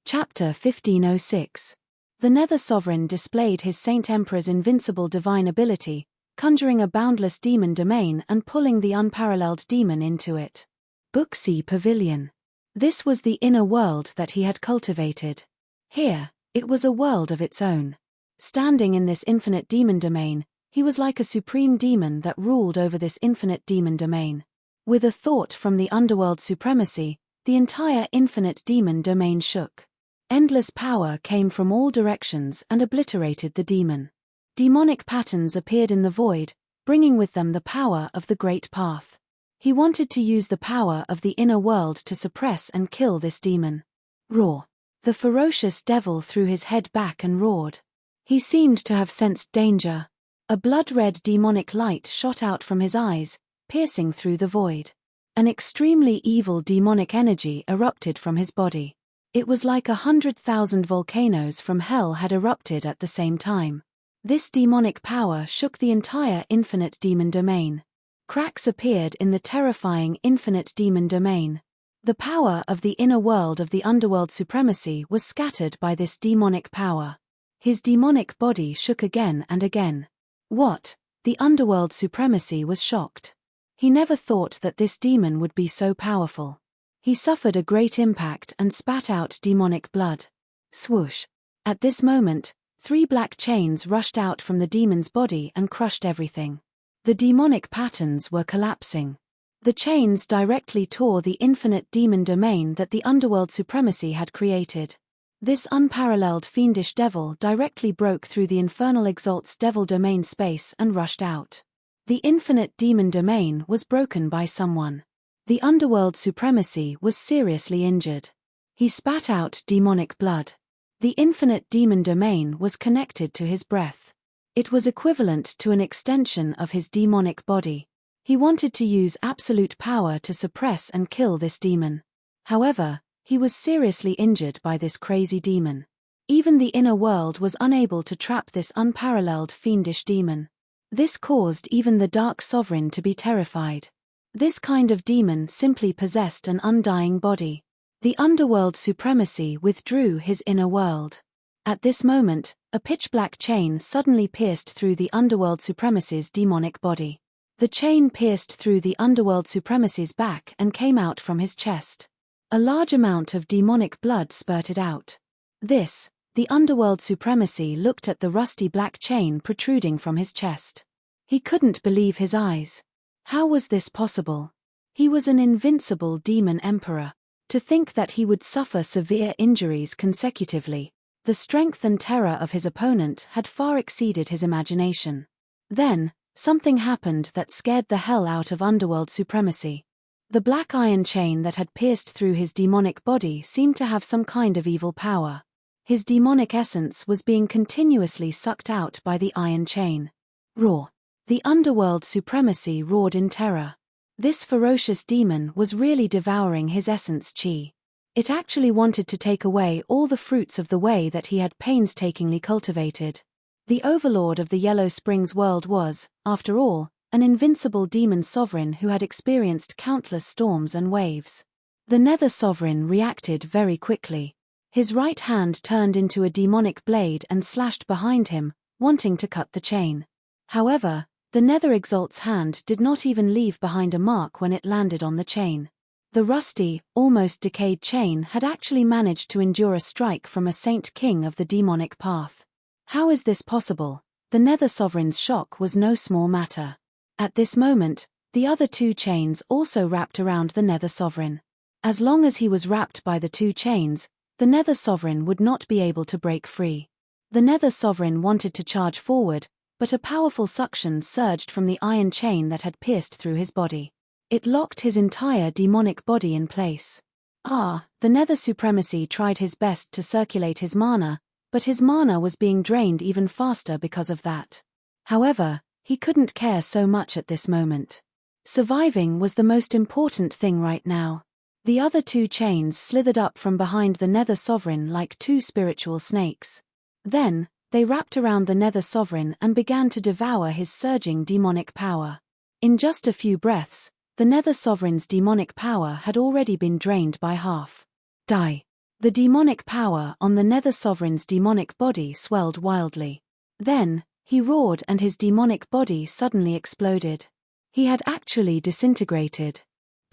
Chapter 1506. The Nether Sovereign displayed his Saint Emperor's invincible divine ability, conjuring a boundless demon domain and pulling the unparalleled demon into it. Book C Pavilion. This was the inner world that he had cultivated. Here, it was a world of its own. Standing in this infinite demon domain, he was like a supreme demon that ruled over this infinite demon domain. With a thought from the Underworld Supremacy, the entire infinite demon domain shook. Endless power came from all directions and obliterated the demon. Demonic patterns appeared in the void, bringing with them the power of the Great Path. He wanted to use the power of the inner world to suppress and kill this demon. Roar! The ferocious devil threw his head back and roared. He seemed to have sensed danger. A blood-red demonic light shot out from his eyes, piercing through the void. An extremely evil demonic energy erupted from his body. It was like 100,000 volcanoes from hell had erupted at the same time. This demonic power shook the entire infinite demon domain. Cracks appeared in the terrifying infinite demon domain. The power of the inner world of the Underworld Supremacy was scattered by this demonic power. His demonic body shook again and again. What? The Underworld Supremacy was shocked. He never thought that this demon would be so powerful. He suffered a great impact and spat out demonic blood. Swoosh! At this moment, 3 black chains rushed out from the demon's body and crushed everything. The demonic patterns were collapsing. The chains directly tore the infinite demon domain that the Underworld Supremacy had created. This unparalleled fiendish devil directly broke through the infernal exalt's devil domain space and rushed out. The infinite demon domain was broken by someone. The Underworld Supremacy was seriously injured. He spat out demonic blood. The infinite demon domain was connected to his breath. It was equivalent to an extension of his demonic body. He wanted to use absolute power to suppress and kill this demon. However, he was seriously injured by this crazy demon. Even the inner world was unable to trap this unparalleled fiendish demon. This caused even the Dark Sovereign to be terrified. This kind of demon simply possessed an undying body. The Underworld Supremacy withdrew his inner world. At this moment, a pitch-black chain suddenly pierced through the Underworld Supremacy's demonic body. The chain pierced through the Underworld Supremacy's back and came out from his chest. A large amount of demonic blood spurted out. The Underworld Supremacy looked at the rusty black chain protruding from his chest. He couldn't believe his eyes. How was this possible? He was an invincible demon emperor. To think that he would suffer severe injuries consecutively, the strength and terror of his opponent had far exceeded his imagination. Then, something happened that scared the hell out of Underworld Supremacy. The black iron chain that had pierced through his demonic body seemed to have some kind of evil power. His demonic essence was being continuously sucked out by the iron chain. Roar! The underworld supremacy roared in terror. This ferocious demon was really devouring his essence chi. It actually wanted to take away all the fruits of the way that he had painstakingly cultivated. The overlord of the Yellow Springs world was, after all, an invincible demon sovereign who had experienced countless storms and waves. The Nether Sovereign reacted very quickly. His right hand turned into a demonic blade and slashed behind him, wanting to cut the chain. However, the Nether Exalt's hand did not even leave behind a mark when it landed on the chain. The rusty, almost decayed chain had actually managed to endure a strike from a Saint King of the demonic path. How is this possible? The Nether Sovereign's shock was no small matter. At this moment, the other two chains also wrapped around the Nether Sovereign. As long as he was wrapped by the two chains, the Nether Sovereign would not be able to break free. The Nether Sovereign wanted to charge forward, but a powerful suction surged from the iron chain that had pierced through his body. It locked his entire demonic body in place. The Nether Supremacy tried his best to circulate his mana, but his mana was being drained even faster because of that. However, he couldn't care so much at this moment. Surviving was the most important thing right now. The other two chains slithered up from behind the Nether Sovereign like two spiritual snakes. Then, they wrapped around the Nether Sovereign and began to devour his surging demonic power. In just a few breaths, the Nether Sovereign's demonic power had already been drained by half. Die! The demonic power on the Nether Sovereign's demonic body swelled wildly. Then, he roared and his demonic body suddenly exploded. He had actually disintegrated.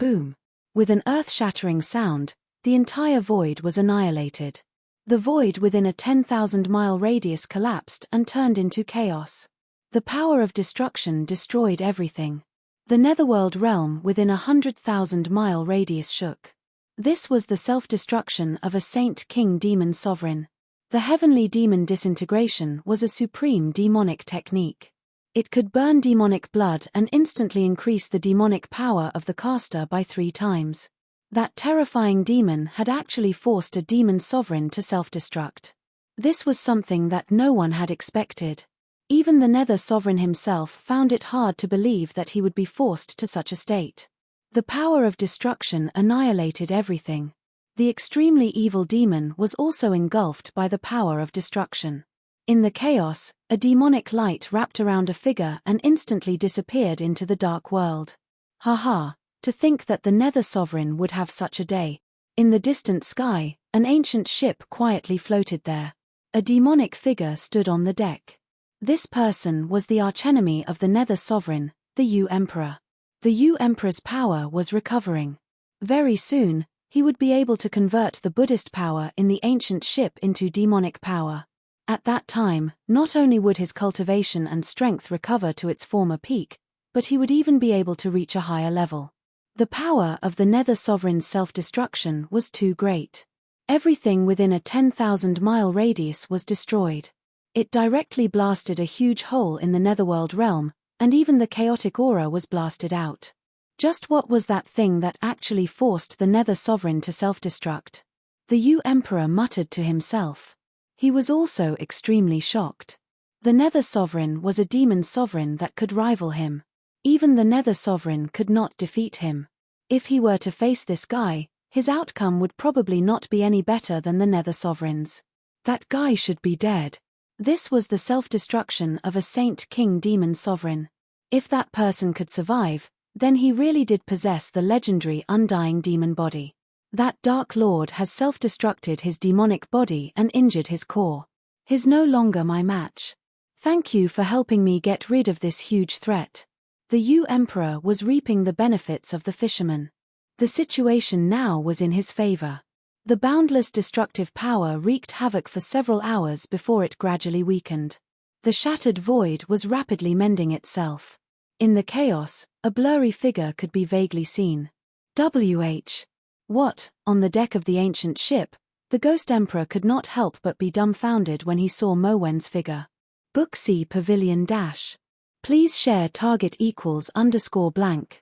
Boom! With an earth-shattering sound, the entire void was annihilated. The void within a 10,000-mile radius collapsed and turned into chaos. The power of destruction destroyed everything. The Netherworld realm within a 100,000-mile radius shook. This was the self-destruction of a Saint King demon sovereign. The heavenly demon disintegration was a supreme demonic technique. It could burn demonic blood and instantly increase the demonic power of the caster by 3 times. That terrifying demon had actually forced a demon sovereign to self-destruct. This was something that no one had expected. Even the Nether Sovereign himself found it hard to believe that he would be forced to such a state. The power of destruction annihilated everything. The extremely evil demon was also engulfed by the power of destruction. In the chaos, a demonic light wrapped around a figure and instantly disappeared into the dark world. Haha, to think that the Nether Sovereign would have such a day. In the distant sky, an ancient ship quietly floated there. A demonic figure stood on the deck. This person was the archenemy of the Nether Sovereign, the U Emperor. The U Emperor's power was recovering. Very soon, he would be able to convert the Buddhist power in the ancient ship into demonic power. At that time, not only would his cultivation and strength recover to its former peak, but he would even be able to reach a higher level. The power of the Nether Sovereign's self-destruction was too great. Everything within a 10,000-mile radius was destroyed. It directly blasted a huge hole in the Netherworld realm, and even the chaotic aura was blasted out. Just what was that thing that actually forced the Nether Sovereign to self-destruct? The U Emperor muttered to himself. He was also extremely shocked. The Nether Sovereign was a demon sovereign that could rival him. Even the Nether Sovereign could not defeat him. If he were to face this guy, his outcome would probably not be any better than the Nether Sovereign's. That guy should be dead. This was the self-destruction of a Saint King demon sovereign. If that person could survive, then he really did possess the legendary undying demon body. That Dark Lord has self-destructed his demonic body and injured his core. He's no longer my match. Thank you for helping me get rid of this huge threat. The U Emperor was reaping the benefits of the fisherman. The situation now was in his favor. The boundless destructive power wreaked havoc for several hours before it gradually weakened. The shattered void was rapidly mending itself. In the chaos, a blurry figure could be vaguely seen. What? On the deck of the ancient ship, the Ghost Emperor could not help but be dumbfounded when he saw Mowen's figure. Book C Pavilion Dash. Please share target __blank.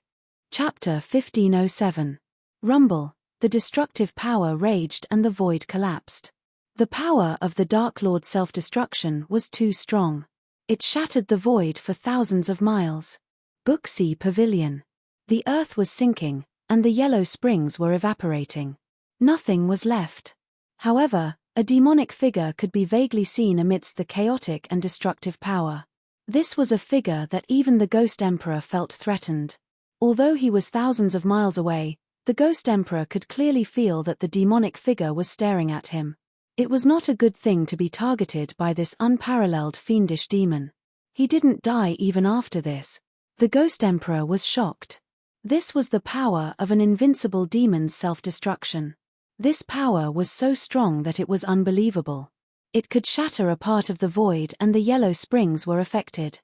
Chapter 1507. Rumble. The destructive power raged and the void collapsed. The power of the Dark Lord's self-destruction was too strong. It shattered the void for thousands of miles. Book C Pavilion. The earth was sinking, and the yellow springs were evaporating. Nothing was left. However, a demonic figure could be vaguely seen amidst the chaotic and destructive power. This was a figure that even the Ghost Emperor felt threatened. Although he was thousands of miles away, the Ghost Emperor could clearly feel that the demonic figure was staring at him. It was not a good thing to be targeted by this unparalleled fiendish demon. He didn't die even after this. The Ghost Emperor was shocked. This was the power of an invincible demon's self-destruction. This power was so strong that it was unbelievable. It could shatter a part of the void and the yellow springs were affected.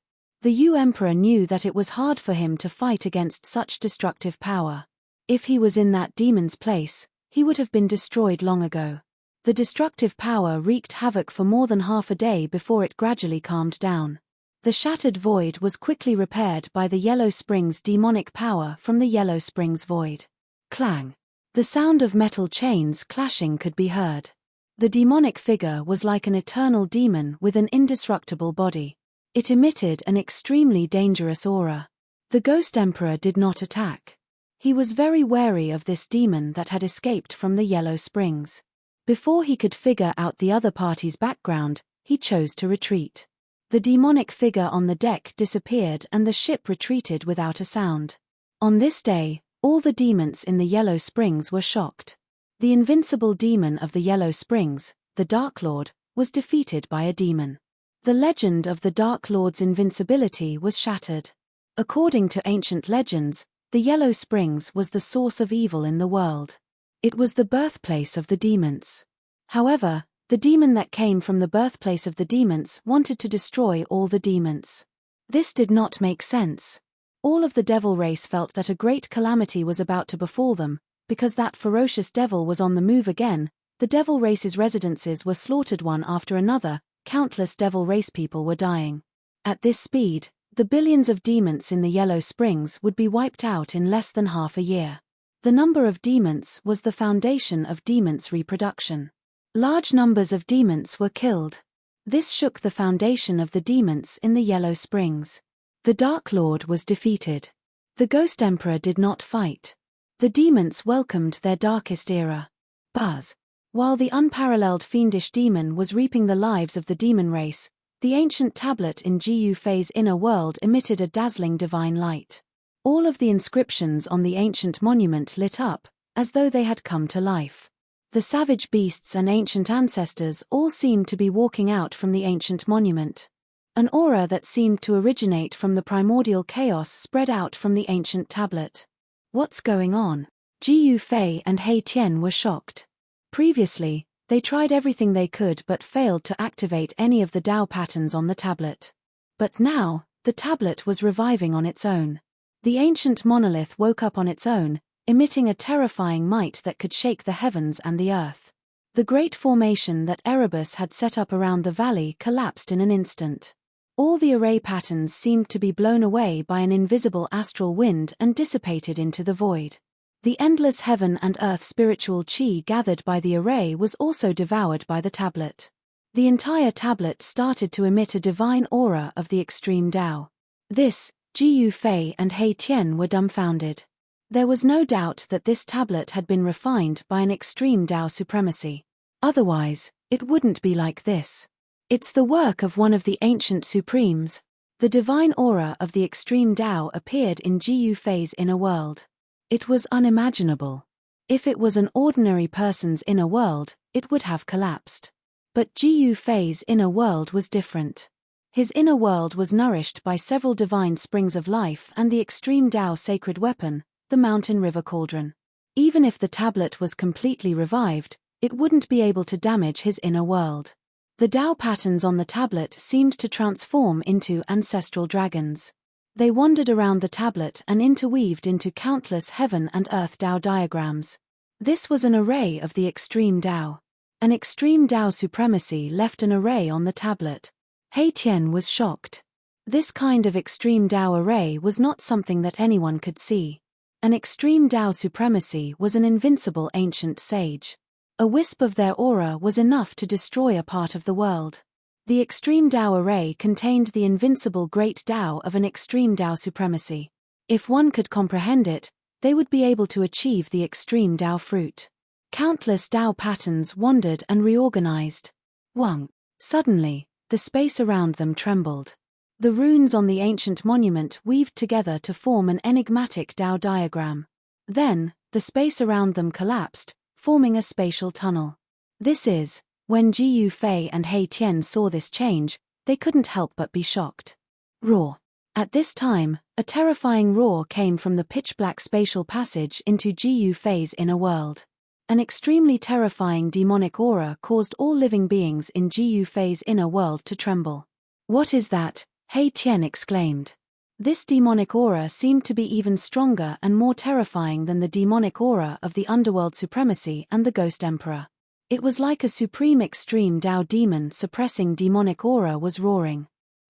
The Emperor knew that it was hard for him to fight against such destructive power. If he was in that demon's place, he would have been destroyed long ago. The destructive power wreaked havoc for more than half a day before it gradually calmed down. The shattered void was quickly repaired by the Yellow Springs' demonic power from the Yellow Springs void. Clang. The sound of metal chains clashing could be heard. The demonic figure was like an eternal demon with an indestructible body. It emitted an extremely dangerous aura. The Ghost Emperor did not attack. He was very wary of this demon that had escaped from the Yellow Springs. Before he could figure out the other party's background, he chose to retreat. The demonic figure on the deck disappeared and the ship retreated without a sound. On this day, all the demons in the Yellow Springs were shocked. The invincible demon of the Yellow Springs, the Dark Lord, was defeated by a demon. The legend of the Dark Lord's invincibility was shattered. According to ancient legends, the Yellow Springs was the source of evil in the world. It was the birthplace of the demons. However, the demon that came from the birthplace of the demons wanted to destroy all the demons. This did not make sense. All of the devil race felt that a great calamity was about to befall them, because that ferocious devil was on the move again. The devil race's residences were slaughtered one after another, countless devil race people were dying. At this speed, the billions of demons in the Yellow Springs would be wiped out in less than half a year. The number of demons was the foundation of demons' reproduction. Large numbers of demons were killed. This shook the foundation of the demons in the Yellow Springs. The Dark Lord was defeated. The Ghost Emperor did not fight. The demons welcomed their darkest era. Buzz. While the unparalleled fiendish demon was reaping the lives of the demon race, the ancient tablet in Gu Fei's inner world emitted a dazzling divine light. All of the inscriptions on the ancient monument lit up, as though they had come to life. The savage beasts and ancient ancestors all seemed to be walking out from the ancient monument. An aura that seemed to originate from the primordial chaos spread out from the ancient tablet. What's going on? Gu Fei and He Tian were shocked. Previously, they tried everything they could but failed to activate any of the Dao patterns on the tablet. But now, the tablet was reviving on its own. The ancient monolith woke up on its own, emitting a terrifying might that could shake the heavens and the earth. The great formation that Erebus had set up around the valley collapsed in an instant. All the array patterns seemed to be blown away by an invisible astral wind and dissipated into the void. The endless heaven and earth spiritual chi gathered by the array was also devoured by the tablet. The entire tablet started to emit a divine aura of the extreme Tao. This, Gu Fei and He Tian were dumbfounded. There was no doubt that this tablet had been refined by an extreme Tao supremacy. Otherwise, it wouldn't be like this. It's the work of one of the ancient supremes. The divine aura of the extreme Tao appeared in Gu Fei's inner world. It was unimaginable. If it was an ordinary person's inner world, it would have collapsed. But Gu Fei's inner world was different. His inner world was nourished by several divine springs of life and the extreme Tao sacred weapon, the mountain river cauldron. Even if the tablet was completely revived, it wouldn't be able to damage his inner world. The Tao patterns on the tablet seemed to transform into ancestral dragons. They wandered around the tablet and interweaved into countless heaven and earth Tao diagrams. This was an array of the extreme Tao. An extreme Tao supremacy left an array on the tablet. He Tian was shocked. This kind of extreme Tao array was not something that anyone could see. An extreme Tao supremacy was an invincible ancient sage. A wisp of their aura was enough to destroy a part of the world. The extreme Tao array contained the invincible great Tao of an extreme Tao supremacy. If one could comprehend it, they would be able to achieve the extreme Tao fruit. Countless Tao patterns wandered and reorganized. Wang. Suddenly, the space around them trembled. The runes on the ancient monument weaved together to form an enigmatic Tao diagram. Then, the space around them collapsed, forming a spatial tunnel. When Ji Yufei and He Tian saw this change, they couldn't help but be shocked. Roar. At this time, a terrifying roar came from the pitch-black spatial passage into Ji Yufei's inner world. An extremely terrifying demonic aura caused all living beings in Ji Yufei's inner world to tremble. "What is that?" He Tian exclaimed. This demonic aura seemed to be even stronger and more terrifying than the demonic aura of the underworld supremacy and the Ghost Emperor. It was like a supreme extreme Tao demon suppressing demonic aura was roaring.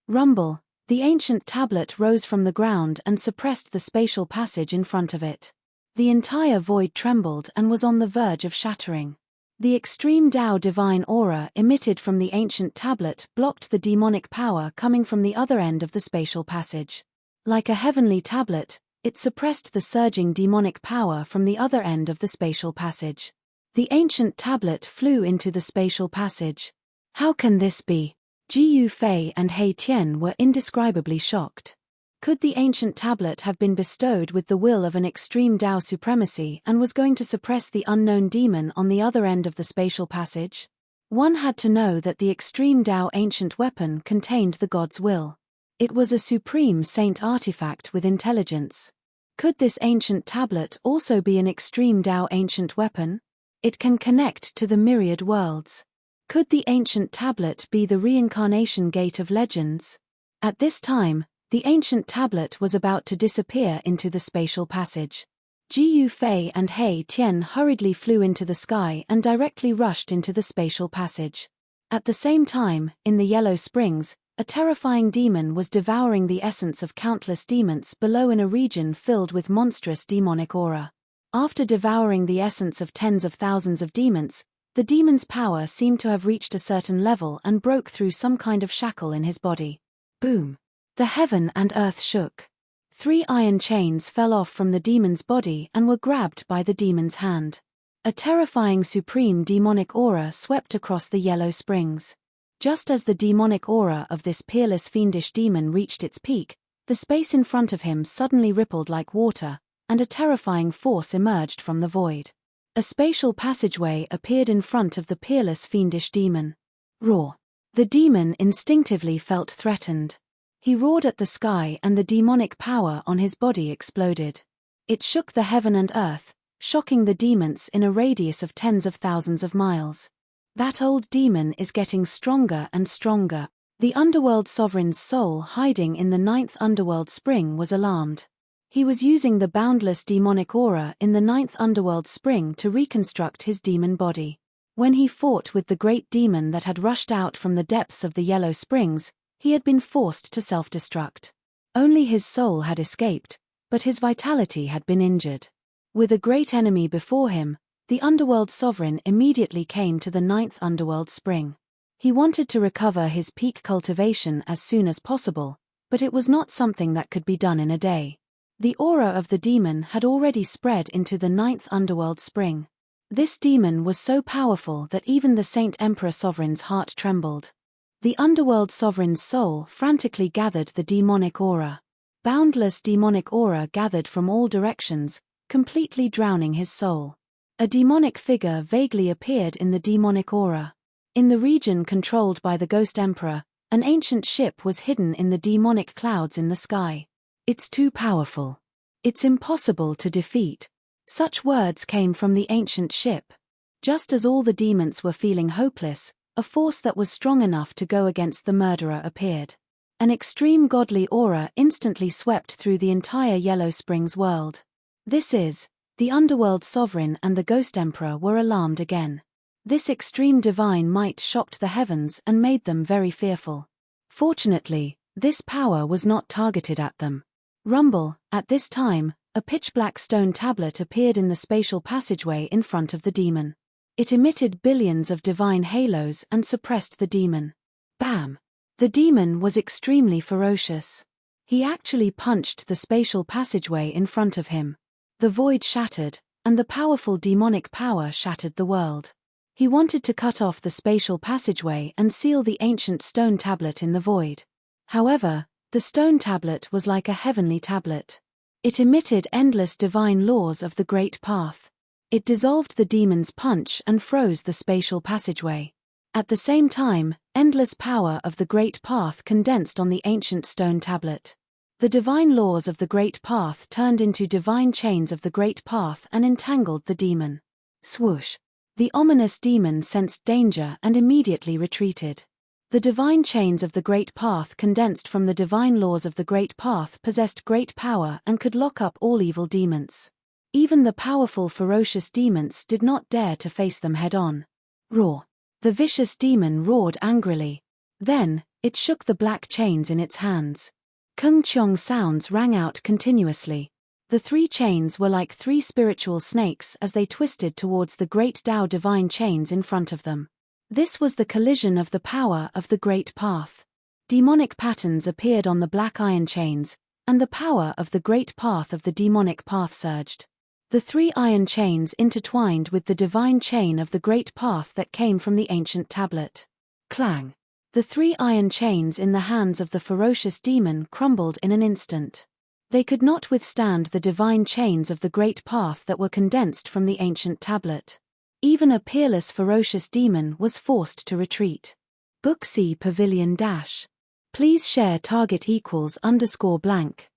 Rumble. The ancient tablet rose from the ground and suppressed the spatial passage in front of it. The entire void trembled and was on the verge of shattering. The extreme Tao divine aura emitted from the ancient tablet blocked the demonic power coming from the other end of the spatial passage. Like a heavenly tablet, it suppressed the surging demonic power from the other end of the spatial passage. The ancient tablet flew into the spatial passage. How can this be? Ji Yufei and He Tian were indescribably shocked. Could the ancient tablet have been bestowed with the will of an extreme Tao supremacy and was going to suppress the unknown demon on the other end of the spatial passage? One had to know that the extreme Tao ancient weapon contained the god's will. It was a supreme saint artifact with intelligence. Could this ancient tablet also be an extreme Tao ancient weapon? It can connect to the myriad worlds. Could the ancient tablet be the reincarnation gate of legends? At this time, the ancient tablet was about to disappear into the spatial passage. Ji Yufei and He Tian hurriedly flew into the sky and directly rushed into the spatial passage. At the same time, in the Yellow Springs, a terrifying demon was devouring the essence of countless demons below in a region filled with monstrous demonic aura. After devouring the essence of tens of thousands of demons, the demon's power seemed to have reached a certain level and broke through some kind of shackle in his body. Boom! The heaven and earth shook. 3 iron chains fell off from the demon's body and were grabbed by the demon's hand. A terrifying supreme demonic aura swept across the Yellow Springs. Just as the demonic aura of this peerless fiendish demon reached its peak, the space in front of him suddenly rippled like water, and a terrifying force emerged from the void. A spatial passageway appeared in front of the peerless fiendish demon. Roar. The demon instinctively felt threatened. He roared at the sky and the demonic power on his body exploded. It shook the heaven and earth, shocking the demons in a radius of tens of thousands of miles. That old demon is getting stronger and stronger. The underworld sovereign's soul hiding in the 9th underworld spring was alarmed. He was using the boundless demonic aura in the 9th underworld spring to reconstruct his demon body. When he fought with the great demon that had rushed out from the depths of the Yellow Springs, he had been forced to self-destruct. Only his soul had escaped, but his vitality had been injured. With a great enemy before him, the underworld sovereign immediately came to the 9th underworld spring. He wanted to recover his peak cultivation as soon as possible, but it was not something that could be done in a day. The aura of the demon had already spread into the 9th underworld spring. This demon was so powerful that even the Saint Emperor Sovereign's heart trembled. The underworld sovereign's soul frantically gathered the demonic aura. Boundless demonic aura gathered from all directions, completely drowning his soul. A demonic figure vaguely appeared in the demonic aura. In the region controlled by the Ghost Emperor, an ancient ship was hidden in the demonic clouds in the sky. It's too powerful. It's impossible to defeat. Such words came from the ancient ship. Just as all the demons were feeling hopeless, a force that was strong enough to go against the murderer appeared. An extreme godly aura instantly swept through the entire Yellow Springs world. The underworld sovereign and the Ghost Emperor were alarmed again. This extreme divine might shocked the heavens and made them very fearful. Fortunately, this power was not targeted at them. Rumble. At this time, a pitch-black stone tablet appeared in the spatial passageway in front of the demon. It emitted billions of divine halos and suppressed the demon. Bam! The demon was extremely ferocious. He actually punched the spatial passageway in front of him. The void shattered, and the powerful demonic power shattered the world. He wanted to cut off the spatial passageway and seal the ancient stone tablet in the void. However, the stone tablet was like a heavenly tablet. It emitted endless divine laws of the great path. It dissolved the demon's punch and froze the spatial passageway. At the same time, endless power of the great path condensed on the ancient stone tablet. The divine laws of the great path turned into divine chains of the great path and entangled the demon. Swoosh! The ominous demon sensed danger and immediately retreated. The divine chains of the great path condensed from the divine laws of the great path possessed great power and could lock up all evil demons. Even the powerful ferocious demons did not dare to face them head-on. Roar! The vicious demon roared angrily. Then, it shook the black chains in its hands. Kung Cheong sounds rang out continuously. The three chains were like three spiritual snakes as they twisted towards the great Tao divine chains in front of them. This was the collision of the power of the great path. Demonic patterns appeared on the black iron chains, and the power of the great path of the demonic path surged. The three iron chains intertwined with the divine chain of the great path that came from the ancient tablet. Clang! The three iron chains in the hands of the ferocious demon crumbled in an instant. They could not withstand the divine chains of the great path that were condensed from the ancient tablet. Even a peerless ferocious demon was forced to retreat. Book C Pavilion Dash. Please share target =_ blank.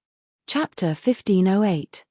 Chapter 1508.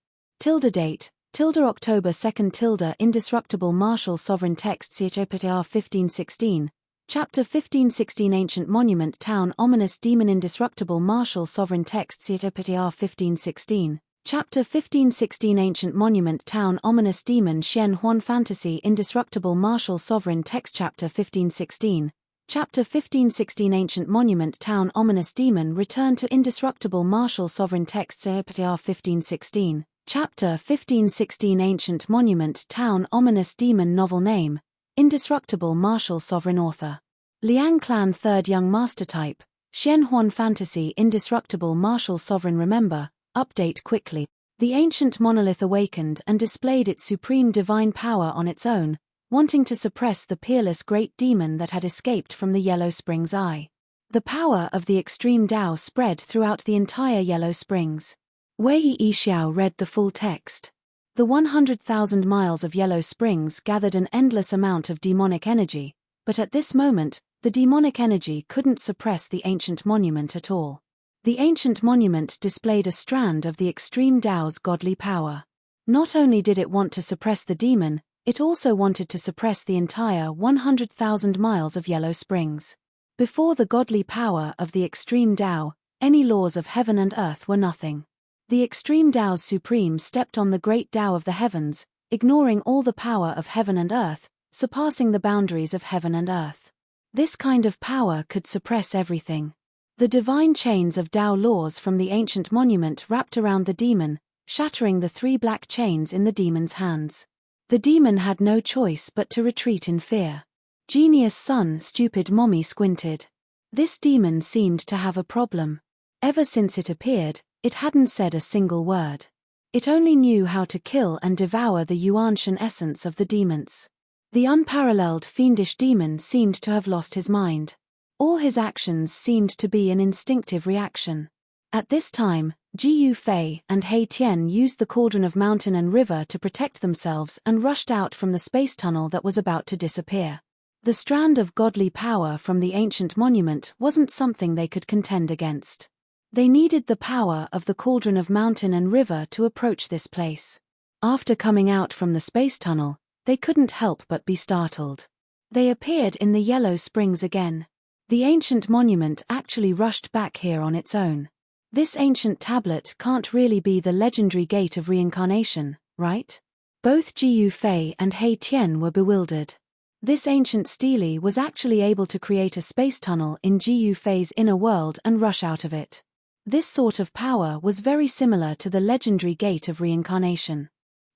Date. October 2 Indestructible Martial Sovereign Text CHOPTR 1516. Chapter 1516 Ancient Monument Town Ominous Demon Indestructible Martial Sovereign Text CHOPTR 1516. Chapter 1516 Ancient Monument Town Ominous Demon Xian Huan Fantasy Indestructible Martial Sovereign Text Chapter 1516. Chapter 1516 Ancient Monument Town Ominous Demon Return to Indestructible Martial Sovereign Text CHOPTR 1516. Chapter 1516 Ancient Monument Town Ominous Demon Novel Name, Indestructible Martial Sovereign Author. Liang Clan 3rd Young Master Type, Xian Huan Fantasy Indestructible Martial Sovereign Remember, update quickly. The ancient monolith awakened and displayed its supreme divine power on its own, wanting to suppress the peerless great demon that had escaped from the Yellow Springs Eye. The power of the extreme Tao spread throughout the entire Yellow Springs. Wei Yixiao read the full text. The 100,000 miles of Yellow Springs gathered an endless amount of demonic energy, but at this moment, the demonic energy couldn't suppress the ancient monument at all. The ancient monument displayed a strand of the extreme Tao's godly power. Not only did it want to suppress the demon, it also wanted to suppress the entire 100,000 miles of Yellow Springs. Before the godly power of the extreme Tao, any laws of heaven and earth were nothing. The extreme Tao's supreme stepped on the great Tao of the heavens, ignoring all the power of heaven and earth, surpassing the boundaries of heaven and earth. This kind of power could suppress everything. The divine chains of Tao laws from the ancient monument wrapped around the demon, shattering the three black chains in the demon's hands. The demon had no choice but to retreat in fear. Genius son, stupid mommy squinted. This demon seemed to have a problem. Ever since it appeared, it hadn't said a single word. It only knew how to kill and devour the Yuanshan essence of the demons. The unparalleled fiendish demon seemed to have lost his mind. All his actions seemed to be an instinctive reaction. At this time, Ji Yufei and He Tian used the cauldron of mountain and river to protect themselves and rushed out from the space tunnel that was about to disappear. The strand of godly power from the ancient monument wasn't something they could contend against. They needed the power of the cauldron of mountain and river to approach this place. After coming out from the space tunnel, they couldn't help but be startled. They appeared in the Yellow Springs again. The ancient monument actually rushed back here on its own. This ancient tablet can't really be the legendary gate of reincarnation, right? Both Ji Yufei and He Tian were bewildered. This ancient stele was actually able to create a space tunnel in Ji Yufei's inner world and rush out of it. This sort of power was very similar to the legendary Gate of Reincarnation.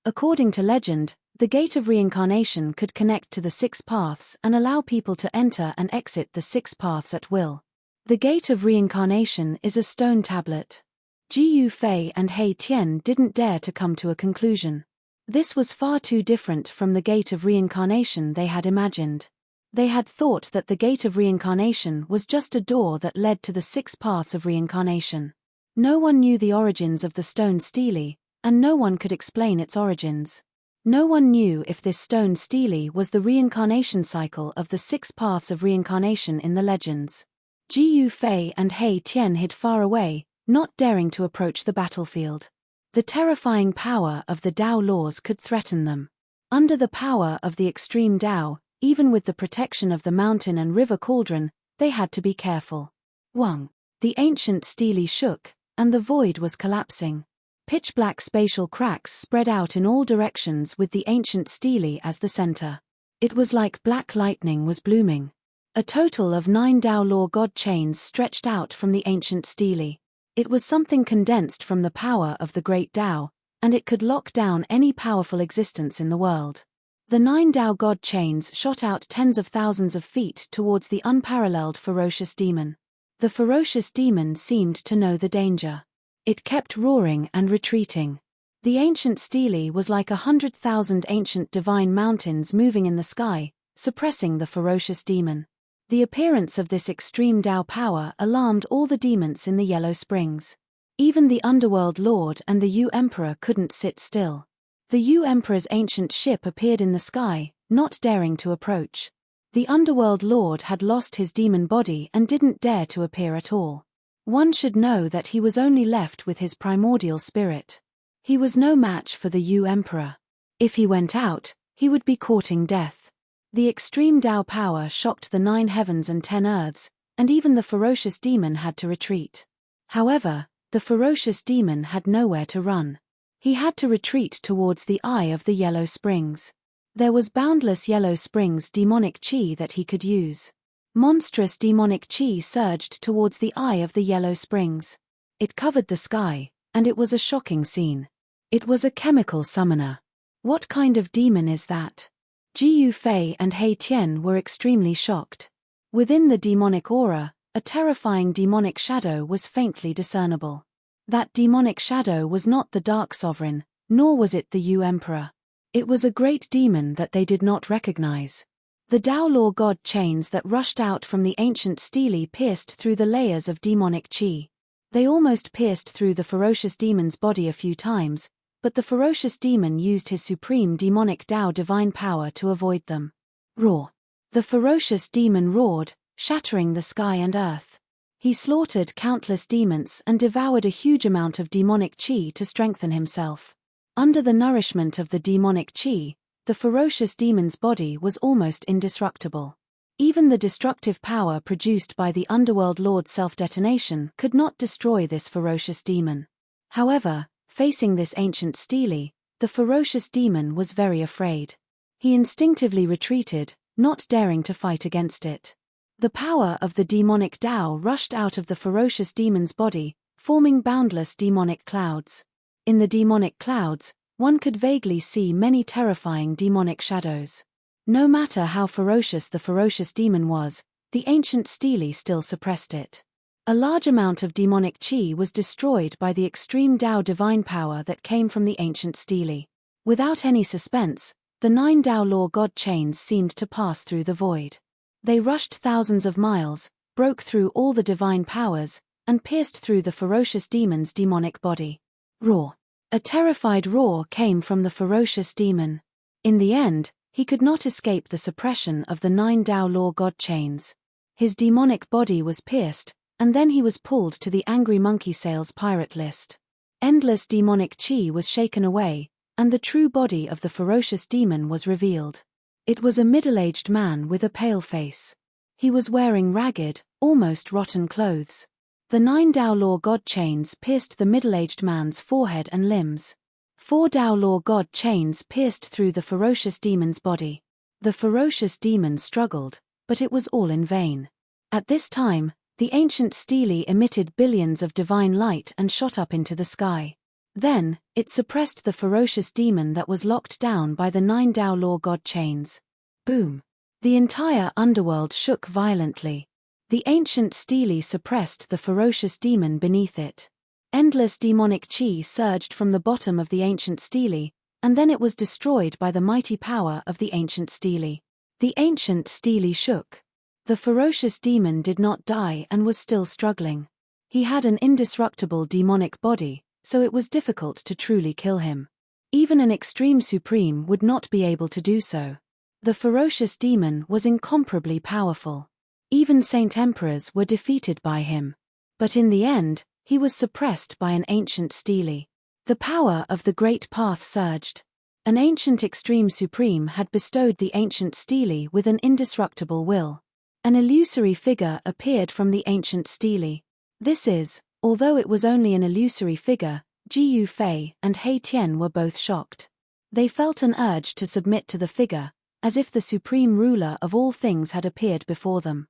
According to legend, the Gate of Reincarnation could connect to the six paths and allow people to enter and exit the six paths at will. The Gate of Reincarnation is a stone tablet. Ji Yufei and He Tian didn't dare to come to a conclusion. This was far too different from the Gate of Reincarnation they had imagined. They had thought that the Gate of Reincarnation was just a door that led to the six paths of reincarnation. No one knew the origins of the stone stele, and no one could explain its origins. No one knew if this stone stele was the reincarnation cycle of the six paths of reincarnation in the legends. Ji Yufei and He Tian hid far away, not daring to approach the battlefield. The terrifying power of the Tao laws could threaten them. Under the power of the extreme Tao, even with the protection of the mountain and river cauldron, they had to be careful. Wang. The ancient stele shook, and the void was collapsing. Pitch-black spatial cracks spread out in all directions with the ancient stele as the center. It was like black lightning was blooming. A total of 9 Tao law god chains stretched out from the ancient stele. It was something condensed from the power of the great Tao, and it could lock down any powerful existence in the world. The 9 Tao god chains shot out tens of thousands of feet towards the unparalleled ferocious demon. The ferocious demon seemed to know the danger. It kept roaring and retreating. The ancient stele was like 100,000 ancient divine mountains moving in the sky, suppressing the ferocious demon. The appearance of this extreme Tao power alarmed all the demons in the Yellow Springs. Even the Underworld Lord and the Yu Emperor couldn't sit still. The Yu Emperor's ancient ship appeared in the sky, not daring to approach. The Underworld Lord had lost his demon body and didn't dare to appear at all. One should know that he was only left with his primordial spirit. He was no match for the Yu Emperor. If he went out, he would be courting death. The extreme Tao power shocked the 9 heavens and 10 earths, and even the ferocious demon had to retreat. However, the ferocious demon had nowhere to run. He had to retreat towards the eye of the Yellow Springs. There was boundless Yellow Springs demonic chi that he could use. Monstrous demonic chi surged towards the eye of the Yellow Springs. It covered the sky, and it was a shocking scene. It was a chemical summoner. What kind of demon is that? Ji Yufei and He Tian were extremely shocked. Within the demonic aura, a terrifying demonic shadow was faintly discernible. That demonic shadow was not the Dark Sovereign, nor was it the Yu Emperor. It was a great demon that they did not recognize. The Tao Law God chains that rushed out from the ancient stele pierced through the layers of demonic chi. They almost pierced through the ferocious demon's body a few times, but the ferocious demon used his supreme demonic Tao divine power to avoid them. Roar. The ferocious demon roared, shattering the sky and earth. He slaughtered countless demons and devoured a huge amount of demonic chi to strengthen himself. Under the nourishment of the demonic chi, the ferocious demon's body was almost indestructible. Even the destructive power produced by the Underworld Lord's self-detonation could not destroy this ferocious demon. However, facing this ancient stele, the ferocious demon was very afraid. He instinctively retreated, not daring to fight against it. The power of the demonic Tao rushed out of the ferocious demon's body, forming boundless demonic clouds. In the demonic clouds, one could vaguely see many terrifying demonic shadows. No matter how ferocious the ferocious demon was, the ancient stele still suppressed it. A large amount of demonic chi was destroyed by the extreme Tao divine power that came from the ancient stele. Without any suspense, the 9 Tao Law God chains seemed to pass through the void. They rushed thousands of miles, broke through all the divine powers, and pierced through the ferocious demon's demonic body. Roar. A terrified roar came from the ferocious demon. In the end, he could not escape the suppression of the 9 Tao Law God chains. His demonic body was pierced, and then he was pulled to the Angry Monkey Sales pirate list. Endless demonic chi was shaken away, and the true body of the ferocious demon was revealed. It was a middle-aged man with a pale face. He was wearing ragged, almost rotten clothes. The 9 Tao Law God chains pierced the middle-aged man's forehead and limbs. 4 Tao Law God chains pierced through the ferocious demon's body. The ferocious demon struggled, but it was all in vain. At this time, The ancient stele emitted billions of divine light and shot up into the sky. Then, it suppressed the ferocious demon that was locked down by the 9 Tao Law God chains. Boom! The entire underworld shook violently. The ancient stele suppressed the ferocious demon beneath it. Endless demonic chi surged from the bottom of the ancient stele, and then it was destroyed by the mighty power of the ancient stele. The ancient stele shook. The ferocious demon did not die and was still struggling. He had an indestructible demonic body, so it was difficult to truly kill him. Even an extreme supreme would not be able to do so. The ferocious demon was incomparably powerful. Even saint emperors were defeated by him. But in the end, he was suppressed by an ancient stele. The power of the great path surged. An ancient extreme supreme had bestowed the ancient stele with an indestructible will. An illusory figure appeared from the ancient stele. This is, although it was only an illusory figure, Ji Yufei and He Tian were both shocked. They felt an urge to submit to the figure, as if the supreme ruler of all things had appeared before them.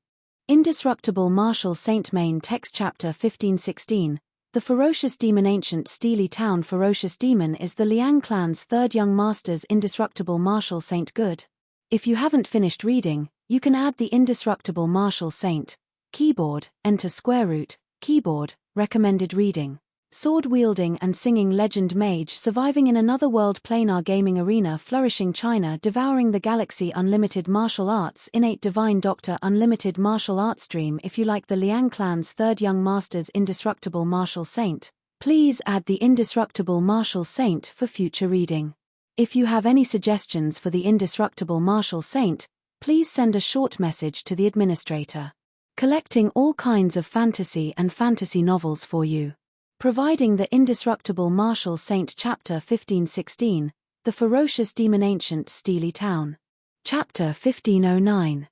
Indestructible Martial Saint Main Text Chapter 1516. The ferocious demon ancient stele town ferocious demon is the Liang clan's third young master's indestructible martial saint good. If you haven't finished reading, you can add the indestructible martial saint. Keyboard, enter square root, keyboard, recommended reading. Sword-wielding and singing legend mage surviving in another world planar gaming arena flourishing China devouring the galaxy unlimited martial arts innate divine doctor unlimited martial arts dream. If you like the Liang clan's third young master's indestructible martial saint, please add the indestructible martial saint for future reading. If you have any suggestions for the indestructible martial saint, please send a short message to the administrator. Collecting all kinds of fantasy and fantasy novels for you. Providing the indestructible martial saint chapter 1516, the ferocious demon ancient stele town. Chapter 1509.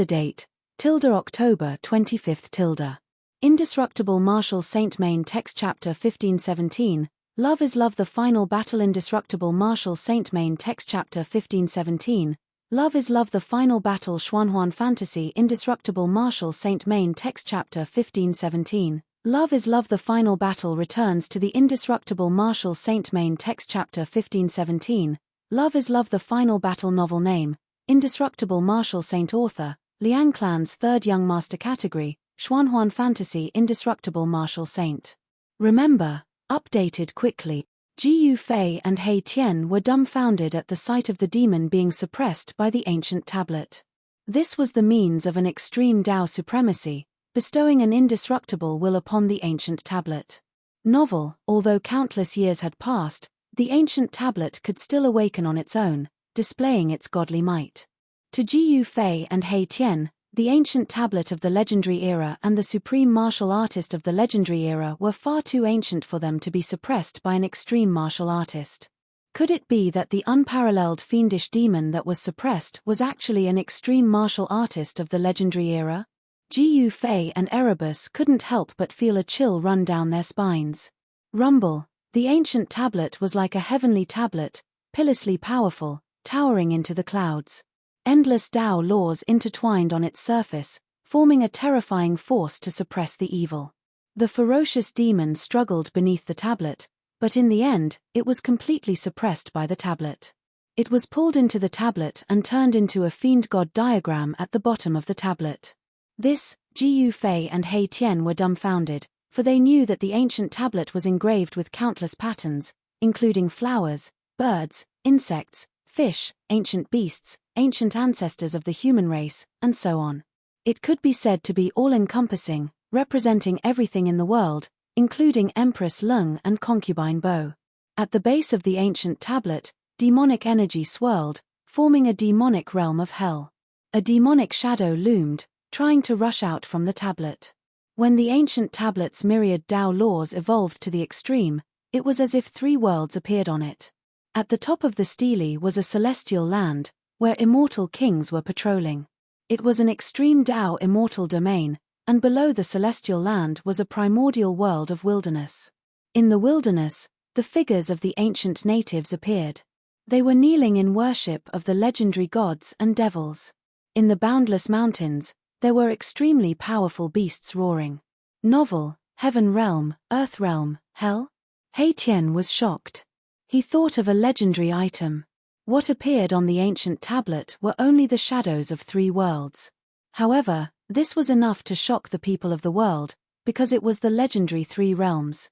Date, October 25. Indestructible martial saint main text chapter 1517, Love is Love the final battle indestructible martial saint main text chapter 1517, Love is Love the final battle Xuanhuan fantasy indestructible martial saint main text chapter 1517. Love is Love the final battle returns to the indestructible martial saint main text chapter 1517, Love is Love the final battle novel name, indestructible martial saint author, Liang clan's third young master category, Xuanhuan fantasy indestructible martial saint. Remember, updated quickly. Ji Yufei and He Tian were dumbfounded at the sight of the demon being suppressed by the ancient tablet. This was the means of an extreme Tao supremacy, bestowing an indestructible will upon the ancient tablet. Novel, although countless years had passed, the ancient tablet could still awaken on its own, displaying its godly might. To Ji Yufei and He Tian, the ancient tablet of the legendary era and the supreme martial artist of the legendary era were far too ancient for them to be suppressed by an extreme martial artist. Could it be that the unparalleled fiendish demon that was suppressed was actually an extreme martial artist of the legendary era? Ji Yufei and Erebus couldn't help but feel a chill run down their spines. Rumble, the ancient tablet was like a heavenly tablet, pitilessly powerful, towering into the clouds. Endless Tao laws intertwined on its surface, forming a terrifying force to suppress the evil. The ferocious demon struggled beneath the tablet, but in the end, it was completely suppressed by the tablet. It was pulled into the tablet and turned into a fiend god diagram at the bottom of the tablet. This, Ji Yufei and He Tian were dumbfounded, for they knew that the ancient tablet was engraved with countless patterns, including flowers, birds, insects, fish, ancient beasts, ancient ancestors of the human race, and so on. It could be said to be all-encompassing, representing everything in the world, including Empress Lung and Concubine Bo. At the base of the ancient tablet, demonic energy swirled, forming a demonic realm of hell. A demonic shadow loomed, trying to rush out from the tablet. When the ancient tablet's myriad Tao laws evolved to the extreme, it was as if 3 worlds appeared on it. At the top of the stele was a celestial land, where immortal kings were patrolling. It was an extreme Tao immortal domain, and below the celestial land was a primordial world of wilderness. In the wilderness, the figures of the ancient natives appeared. They were kneeling in worship of the legendary gods and devils. In the boundless mountains, There were extremely powerful beasts roaring. Novel, heaven realm, earth realm, hell? He Tian was shocked. He thought of a legendary item. What appeared on the ancient tablet were only the shadows of 3 worlds. However, this was enough to shock the people of the world, because it was the legendary 3 realms.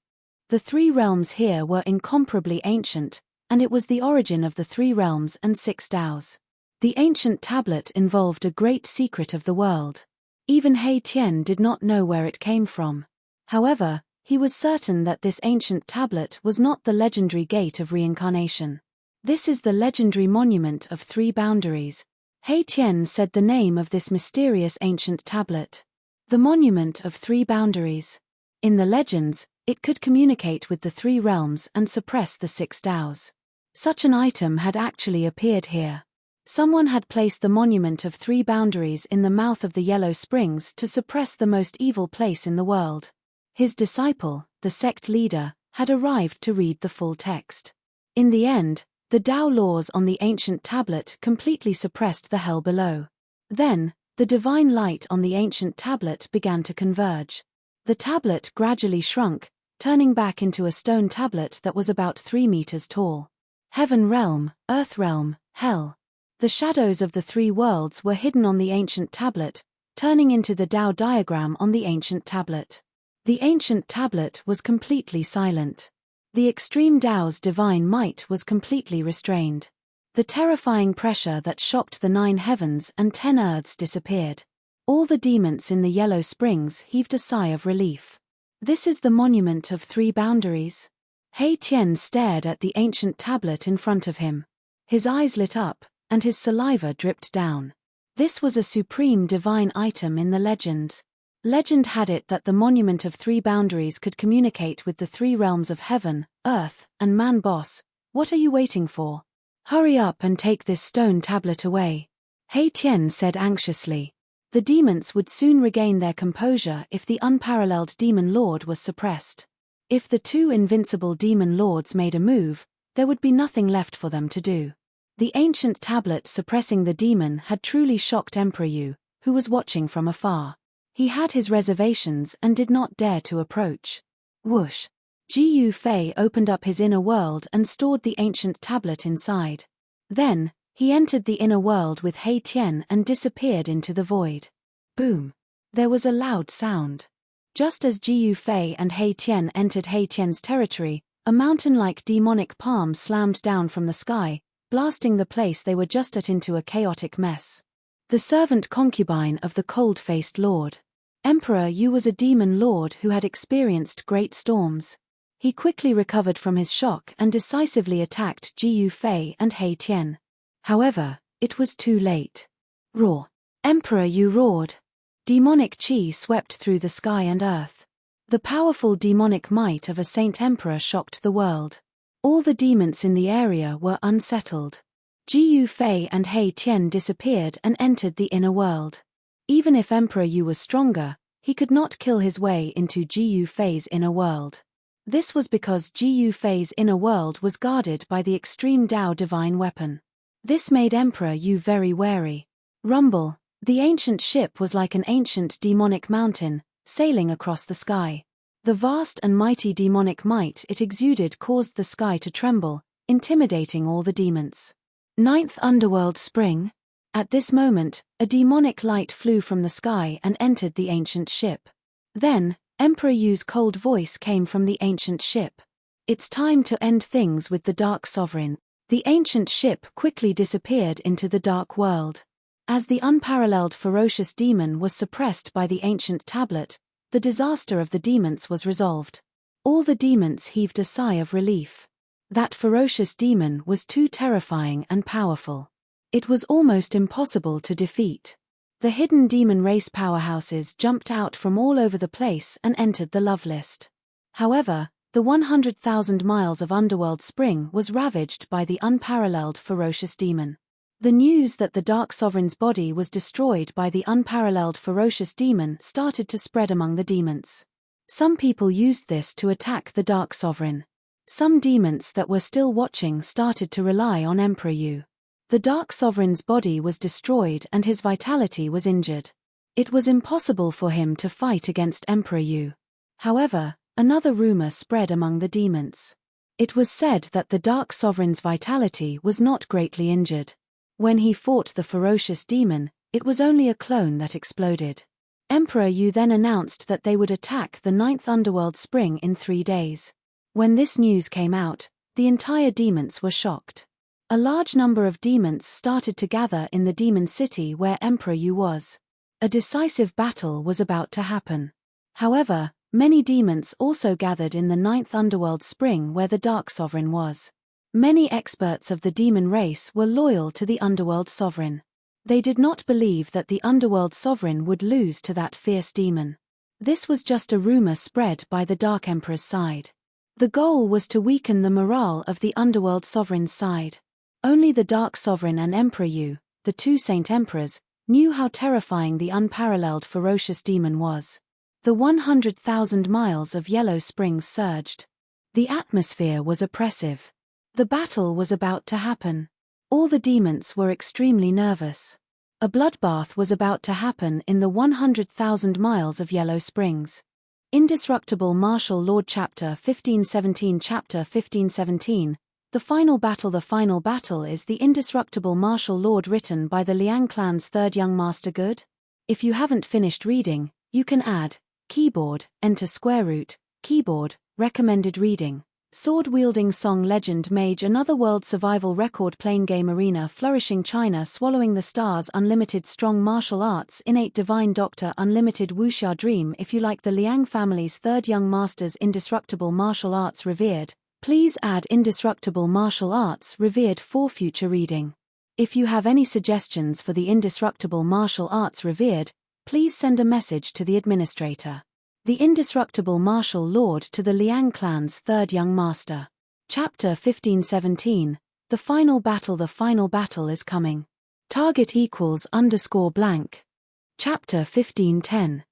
The 3 realms here were incomparably ancient, and it was the origin of the 3 realms and 6 Daos. The ancient tablet involved a great secret of the world. Even He Tian did not know where it came from. However, he was certain that this ancient tablet was not the legendary gate of reincarnation. This is the legendary monument of 3 boundaries. He Tian said the name of this mysterious ancient tablet. The monument of 3 boundaries. In the legends, it could communicate with the 3 realms and suppress the 6 Daos. Such an item had actually appeared here. Someone had placed the monument of 3 boundaries in the mouth of the Yellow Springs to suppress the most evil place in the world. His disciple, the sect leader, had arrived to read the full text. In the end, the Tao laws on the ancient tablet completely suppressed the hell below. Then, the divine light on the ancient tablet began to converge. The tablet gradually shrunk, turning back into a stone tablet that was about 3 meters tall. Heaven realm, earth realm, hell. The shadows of the 3 worlds were hidden on the ancient tablet, turning into the Tao diagram on the ancient tablet. The ancient tablet was completely silent. The extreme Tao's divine might was completely restrained. The terrifying pressure that shocked the 9 heavens and 10 earths disappeared. All the demons in the Yellow Springs heaved a sigh of relief. This is the monument of 3 boundaries. He Tian stared at the ancient tablet in front of him. His eyes lit up, and his saliva dripped down. This was a supreme divine item in the legends. Legend had it that the monument of 3 boundaries could communicate with the 3 realms of heaven, earth, and man. Boss, what are you waiting for? Hurry up and take this stone tablet away. He Tian said anxiously. The demons would soon regain their composure if the unparalleled demon lord was suppressed. If the 2 invincible demon lords made a move, there would be nothing left for them to do. The ancient tablet suppressing the demon had truly shocked Emperor Yu, who was watching from afar. He had his reservations and did not dare to approach. Whoosh! Jiyu Fei opened up his inner world and stored the ancient tablet inside. Then, he entered the inner world with He Tian and disappeared into the void. Boom! There was a loud sound. Just as Jiyu Fei and He Tian entered He Tian's territory, a mountain-like demonic palm slammed down from the sky, blasting the place they were just at into a chaotic mess. The servant concubine of the cold-faced lord. Emperor Yu was a demon lord who had experienced great storms. He quickly recovered from his shock and decisively attacked Jiyu Fei and He Tian. However, it was too late. Roar! Emperor Yu roared. Demonic chi swept through the sky and earth. The powerful demonic might of a saint emperor shocked the world. All the demons in the area were unsettled. Jiyu Fei and He Tian disappeared and entered the inner world. Even if Emperor Yu was stronger, he could not kill his way into Jiyu Fei's inner world. This was because Jiyu Fei's inner world was guarded by the extreme Tao divine weapon. This made Emperor Yu very wary. Rumble, the ancient ship was like an ancient demonic mountain, sailing across the sky. The vast and mighty demonic might it exuded caused the sky to tremble, intimidating all the demons. 9th Underworld Spring. At this moment, a demonic light flew from the sky and entered the ancient ship. Then, Emperor Yu's cold voice came from the ancient ship. It's time to end things with the Dark Sovereign. The ancient ship quickly disappeared into the dark world. As the unparalleled ferocious demon was suppressed by the ancient tablet, the disaster of the demons was resolved. All the demons heaved a sigh of relief. That ferocious demon was too terrifying and powerful. It was almost impossible to defeat. The hidden demon race powerhouses jumped out from all over the place and entered the love list. However, the 100,000 miles of Underworld Spring was ravaged by the unparalleled ferocious demon. The news that the Dark Sovereign's body was destroyed by the unparalleled ferocious demon started to spread among the demons. Some people used this to attack the Dark Sovereign. Some demons that were still watching started to rely on Emperor Yu. The Dark Sovereign's body was destroyed and his vitality was injured. It was impossible for him to fight against Emperor Yu. However, another rumor spread among the demons. It was said that the Dark Sovereign's vitality was not greatly injured. When he fought the ferocious demon, it was only a clone that exploded. Emperor Yu then announced that they would attack the 9th Underworld Spring in 3 days. When this news came out, the entire demons were shocked. A large number of demons started to gather in the demon city where Emperor Yu was. A decisive battle was about to happen. However, many demons also gathered in the 9th Underworld Spring where the Dark Sovereign was. Many experts of the demon race were loyal to the Underworld Sovereign. They did not believe that the Underworld Sovereign would lose to that fierce demon. This was just a rumor spread by the Dark Emperor's side. The goal was to weaken the morale of the Underworld Sovereign's side. Only the Dark Sovereign and Emperor Yu, the 2 Saint Emperors, knew how terrifying the unparalleled ferocious demon was. The 100,000 miles of yellow springs surged. The atmosphere was oppressive. The battle was about to happen. All the demons were extremely nervous. A bloodbath was about to happen in the 100,000 miles of yellow springs. Indestructible Martial Lord Chapter 1517 Chapter 1517 The Final Battle. The Final Battle is the Indestructible Martial Lord written by the Liang clan's 3rd young master. Good? If you haven't finished reading, you can add keyboard, enter square root, keyboard, recommended reading. Sword-wielding song legend mage another world survival record playing game arena flourishing China swallowing the stars unlimited strong martial arts innate divine doctor unlimited wuxia dream. If you like the Liang family's 3rd young master's indestructible martial arts revered, please add indestructible martial arts revered for future reading. If you have any suggestions for the indestructible martial arts revered, please send a message to the administrator. The Indestructible Martial Lord to the Liang clan's 3rd young master. Chapter 1517 The Final Battle. The Final Battle is coming. Target =_ blank. Chapter 1510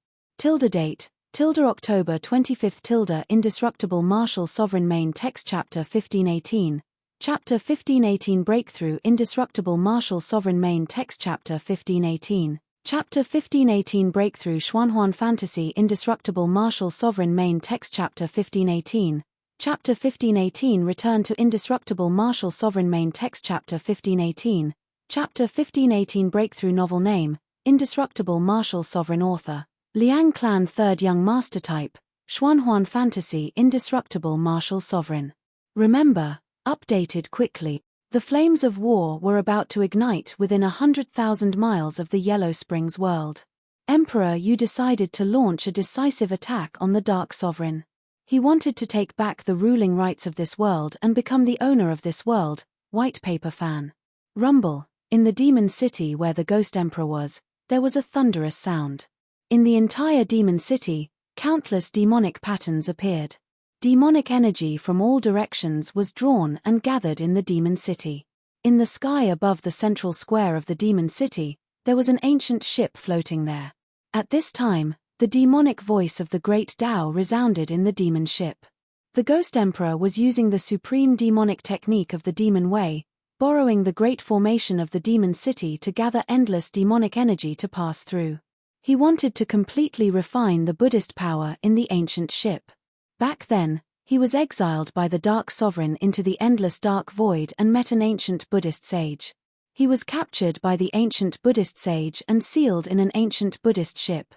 Date October 25 Indestructible Martial Sovereign Main Text Chapter 1518 Chapter 1518 Breakthrough Indestructible Martial Sovereign Main Text Chapter 1518 Chapter 1518 Breakthrough Xuanhuan Fantasy Indestructible Martial Sovereign Main Text Chapter 1518 Chapter 1518 Return to Indestructible Martial Sovereign Main Text Chapter 1518 Chapter 1518 Breakthrough Novel Name Indestructible Martial Sovereign Author Liang Clan 3rd Young Master Type Xuanhuan Fantasy Indestructible Martial Sovereign. Remember, updated quickly. The flames of war were about to ignite within 100,000 miles of the Yellow Springs world. Emperor Yu decided to launch a decisive attack on the Dark Sovereign. He wanted to take back the ruling rights of this world and become the owner of this world. White paper fan. Rumble. In the demon city where the Ghost Emperor was, there was a thunderous sound. In the entire demon city, countless demonic patterns appeared. Demonic energy from all directions was drawn and gathered in the demon city. In the sky above the central square of the demon city, there was an ancient ship floating there. At this time, the demonic voice of the great Tao resounded in the demon ship. The Ghost Emperor was using the supreme demonic technique of the demon way, borrowing the great formation of the demon city to gather endless demonic energy to pass through. He wanted to completely refine the Buddhist power in the ancient ship. Back then, he was exiled by the Dark Sovereign into the endless dark void and met an ancient Buddhist sage. He was captured by the ancient Buddhist sage and sealed in an ancient Buddhist ship.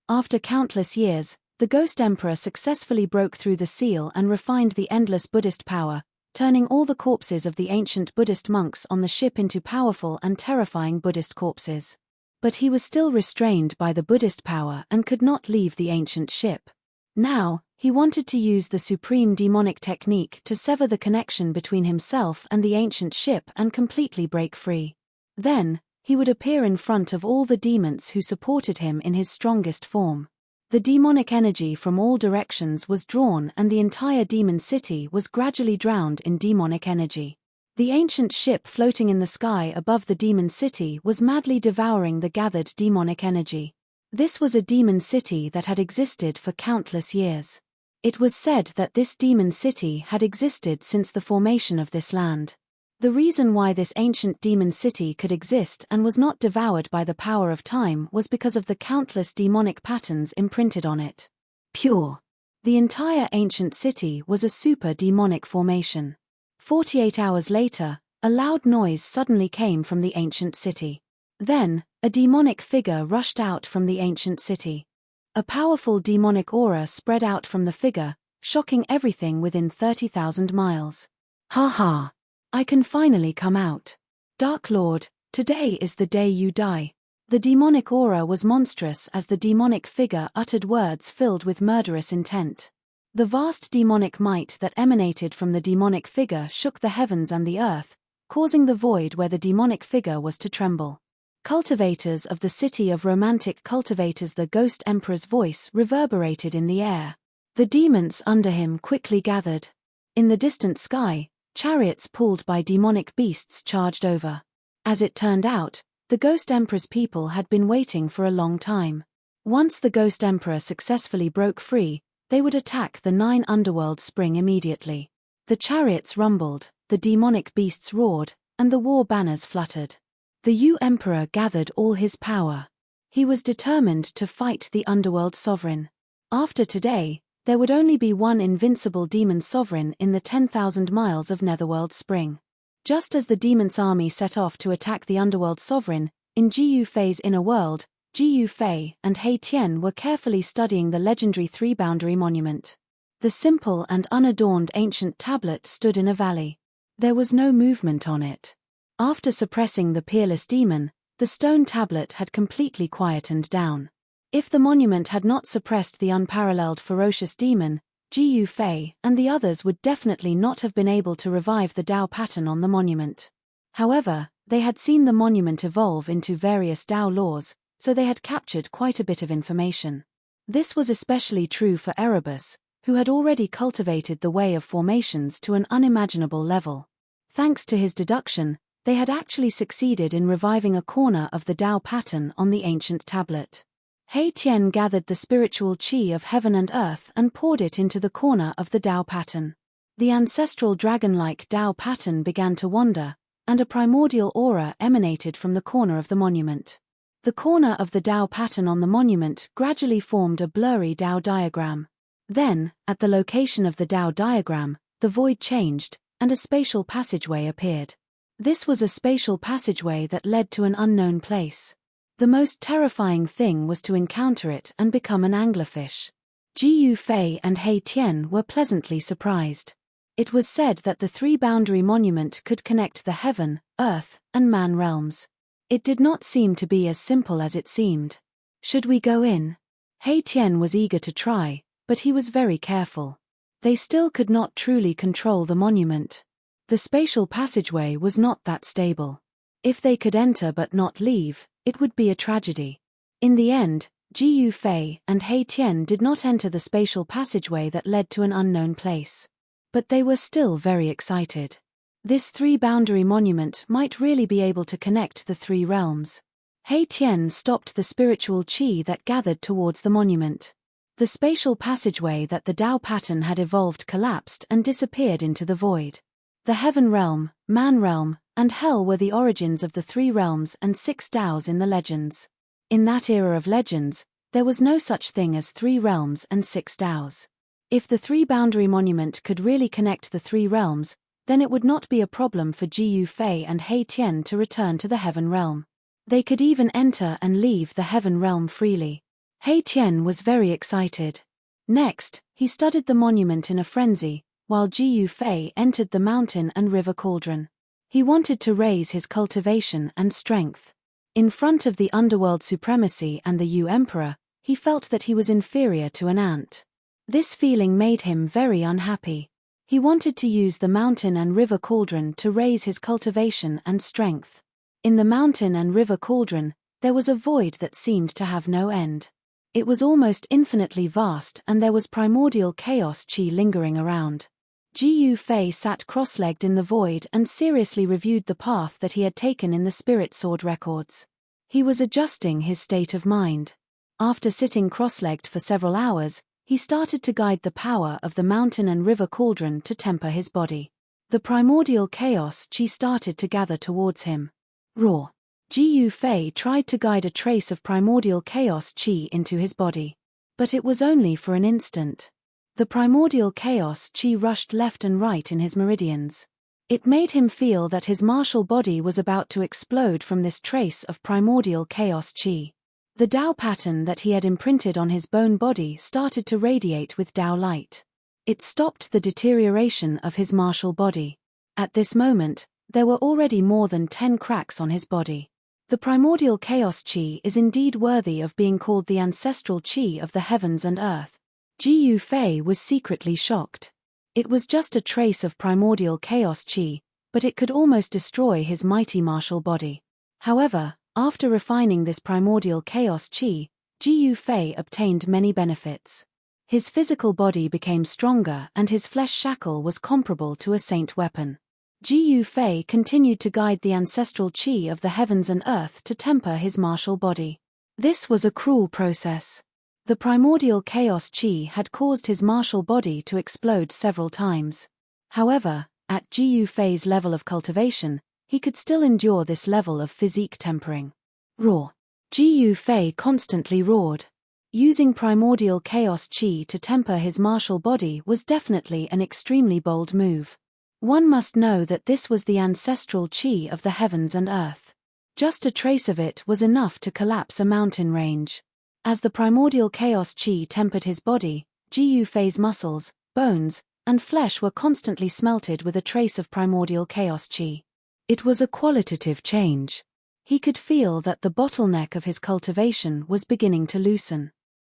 After countless years, the Ghost Emperor successfully broke through the seal and refined the endless Buddhist power, turning all the corpses of the ancient Buddhist monks on the ship into powerful and terrifying Buddhist corpses. But he was still restrained by the Buddhist power and could not leave the ancient ship. Now, he wanted to use the supreme demonic technique to sever the connection between himself and the ancient ship and completely break free. Then, he would appear in front of all the demons who supported him in his strongest form. The demonic energy from all directions was drawn and the entire demon city was gradually drowned in demonic energy. The ancient ship floating in the sky above the demon city was madly devouring the gathered demonic energy. This was a demon city that had existed for countless years. It was said that this demon city had existed since the formation of this land. The reason why this ancient demon city could exist and was not devoured by the power of time was because of the countless demonic patterns imprinted on it. Pure. The entire ancient city was a super demonic formation. 48 hours later, a loud noise suddenly came from the ancient city. Then, a demonic figure rushed out from the ancient city. A powerful demonic aura spread out from the figure, shocking everything within 30,000 miles. Ha ha! I can finally come out. Dark Lord, today is the day you die. The demonic aura was monstrous as the demonic figure uttered words filled with murderous intent. The vast demonic might that emanated from the demonic figure shook the heavens and the earth, causing the void where the demonic figure was to tremble. Cultivators of the city of romantic cultivators, the ghost emperor's voice reverberated in the air. The demons under him quickly gathered. In the distant sky, chariots pulled by demonic beasts charged over. As it turned out, the ghost emperor's people had been waiting for a long time. Once the ghost emperor successfully broke free, they would attack the 9 underworld spring immediately. The chariots rumbled, the demonic beasts roared, and the war banners fluttered. The emperor gathered all his power. He was determined to fight the underworld sovereign. After today, there would only be one invincible demon sovereign in the 10,000 miles of Netherworld Spring. Just as the demon's army set off to attack the underworld sovereign, in Jiyu Fei's inner world, Jiyu Fei and He Tian were carefully studying the legendary 3-boundary monument. The simple and unadorned ancient tablet stood in a valley. There was no movement on it. After suppressing the peerless demon, the stone tablet had completely quietened down. If the monument had not suppressed the unparalleled ferocious demon, Jiyu Fei and the others would definitely not have been able to revive the Dao pattern on the monument. However, they had seen the monument evolve into various Dao laws, so they had captured quite a bit of information. This was especially true for Erebus, who had already cultivated the way of formations to an unimaginable level. Thanks to his deduction, they had actually succeeded in reviving a corner of the Dao pattern on the ancient tablet. He Tian gathered the spiritual qi of heaven and earth and poured it into the corner of the Dao pattern. The ancestral dragon-like Dao pattern began to wander, and a primordial aura emanated from the corner of the monument. The corner of the Dao pattern on the monument gradually formed a blurry Dao diagram. Then, at the location of the Dao diagram, the void changed, and a spatial passageway appeared. This was a spatial passageway that led to an unknown place. The most terrifying thing was to encounter it and become an anglerfish. Jiyu Fei and He Tian were pleasantly surprised. It was said that the 3-boundary monument could connect the heaven, earth, and man realms. It did not seem to be as simple as it seemed. Should we go in? He Tian was eager to try, but he was very careful. They still could not truly control the monument. The spatial passageway was not that stable. If they could enter but not leave, it would be a tragedy. In the end, Jiyu Fei and He Tian did not enter the spatial passageway that led to an unknown place. But they were still very excited. This 3-boundary monument might really be able to connect the 3 realms. He Tian stopped the spiritual qi that gathered towards the monument. The spatial passageway that the Dao pattern had evolved collapsed and disappeared into the void. The heaven realm, man realm, and hell were the origins of the 3 realms and 6 Daos in the legends. In that era of legends, there was no such thing as 3 realms and 6 Daos. If the 3-boundary monument could really connect the 3 realms, then it would not be a problem for Jiyu Fei and He Tian to return to the heaven realm. They could even enter and leave the heaven realm freely. He Tian was very excited. Next, he studied the monument in a frenzy, while Jiyu Fei entered the mountain and river cauldron. He wanted to raise his cultivation and strength. In front of the underworld supremacy and the emperor, he felt that he was inferior to an ant. This feeling made him very unhappy. He wanted to use the mountain and river cauldron to raise his cultivation and strength. In the mountain and river cauldron, there was a void that seemed to have no end. It was almost infinitely vast and there was primordial chaos qi lingering around. Jiyu Fei sat cross-legged in the void and seriously reviewed the path that he had taken in the spirit sword records. He was adjusting his state of mind. After sitting cross-legged for several hours, he started to guide the power of the mountain and river cauldron to temper his body. The primordial chaos chi started to gather towards him. Raw. Ji Yufei tried to guide a trace of primordial chaos chi into his body. But it was only for an instant. The primordial chaos chi rushed left and right in his meridians. It made him feel that his martial body was about to explode from this trace of primordial chaos chi. The Tao pattern that he had imprinted on his bone body started to radiate with Tao light. It stopped the deterioration of his martial body. At this moment, there were already more than 10 cracks on his body. The primordial chaos chi is indeed worthy of being called the ancestral chi of the heavens and earth. Ji Yufei was secretly shocked. It was just a trace of primordial chaos chi, but it could almost destroy his mighty martial body. However, after refining this primordial chaos chi, Ji Yufei obtained many benefits. His physical body became stronger and his flesh shackle was comparable to a saint weapon. Ji Yufei continued to guide the ancestral chi of the heavens and earth to temper his martial body. This was a cruel process. The primordial chaos chi had caused his martial body to explode several times. However, at Ji Yufei's level of cultivation, he could still endure this level of physique tempering. Raw. Ji Yufei constantly roared. Using primordial chaos chi to temper his martial body was definitely an extremely bold move. One must know that this was the ancestral chi of the heavens and earth. Just a trace of it was enough to collapse a mountain range. As the primordial chaos chi tempered his body, Ji Yufei's muscles, bones, and flesh were constantly smelted with a trace of primordial chaos chi. It was a qualitative change. He could feel that the bottleneck of his cultivation was beginning to loosen.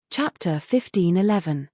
Chapter 1511.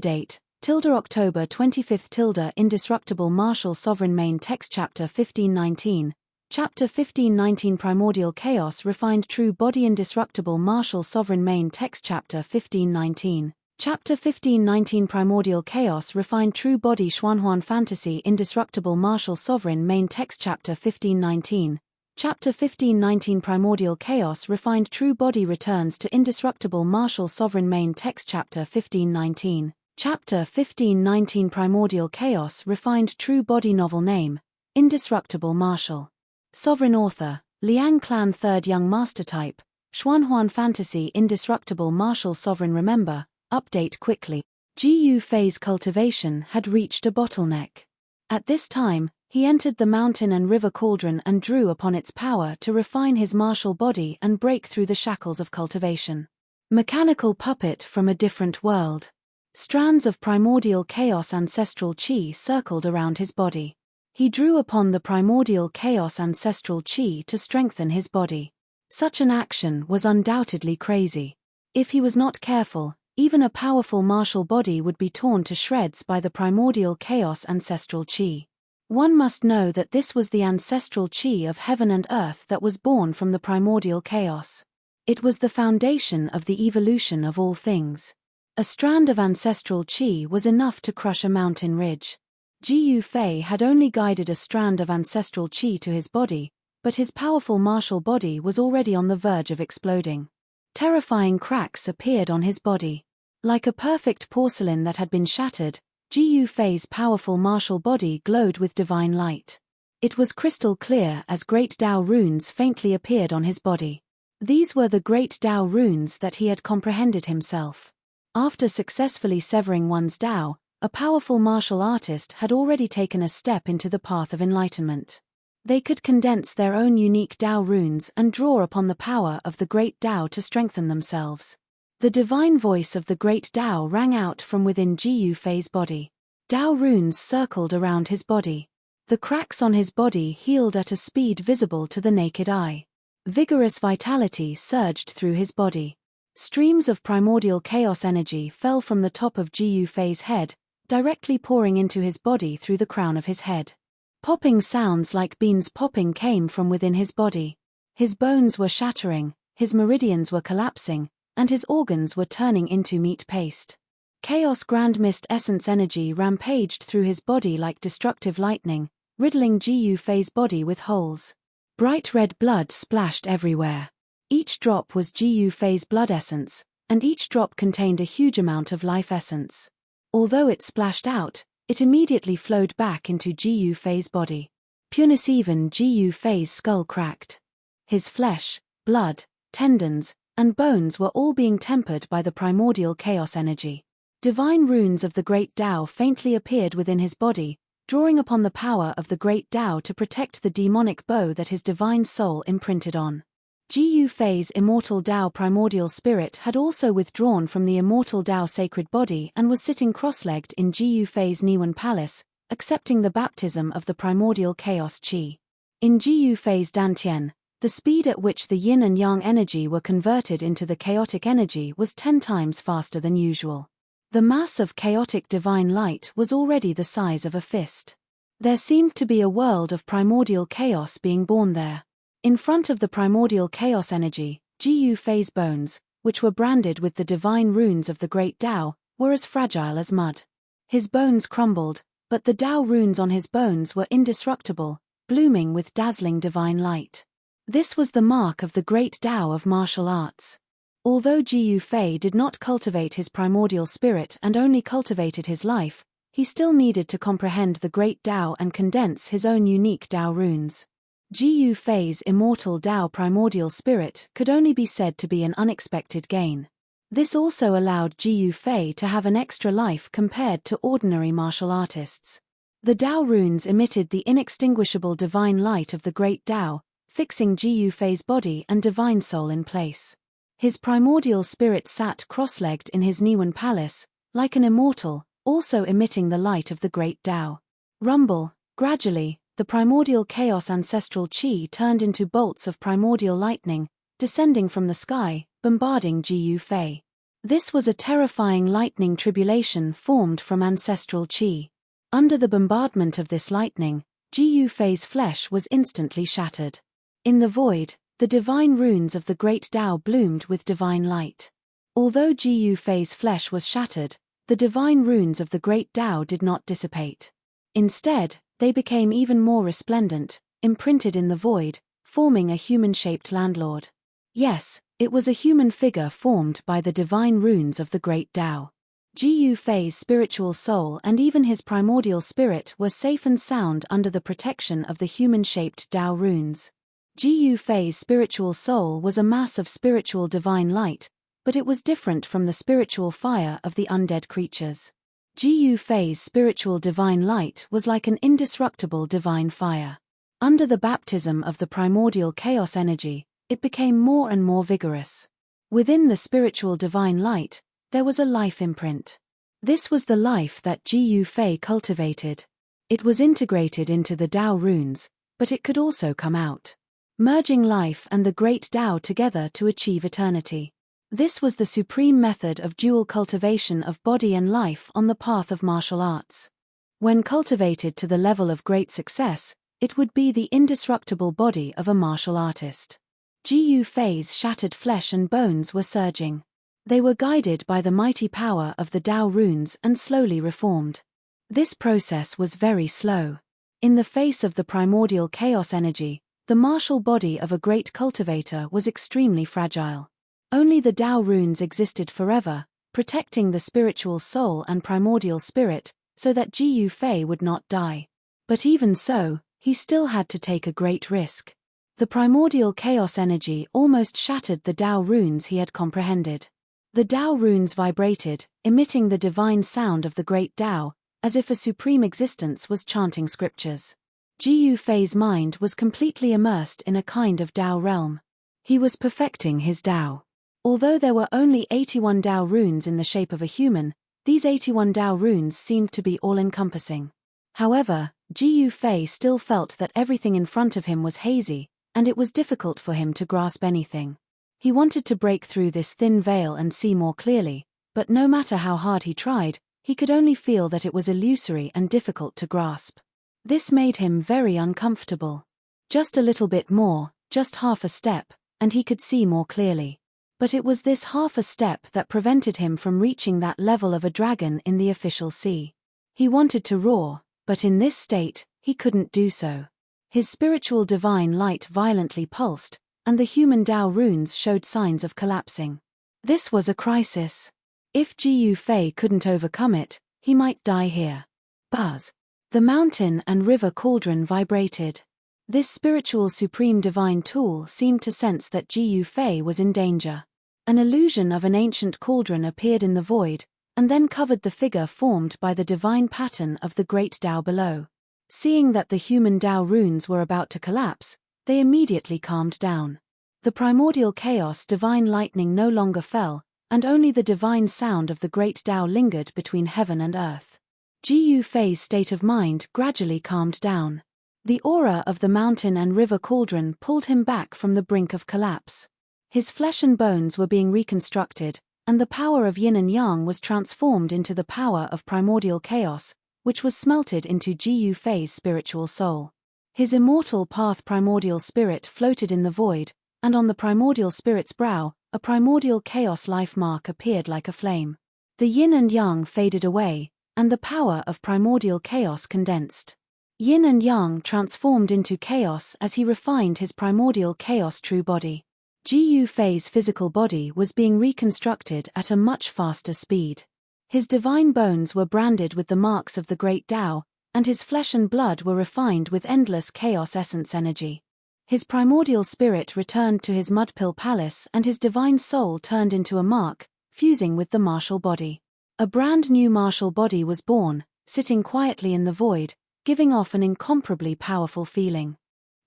Date, October 25 Indestructible Martial Sovereign Main Text Chapter 1519. Chapter 1519 Primordial Chaos Refined True Body Indestructible Martial Sovereign Main Text Chapter 1519. Chapter 1519 Primordial Chaos Refined True Body Xuanhuan Fantasy Indestructible Martial Sovereign Main Text Chapter 1519. Chapter 1519 Primordial Chaos Refined True Body Returns to Indestructible Martial Sovereign Main Text Chapter 1519. Chapter 1519 Primordial Chaos Refined True Body Novel Name, Indestructible Martial Sovereign Author, Liang Clan 3rd Young Master Type, Xuanhuan Fantasy Indestructible Martial Sovereign Remember, Update Quickly. Ji Yufei's cultivation had reached a bottleneck. At this time, he entered the mountain and river cauldron and drew upon its power to refine his martial body and break through the shackles of cultivation. Mechanical puppet from a different world. Strands of primordial chaos ancestral chi circled around his body. He drew upon the primordial chaos ancestral chi to strengthen his body. Such an action was undoubtedly crazy. If he was not careful, even a powerful martial body would be torn to shreds by the primordial chaos ancestral chi. One must know that this was the ancestral chi of heaven and earth that was born from the primordial chaos. It was the foundation of the evolution of all things. A strand of ancestral chi was enough to crush a mountain ridge. Ji Yufei had only guided a strand of ancestral chi to his body, but his powerful martial body was already on the verge of exploding. Terrifying cracks appeared on his body. Like a perfect porcelain that had been shattered, Ji Yufei's powerful martial body glowed with divine light. It was crystal clear as great Tao runes faintly appeared on his body. These were the great Tao runes that he had comprehended himself. After successfully severing one's Tao, a powerful martial artist had already taken a step into the path of enlightenment. They could condense their own unique Tao runes and draw upon the power of the great Tao to strengthen themselves. The divine voice of the great Tao rang out from within Ji Yufei's body. Tao runes circled around his body. The cracks on his body healed at a speed visible to the naked eye. Vigorous vitality surged through his body. Streams of primordial chaos energy fell from the top of Ji Yufei's head, directly pouring into his body through the crown of his head. Popping sounds like beans popping came from within his body. His bones were shattering, his meridians were collapsing, and his organs were turning into meat paste. Chaos Grand Mist essence energy rampaged through his body like destructive lightning, riddling Ji Yufei's body with holes. Bright red blood splashed everywhere. Each drop was Ji Yufei's blood essence, and each drop contained a huge amount of life essence. Although it splashed out, it immediately flowed back into Ji Yufei's body. Pureness. Even Ji Yufei's skull cracked. His flesh, blood, tendons, and bones were all being tempered by the primordial chaos energy. Divine runes of the Great Tao faintly appeared within his body, drawing upon the power of the Great Tao to protect the demonic bow that his divine soul imprinted on. Ji Yufei's immortal Tao primordial spirit had also withdrawn from the immortal Tao sacred body and was sitting cross-legged in Ji Yufei's Niwen palace, accepting the baptism of the primordial chaos qi. In Ji Yufei's Dantian, the speed at which the yin and yang energy were converted into the chaotic energy was 10 times faster than usual. The mass of chaotic divine light was already the size of a fist. There seemed to be a world of primordial chaos being born there. In front of the primordial chaos energy, Ji Yufei's bones, which were branded with the divine runes of the Great Tao, were as fragile as mud. His bones crumbled, but the Tao runes on his bones were indestructible, blooming with dazzling divine light. This was the mark of the Great Tao of martial arts. Although Ji Yufei did not cultivate his primordial spirit and only cultivated his life, he still needed to comprehend the Great Tao and condense his own unique Tao runes. Ji Yufei's immortal Tao primordial spirit could only be said to be an unexpected gain. This also allowed Ji Yufei to have an extra life compared to ordinary martial artists. The Tao runes emitted the inextinguishable divine light of the Great Tao, fixing Ji Yufei's body and divine soul in place. His primordial spirit sat cross-legged in his Niwen palace, like an immortal, also emitting the light of the Great Tao. Rumble. Gradually, the primordial chaos ancestral qi turned into bolts of primordial lightning, descending from the sky, bombarding Ji Yufei. This was a terrifying lightning tribulation formed from ancestral qi. Under the bombardment of this lightning, Ji Yufei's flesh was instantly shattered. In the void, the divine runes of the Great Tao bloomed with divine light. Although Ji Yufei's flesh was shattered, the divine runes of the Great Tao did not dissipate. Instead, they became even more resplendent, imprinted in the void, forming a human-shaped landlord. Yes, it was a human figure formed by the divine runes of the Great Tao. Ji Yufei's spiritual soul and even his primordial spirit were safe and sound under the protection of the human-shaped Tao runes. Ji Yufei's spiritual soul was a mass of spiritual divine light, but it was different from the spiritual fire of the undead creatures. Ji Yufei's spiritual divine light was like an indestructible divine fire. Under the baptism of the primordial chaos energy, it became more and more vigorous. Within the spiritual divine light, there was a life imprint. This was the life that Ji Yufei cultivated. It was integrated into the Tao runes, but it could also come out, merging life and the Great Tao together to achieve eternity. This was the supreme method of dual cultivation of body and life on the path of martial arts. When cultivated to the level of great success, it would be the indestructible body of a martial artist. Ji Yufei's shattered flesh and bones were surging. They were guided by the mighty power of the Tao runes and slowly reformed. This process was very slow. In the face of the primordial chaos energy, the martial body of a great cultivator was extremely fragile. Only the Tao runes existed forever, protecting the spiritual soul and primordial spirit, so that Ji Yufei would not die. But even so, he still had to take a great risk. The primordial chaos energy almost shattered the Tao runes he had comprehended. The Tao runes vibrated, emitting the divine sound of the Great Tao, as if a supreme existence was chanting scriptures. Ji Yufei's mind was completely immersed in a kind of Tao realm. He was perfecting his Tao. Although there were only 81 Tao runes in the shape of a human, these 81 Tao runes seemed to be all-encompassing. However, Ji Yufei still felt that everything in front of him was hazy, and it was difficult for him to grasp anything. He wanted to break through this thin veil and see more clearly, but no matter how hard he tried, he could only feel that it was illusory and difficult to grasp. This made him very uncomfortable. Just a little bit more, just half a step, and he could see more clearly. But it was this half a step that prevented him from reaching that level of a dragon in the official sea. He wanted to roar, but in this state, he couldn't do so. His spiritual divine light violently pulsed, and the human Tao runes showed signs of collapsing. This was a crisis. If Ji Yufei couldn't overcome it, he might die here. Buzz. The mountain and river cauldron vibrated. This spiritual supreme divine tool seemed to sense that Jiyu Fei was in danger. An illusion of an ancient cauldron appeared in the void, and then covered the figure formed by the divine pattern of the great Tao below. Seeing that the human Tao runes were about to collapse, they immediately calmed down. The primordial chaos divine lightning no longer fell, and only the divine sound of the great Tao lingered between heaven and earth. Jiyu Fei's state of mind gradually calmed down. The aura of the mountain and river cauldron pulled him back from the brink of collapse. His flesh and bones were being reconstructed, and the power of yin and yang was transformed into the power of primordial chaos, which was smelted into Jiyu Fei's spiritual soul. His immortal path primordial spirit floated in the void, and on the primordial spirit's brow, a primordial chaos life mark appeared like a flame. The yin and yang faded away, and the power of primordial chaos condensed. Yin and yang transformed into chaos as he refined his primordial chaos true body. Jiyu Fei's physical body was being reconstructed at a much faster speed. His divine bones were branded with the marks of the great Tao, and his flesh and blood were refined with endless chaos essence energy. His primordial spirit returned to his mudpill palace and his divine soul turned into a mark, fusing with the martial body. A brand new martial body was born, sitting quietly in the void, giving off an incomparably powerful feeling.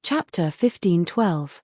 Chapter 15:12.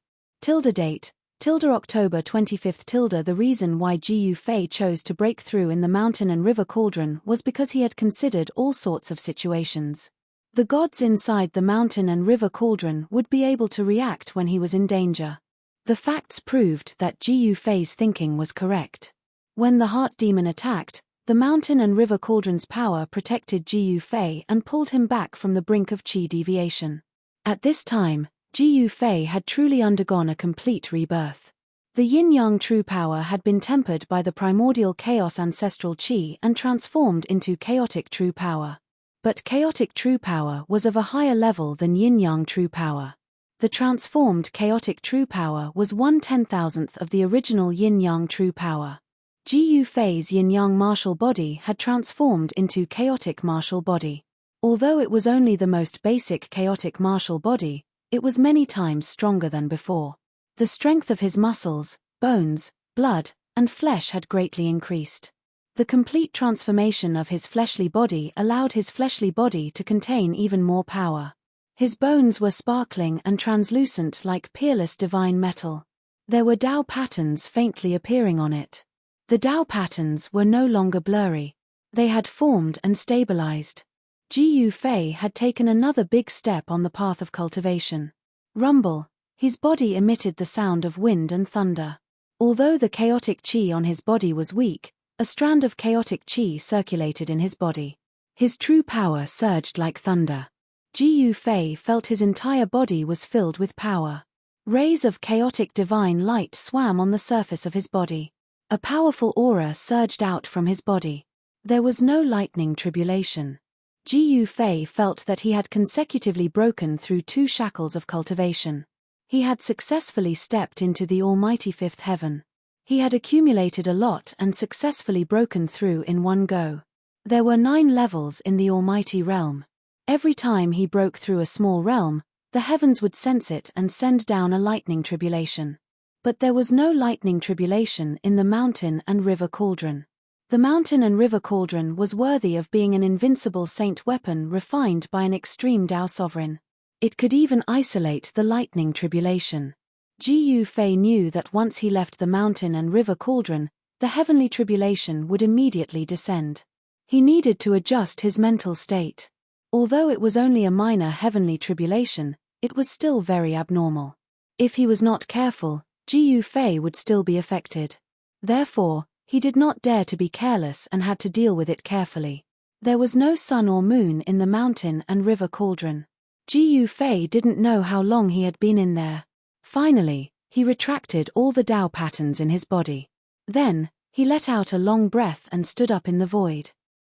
Date. October 25. The reason why Jiyu Fei chose to break through in the mountain and river cauldron was because he had considered all sorts of situations. The gods inside the mountain and river cauldron would be able to react when he was in danger. The facts proved that Jiyu Fei's thinking was correct. When the heart demon attacked, the mountain and river cauldron's power protected Jiyu Fei and pulled him back from the brink of qi deviation. At this time, Jiyu Fei had truly undergone a complete rebirth. The yin-yang true power had been tempered by the primordial chaos ancestral qi and transformed into chaotic true power. But chaotic true power was of a higher level than yin-yang true power. The transformed chaotic true power was 1/10,000th of the original yin-yang true power. Jiyu Fei's yin-yang martial body had transformed into chaotic martial body. Although it was only the most basic chaotic martial body, it was many times stronger than before. The strength of his muscles, bones, blood, and flesh had greatly increased. The complete transformation of his fleshly body allowed his fleshly body to contain even more power. His bones were sparkling and translucent like peerless divine metal. There were Tao patterns faintly appearing on it. The Tao patterns were no longer blurry. They had formed and stabilized. Jiyu Fei had taken another big step on the path of cultivation. Rumble. His body emitted the sound of wind and thunder. Although the chaotic qi on his body was weak, a strand of chaotic qi circulated in his body. His true power surged like thunder. Jiyu Fei felt his entire body was filled with power. Rays of chaotic divine light swam on the surface of his body. A powerful aura surged out from his body. There was no lightning tribulation. Jiyu Fei felt that he had consecutively broken through 2 shackles of cultivation. He had successfully stepped into the almighty 5th heaven. He had accumulated a lot and successfully broken through in one go. There were 9 levels in the almighty realm. Every time he broke through a small realm, the heavens would sense it and send down a lightning tribulation. But there was no lightning tribulation in the mountain and river cauldron. The mountain and river cauldron was worthy of being an invincible saint weapon refined by an extreme Tao sovereign. It could even isolate the lightning tribulation. Jiyu Fei knew that once he left the mountain and river cauldron, the heavenly tribulation would immediately descend. He needed to adjust his mental state. Although it was only a minor heavenly tribulation, it was still very abnormal. If he was not careful, Jiyu Fei would still be affected. Therefore, he did not dare to be careless and had to deal with it carefully. There was no sun or moon in the mountain and river cauldron. Jiyu Fei didn't know how long he had been in there. Finally, he retracted all the Tao patterns in his body. Then, he let out a long breath and stood up in the void.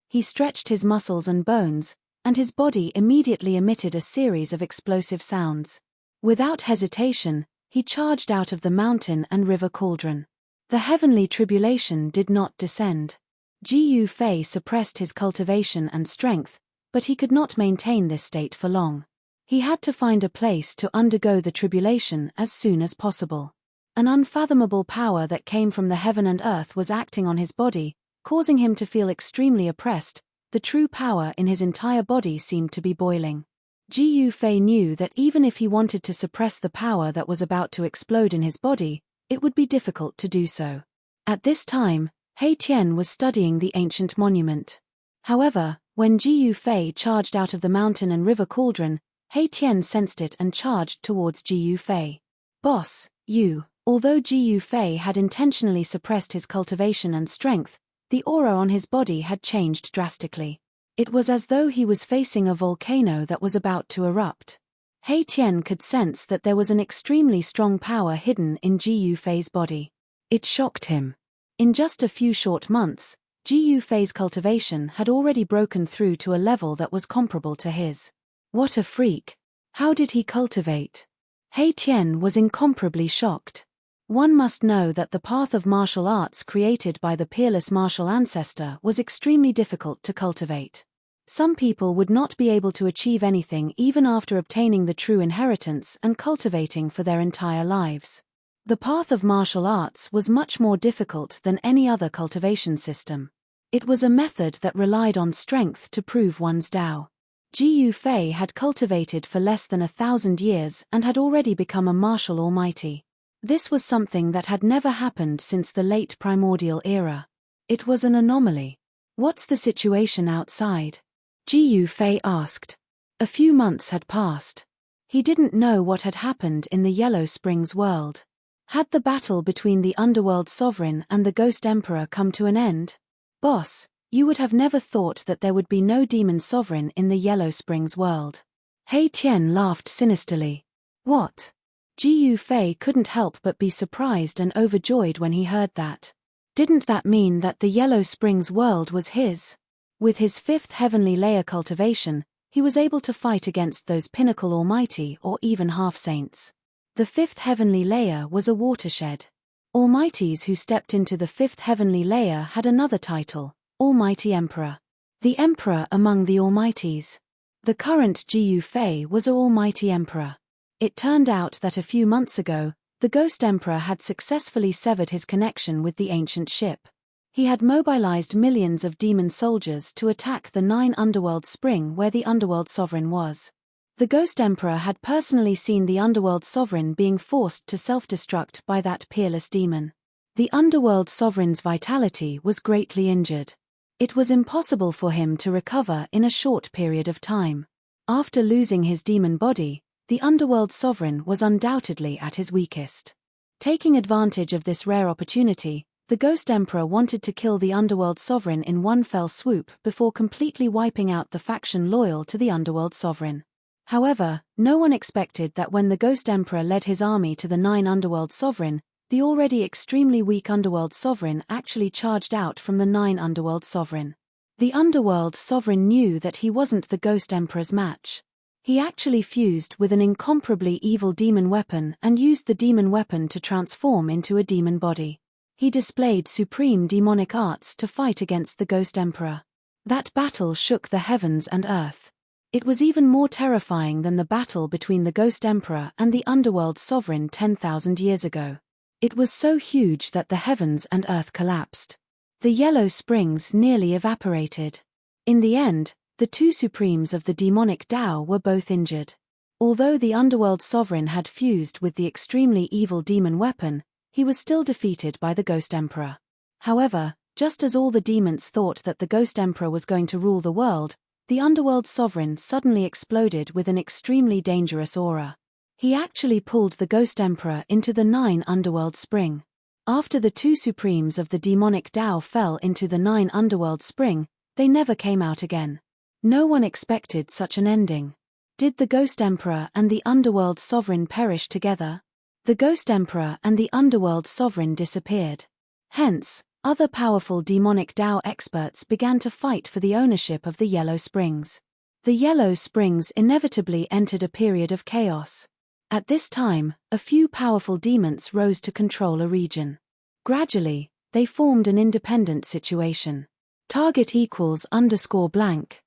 He stretched his muscles and bones, and his body immediately emitted a series of explosive sounds. Without hesitation, he charged out of the mountain and river cauldron. The heavenly tribulation did not descend. Jiyu Fei suppressed his cultivation and strength, but he could not maintain this state for long. He had to find a place to undergo the tribulation as soon as possible. An unfathomable power that came from the heaven and earth was acting on his body, causing him to feel extremely oppressed. The true power in his entire body seemed to be boiling. Ji Yufei knew that even if he wanted to suppress the power that was about to explode in his body, it would be difficult to do so. At this time, He Tian was studying the ancient monument. However, when Ji Yufei charged out of the mountain and river cauldron, He Tian sensed it and charged towards Ji Yufei. "Boss, you." Although Ji Yufei had intentionally suppressed his cultivation and strength, the aura on his body had changed drastically. It was as though he was facing a volcano that was about to erupt. He Tian could sense that there was an extremely strong power hidden in Ji Yufei's body. It shocked him. In just a few short months, Ji Yufei's cultivation had already broken through to a level that was comparable to his. What a freak! How did he cultivate? He Tian was incomparably shocked. One must know that the path of martial arts created by the peerless martial ancestor was extremely difficult to cultivate. Some people would not be able to achieve anything even after obtaining the true inheritance and cultivating for their entire lives. The path of martial arts was much more difficult than any other cultivation system. It was a method that relied on strength to prove one's Tao. Ji Yufei had cultivated for less than 1,000 years and had already become a martial almighty. This was something that had never happened since the late primordial era. It was an anomaly. What's the situation outside? Ji Yufei asked. A few months had passed. He didn't know what had happened in the Yellow Springs world. Had the battle between the Underworld Sovereign and the Ghost Emperor come to an end? Boss, you would have never thought that there would be no Demon Sovereign in the Yellow Springs world. He Tian laughed sinisterly. What? Ji Yufei couldn't help but be surprised and overjoyed when he heard that. Didn't that mean that the Yellow Springs world was his? With his 5th heavenly layer cultivation, he was able to fight against those pinnacle almighty or even half-saints. The 5th heavenly layer was a watershed. Almighties who stepped into the 5th heavenly layer had another title, Almighty Emperor. The Emperor among the Almighties. The current Ji Yufei was an Almighty Emperor. It turned out that a few months ago, the Ghost Emperor had successfully severed his connection with the ancient ship. He had mobilized millions of demon soldiers to attack the 9 Underworld Spring where the Underworld Sovereign was. The Ghost Emperor had personally seen the Underworld Sovereign being forced to self-destruct by that peerless demon. The Underworld Sovereign's vitality was greatly injured. It was impossible for him to recover in a short period of time. After losing his demon body, the Underworld Sovereign was undoubtedly at his weakest. Taking advantage of this rare opportunity, the Ghost Emperor wanted to kill the Underworld Sovereign in one fell swoop before completely wiping out the faction loyal to the Underworld Sovereign. However, no one expected that when the Ghost Emperor led his army to the 9 Underworld Sovereign, the already extremely weak Underworld Sovereign actually charged out from the 9 Underworld Sovereign. The Underworld Sovereign knew that he wasn't the Ghost Emperor's match. He actually fused with an incomparably evil demon weapon and used the demon weapon to transform into a demon body. He displayed supreme demonic arts to fight against the Ghost Emperor. That battle shook the heavens and earth. It was even more terrifying than the battle between the Ghost Emperor and the Underworld Sovereign 10,000 years ago. It was so huge that the heavens and earth collapsed. The Yellow Springs nearly evaporated. In the end, the 2 supremes of the demonic Tao were both injured. Although the Underworld Sovereign had fused with the extremely evil demon weapon, he was still defeated by the Ghost Emperor. However, just as all the demons thought that the Ghost Emperor was going to rule the world, the Underworld Sovereign suddenly exploded with an extremely dangerous aura. He actually pulled the Ghost Emperor into the 9 Underworld Spring. After the 2 supremes of the demonic Tao fell into the 9 Underworld Spring, they never came out again. No one expected such an ending. Did the Ghost Emperor and the Underworld Sovereign perish together? The Ghost Emperor and the Underworld Sovereign disappeared. Hence, other powerful demonic Tao experts began to fight for the ownership of the Yellow Springs. The Yellow Springs inevitably entered a period of chaos. At this time, a few powerful demons rose to control a region. Gradually, they formed an independent situation. Target ___.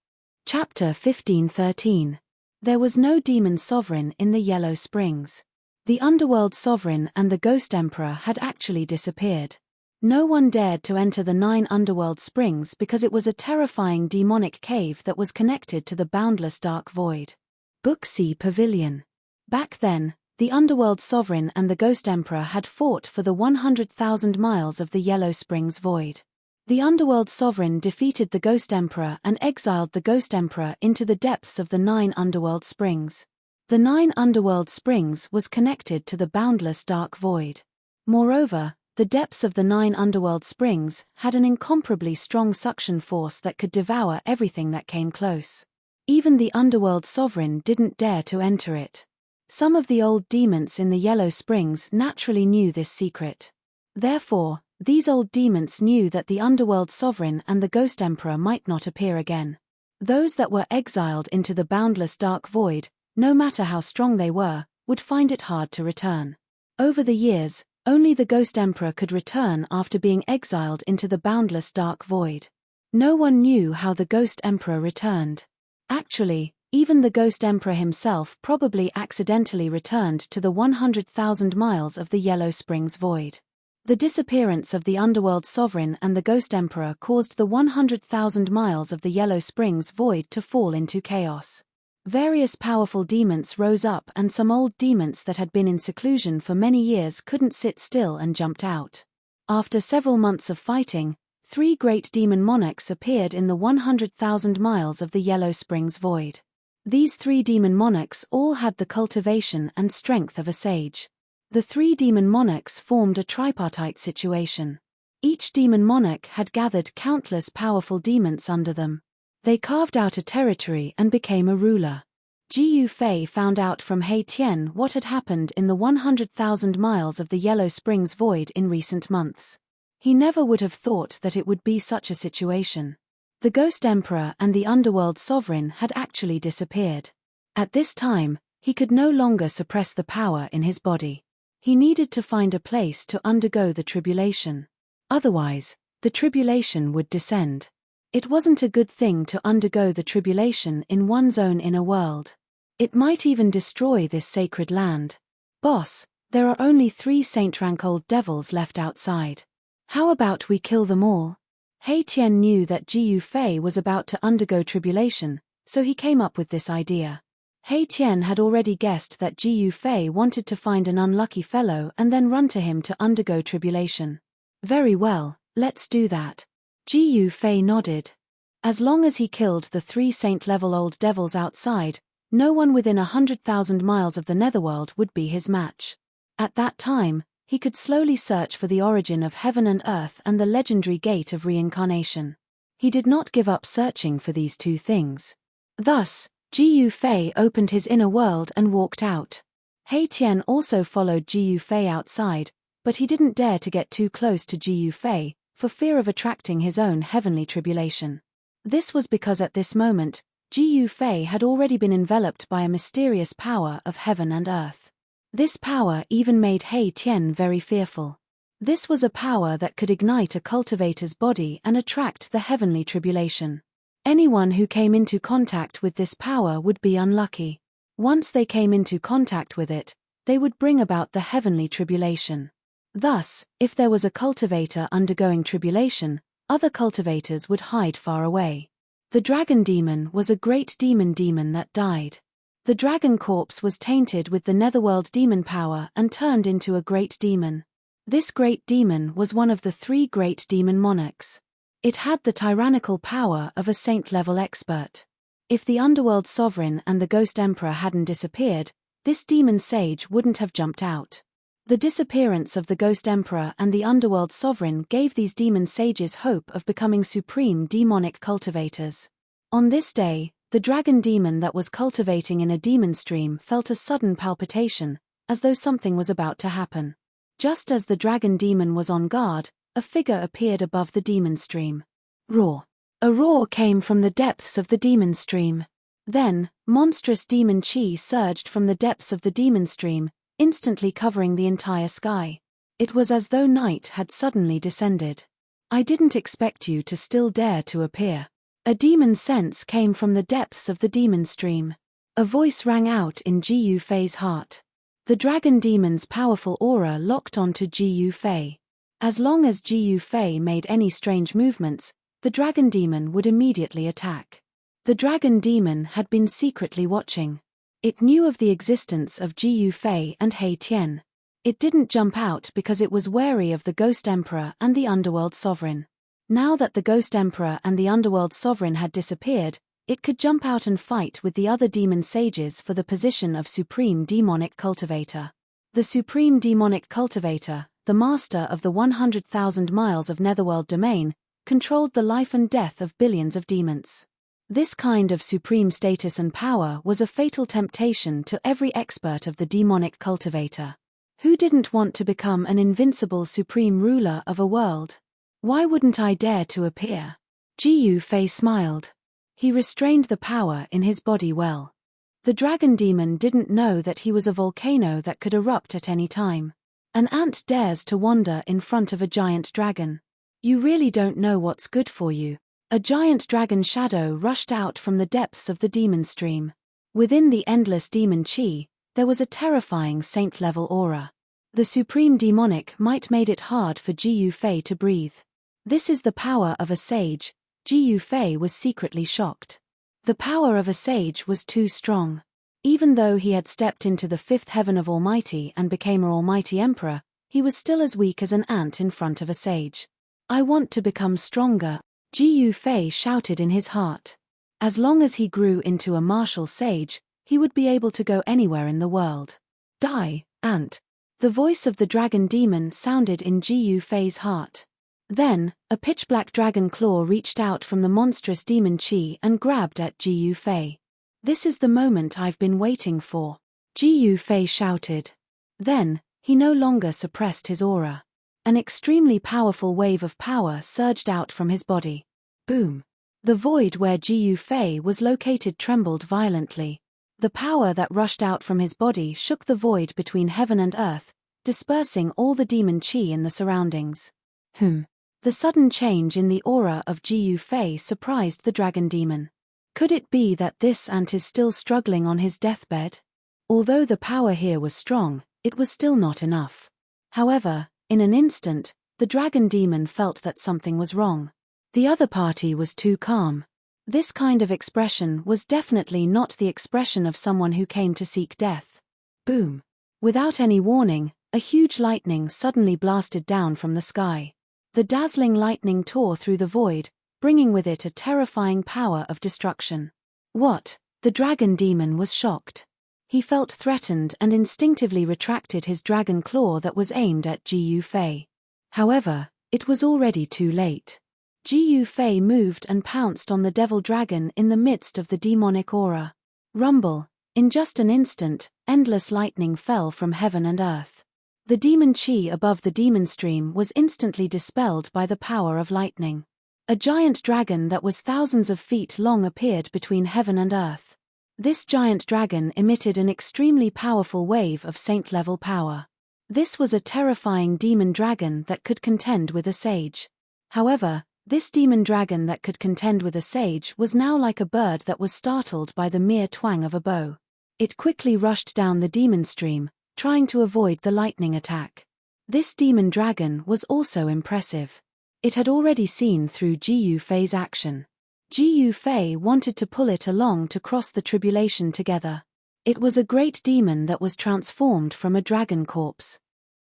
Chapter 1513. There was no demon sovereign in the Yellow Springs. The underworld sovereign and the ghost emperor had actually disappeared. No one dared to enter the 9 underworld springs because it was a terrifying demonic cave that was connected to the boundless dark void. Book C Pavilion. Back then, the underworld sovereign and the ghost emperor had fought for the 100,000 miles of the Yellow Springs void. The underworld sovereign defeated the ghost emperor and exiled the ghost emperor into the depths of the 9 underworld springs. The 9 underworld springs was connected to the boundless dark void. Moreover, the depths of the 9 underworld springs had an incomparably strong suction force that could devour everything that came close. Even the underworld sovereign didn't dare to enter it. Some of the old demons in the Yellow Springs naturally knew this secret. Therefore, these old demons knew that the underworld sovereign and the ghost emperor might not appear again. Those that were exiled into the boundless dark void, no matter how strong they were, would find it hard to return. Over the years, only the ghost emperor could return after being exiled into the boundless dark void. No one knew how the ghost emperor returned. Actually, even the ghost emperor himself probably accidentally returned to the 100,000 miles of the Yellow Springs void. The disappearance of the underworld sovereign and the ghost emperor caused the 100,000 miles of the Yellow Springs void to fall into chaos. Various powerful demons rose up, and some old demons that had been in seclusion for many years couldn't sit still and jumped out. After several months of fighting, 3 great demon monarchs appeared in the 100,000 miles of the Yellow Springs void. These 3 demon monarchs all had the cultivation and strength of a sage. The 3 demon monarchs formed a tripartite situation. Each demon monarch had gathered countless powerful demons under them. They carved out a territory and became a ruler. Jiu Fei found out from He Tian what had happened in the 100,000 miles of the Yellow Springs void in recent months. He never would have thought that it would be such a situation. The ghost emperor and the underworld sovereign had actually disappeared. At this time, he could no longer suppress the power in his body. He needed to find a place to undergo the tribulation. Otherwise, the tribulation would descend. It wasn't a good thing to undergo the tribulation in one's own inner world. It might even destroy this sacred land. Boss, there are only 3 Saint Tranquil devils left outside. How about we kill them all? He Tian knew that Jiu Fei was about to undergo tribulation, so he came up with this idea. He Tian had already guessed that Jiu Fei wanted to find an unlucky fellow and then run to him to undergo tribulation. Very well, let's do that. Jiu Fei nodded. As long as he killed the 3 saint-level old devils outside, no one within 100,000 miles of the netherworld would be his match. At that time, he could slowly search for the origin of heaven and earth and the legendary gate of reincarnation. He did not give up searching for these 2 things. Thus, Jiu Fei opened his inner world and walked out. He Tian also followed Jiu Fei outside, but he didn't dare to get too close to Jiu Fei, for fear of attracting his own heavenly tribulation. This was because at this moment, Jiu Fei had already been enveloped by a mysterious power of heaven and earth. This power even made He Tian very fearful. This was a power that could ignite a cultivator's body and attract the heavenly tribulation. Anyone who came into contact with this power would be unlucky. Once they came into contact with it, they would bring about the heavenly tribulation. Thus, if there was a cultivator undergoing tribulation, other cultivators would hide far away. The dragon demon was a great demon that died. The dragon corpse was tainted with the netherworld demon power and turned into a great demon. This great demon was one of the 3 great demon monarchs. It had the tyrannical power of a saint-level expert. If the underworld sovereign and the ghost emperor hadn't disappeared, this demon sage wouldn't have jumped out. The disappearance of the ghost emperor and the underworld sovereign gave these demon sages hope of becoming supreme demonic cultivators. On this day, the dragon demon that was cultivating in a demon stream felt a sudden palpitation, as though something was about to happen. Just as the dragon demon was on guard, a figure appeared above the demon stream. Roar. A roar came from the depths of the demon stream. Then, monstrous demon chi surged from the depths of the demon stream, instantly covering the entire sky. It was as though night had suddenly descended. I didn't expect you to still dare to appear. A demon sense came from the depths of the demon stream. A voice rang out in Ji Fei's heart. The dragon demon's powerful aura locked onto Ji Fei. As long as Ji Fei made any strange movements, the dragon demon would immediately attack. The dragon demon had been secretly watching. It knew of the existence of Ji Fei and He Tian. It didn't jump out because it was wary of the Ghost Emperor and the Underworld Sovereign. Now that the Ghost Emperor and the Underworld Sovereign had disappeared, it could jump out and fight with the other demon sages for the position of Supreme Demonic Cultivator. The Supreme Demonic Cultivator, the master of the 100,000 miles of Netherworld domain, controlled the life and death of billions of demons. This kind of supreme status and power was a fatal temptation to every expert of the demonic cultivator. Who didn't want to become an invincible supreme ruler of a world? Why wouldn't I dare to appear? Ji Fei smiled. He restrained the power in his body well. The dragon demon didn't know that he was a volcano that could erupt at any time. An ant dares to wander in front of a giant dragon. You really don't know what's good for you. A giant dragon shadow rushed out from the depths of the demon stream. Within the endless demon chi, there was a terrifying saint-level aura. The supreme demonic might made it hard for Ji Fei to breathe. This is the power of a sage. Ji Fei was secretly shocked. The power of a sage was too strong. Even though he had stepped into the fifth heaven of Almighty and became an almighty emperor, he was still as weak as an ant in front of a sage. I want to become stronger, Ji Fei shouted in his heart. As long as he grew into a martial sage, he would be able to go anywhere in the world. Die, ant. The voice of the dragon demon sounded in Ji Fei's heart. Then, a pitch-black dragon claw reached out from the monstrous demon chi and grabbed at Ji Fei. This is the moment I've been waiting for, Ji Fei shouted. Then, he no longer suppressed his aura. An extremely powerful wave of power surged out from his body. Boom. The void where Ji Fei was located trembled violently. The power that rushed out from his body shook the void between heaven and earth, dispersing all the demon chi in the surroundings. The sudden change in the aura of Ji Fei surprised the dragon demon. Could it be that this ant is still struggling on his deathbed? Although the power here was strong, it was still not enough. However, in an instant, the dragon demon felt that something was wrong. The other party was too calm. This kind of expression was definitely not the expression of someone who came to seek death. Boom. Without any warning, a huge lightning suddenly blasted down from the sky. The dazzling lightning tore through the void, bringing with it a terrifying power of destruction. What? The dragon demon was shocked. He felt threatened and instinctively retracted his dragon claw that was aimed at Ji Fei. However, it was already too late. Ji Fei moved and pounced on the devil dragon in the midst of the demonic aura. Rumble. In just an instant, endless lightning fell from heaven and earth. The demon chi above the demon stream was instantly dispelled by the power of lightning. A giant dragon that was thousands of feet long appeared between heaven and earth. This giant dragon emitted an extremely powerful wave of saint-level power. This was a terrifying demon dragon that could contend with a sage. However, this demon dragon that could contend with a sage was now like a bird that was startled by the mere twang of a bow. It quickly rushed down the demon stream, trying to avoid the lightning attack. This demon dragon was also impressive. It had already seen through Ji Fei's action. Ji Fei wanted to pull it along to cross the tribulation together. It was a great demon that was transformed from a dragon corpse.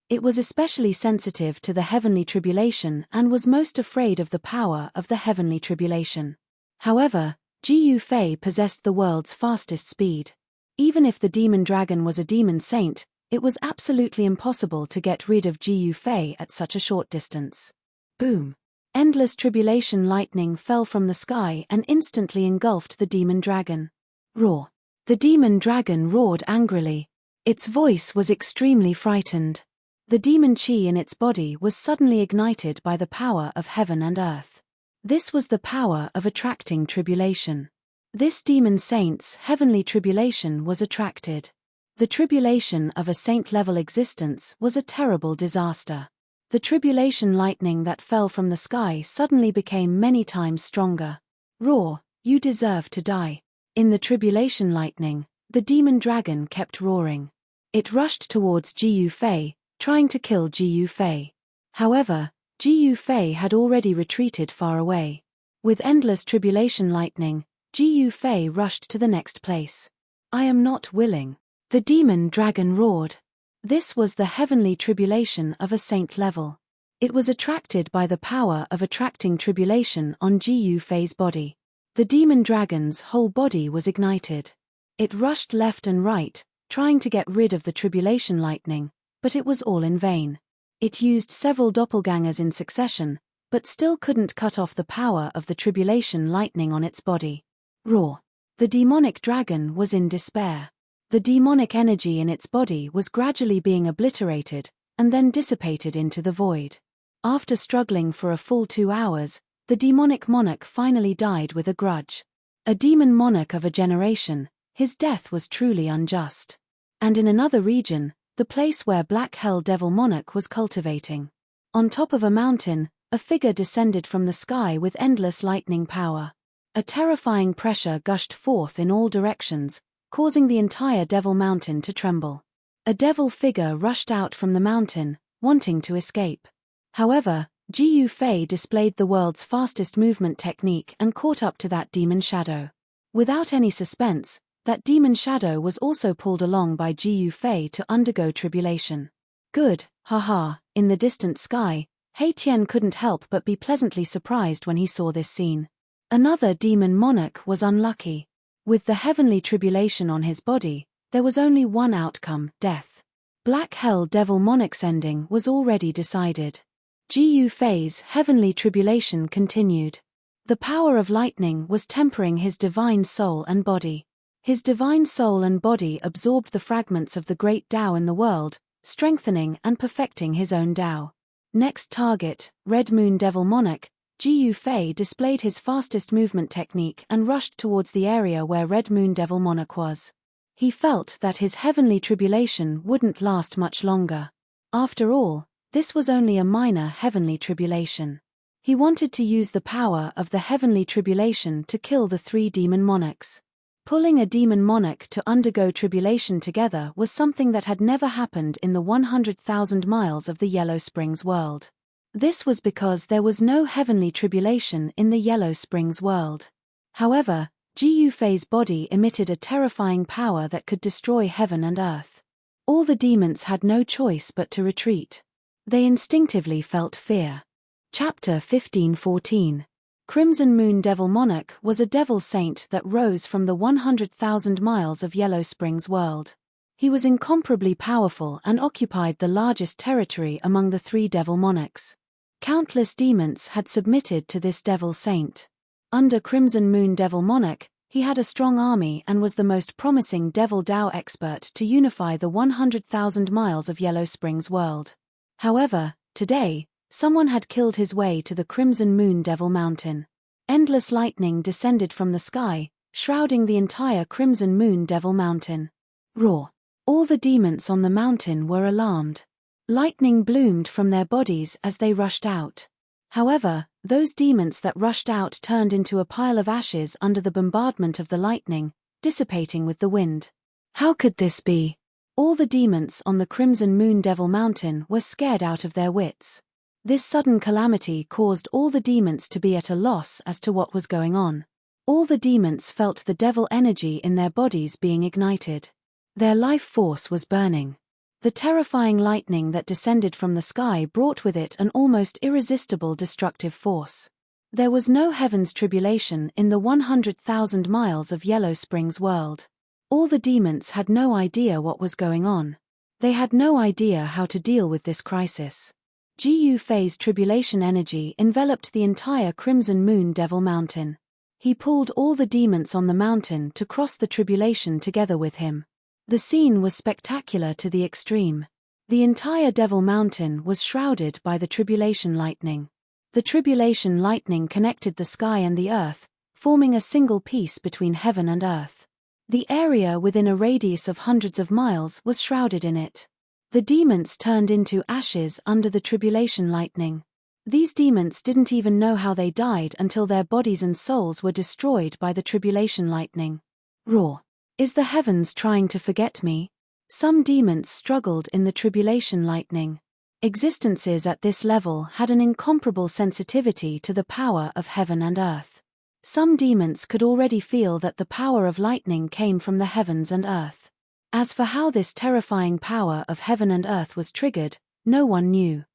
It was especially sensitive to the heavenly tribulation and was most afraid of the power of the heavenly tribulation. However, Ji Fei possessed the world's fastest speed. Even if the demon dragon was a demon saint, it was absolutely impossible to get rid of Ji Fei at such a short distance. Boom. Endless tribulation lightning fell from the sky and instantly engulfed the demon dragon. Roar. The demon dragon roared angrily. Its voice was extremely frightened. The demon chi in its body was suddenly ignited by the power of heaven and earth. This was the power of attracting tribulation. This demon saint's heavenly tribulation was attracted. The tribulation of a saint-level existence was a terrible disaster. The tribulation lightning that fell from the sky suddenly became many times stronger. Roar, you deserve to die. In the tribulation lightning, the demon dragon kept roaring. It rushed towards Jiu Fei, trying to kill Jiu Fei. However, Jiu Fei had already retreated far away. With endless tribulation lightning, Jiu Fei rushed to the next place. I am not willing. The demon dragon roared. This was the heavenly tribulation of a saint level. It was attracted by the power of attracting tribulation on Jiu Fei's body. The demon dragon's whole body was ignited. It rushed left and right, trying to get rid of the tribulation lightning, but it was all in vain. It used several doppelgangers in succession, but still couldn't cut off the power of the tribulation lightning on its body. Roar. The demonic dragon was in despair. The demonic energy in its body was gradually being obliterated, and then dissipated into the void. After struggling for a full 2 hours, the demonic monarch finally died with a grudge. A demon monarch of a generation, his death was truly unjust. And in another region, the place where Black Hell Devil Monarch was cultivating. On top of a mountain, a figure descended from the sky with endless lightning power. A terrifying pressure gushed forth in all directions, causing the entire Devil Mountain to tremble. A devil figure rushed out from the mountain, wanting to escape. However, Jiu Fei displayed the world's fastest movement technique and caught up to that demon shadow. Without any suspense, that demon shadow was also pulled along by Jiu Fei to undergo tribulation. Good, haha. In the distant sky, He Tian couldn't help but be pleasantly surprised when he saw this scene. Another demon monarch was unlucky. With the heavenly tribulation on his body, there was only one outcome, death. Black Hell Devil Monarch's ending was already decided. Jiu Fei's heavenly tribulation continued. The power of lightning was tempering his divine soul and body. His divine soul and body absorbed the fragments of the great Tao in the world, strengthening and perfecting his own Tao. Next target, Red Moon Devil Monarch, Jiu Fei displayed his fastest movement technique and rushed towards the area where Red Moon Devil Monarch was. He felt that his heavenly tribulation wouldn't last much longer. After all, this was only a minor heavenly tribulation. He wanted to use the power of the heavenly tribulation to kill the 3 demon monarchs. Pulling a demon monarch to undergo tribulation together was something that had never happened in the 100,000 miles of the Yellow Springs world. This was because there was no heavenly tribulation in the Yellow Springs world. However, Jiu Fei's body emitted a terrifying power that could destroy heaven and earth. All the demons had no choice but to retreat. They instinctively felt fear. Chapter 15:14. Crimson Moon Devil Monarch was a devil saint that rose from the 100,000 miles of Yellow Springs world. He was incomparably powerful and occupied the largest territory among the 3 devil monarchs. Countless demons had submitted to this devil saint. Under Crimson Moon Devil Monarch, he had a strong army and was the most promising Devil Tao expert to unify the 100,000 miles of Yellow Springs world. However, today, someone had killed his way to the Crimson Moon Devil Mountain. Endless lightning descended from the sky, shrouding the entire Crimson Moon Devil Mountain. Roar. All the demons on the mountain were alarmed. Lightning bloomed from their bodies as they rushed out. However, those demons that rushed out turned into a pile of ashes under the bombardment of the lightning, dissipating with the wind. How could this be? All the demons on the Crimson Moon Devil Mountain were scared out of their wits. This sudden calamity caused all the demons to be at a loss as to what was going on. All the demons felt the devil energy in their bodies being ignited. Their life force was burning. The terrifying lightning that descended from the sky brought with it an almost irresistible destructive force. There was no heaven's tribulation in the 100,000 miles of Yellow Springs world. All the demons had no idea what was going on. They had no idea how to deal with this crisis. Jiu Fei's tribulation energy enveloped the entire Crimson Moon Devil Mountain. He pulled all the demons on the mountain to cross the tribulation together with him. The scene was spectacular to the extreme. The entire Devil Mountain was shrouded by the tribulation lightning. The tribulation lightning connected the sky and the earth, forming a single piece between heaven and earth. The area within a radius of hundreds of miles was shrouded in it. The demons turned into ashes under the tribulation lightning. These demons didn't even know how they died until their bodies and souls were destroyed by the tribulation lightning. Roar. Is the heavens trying to forget me? Some demons struggled in the tribulation lightning. Existences at this level had an incomparable sensitivity to the power of heaven and earth. Some demons could already feel that the power of lightning came from the heavens and earth. As for how this terrifying power of heaven and earth was triggered, no one knew.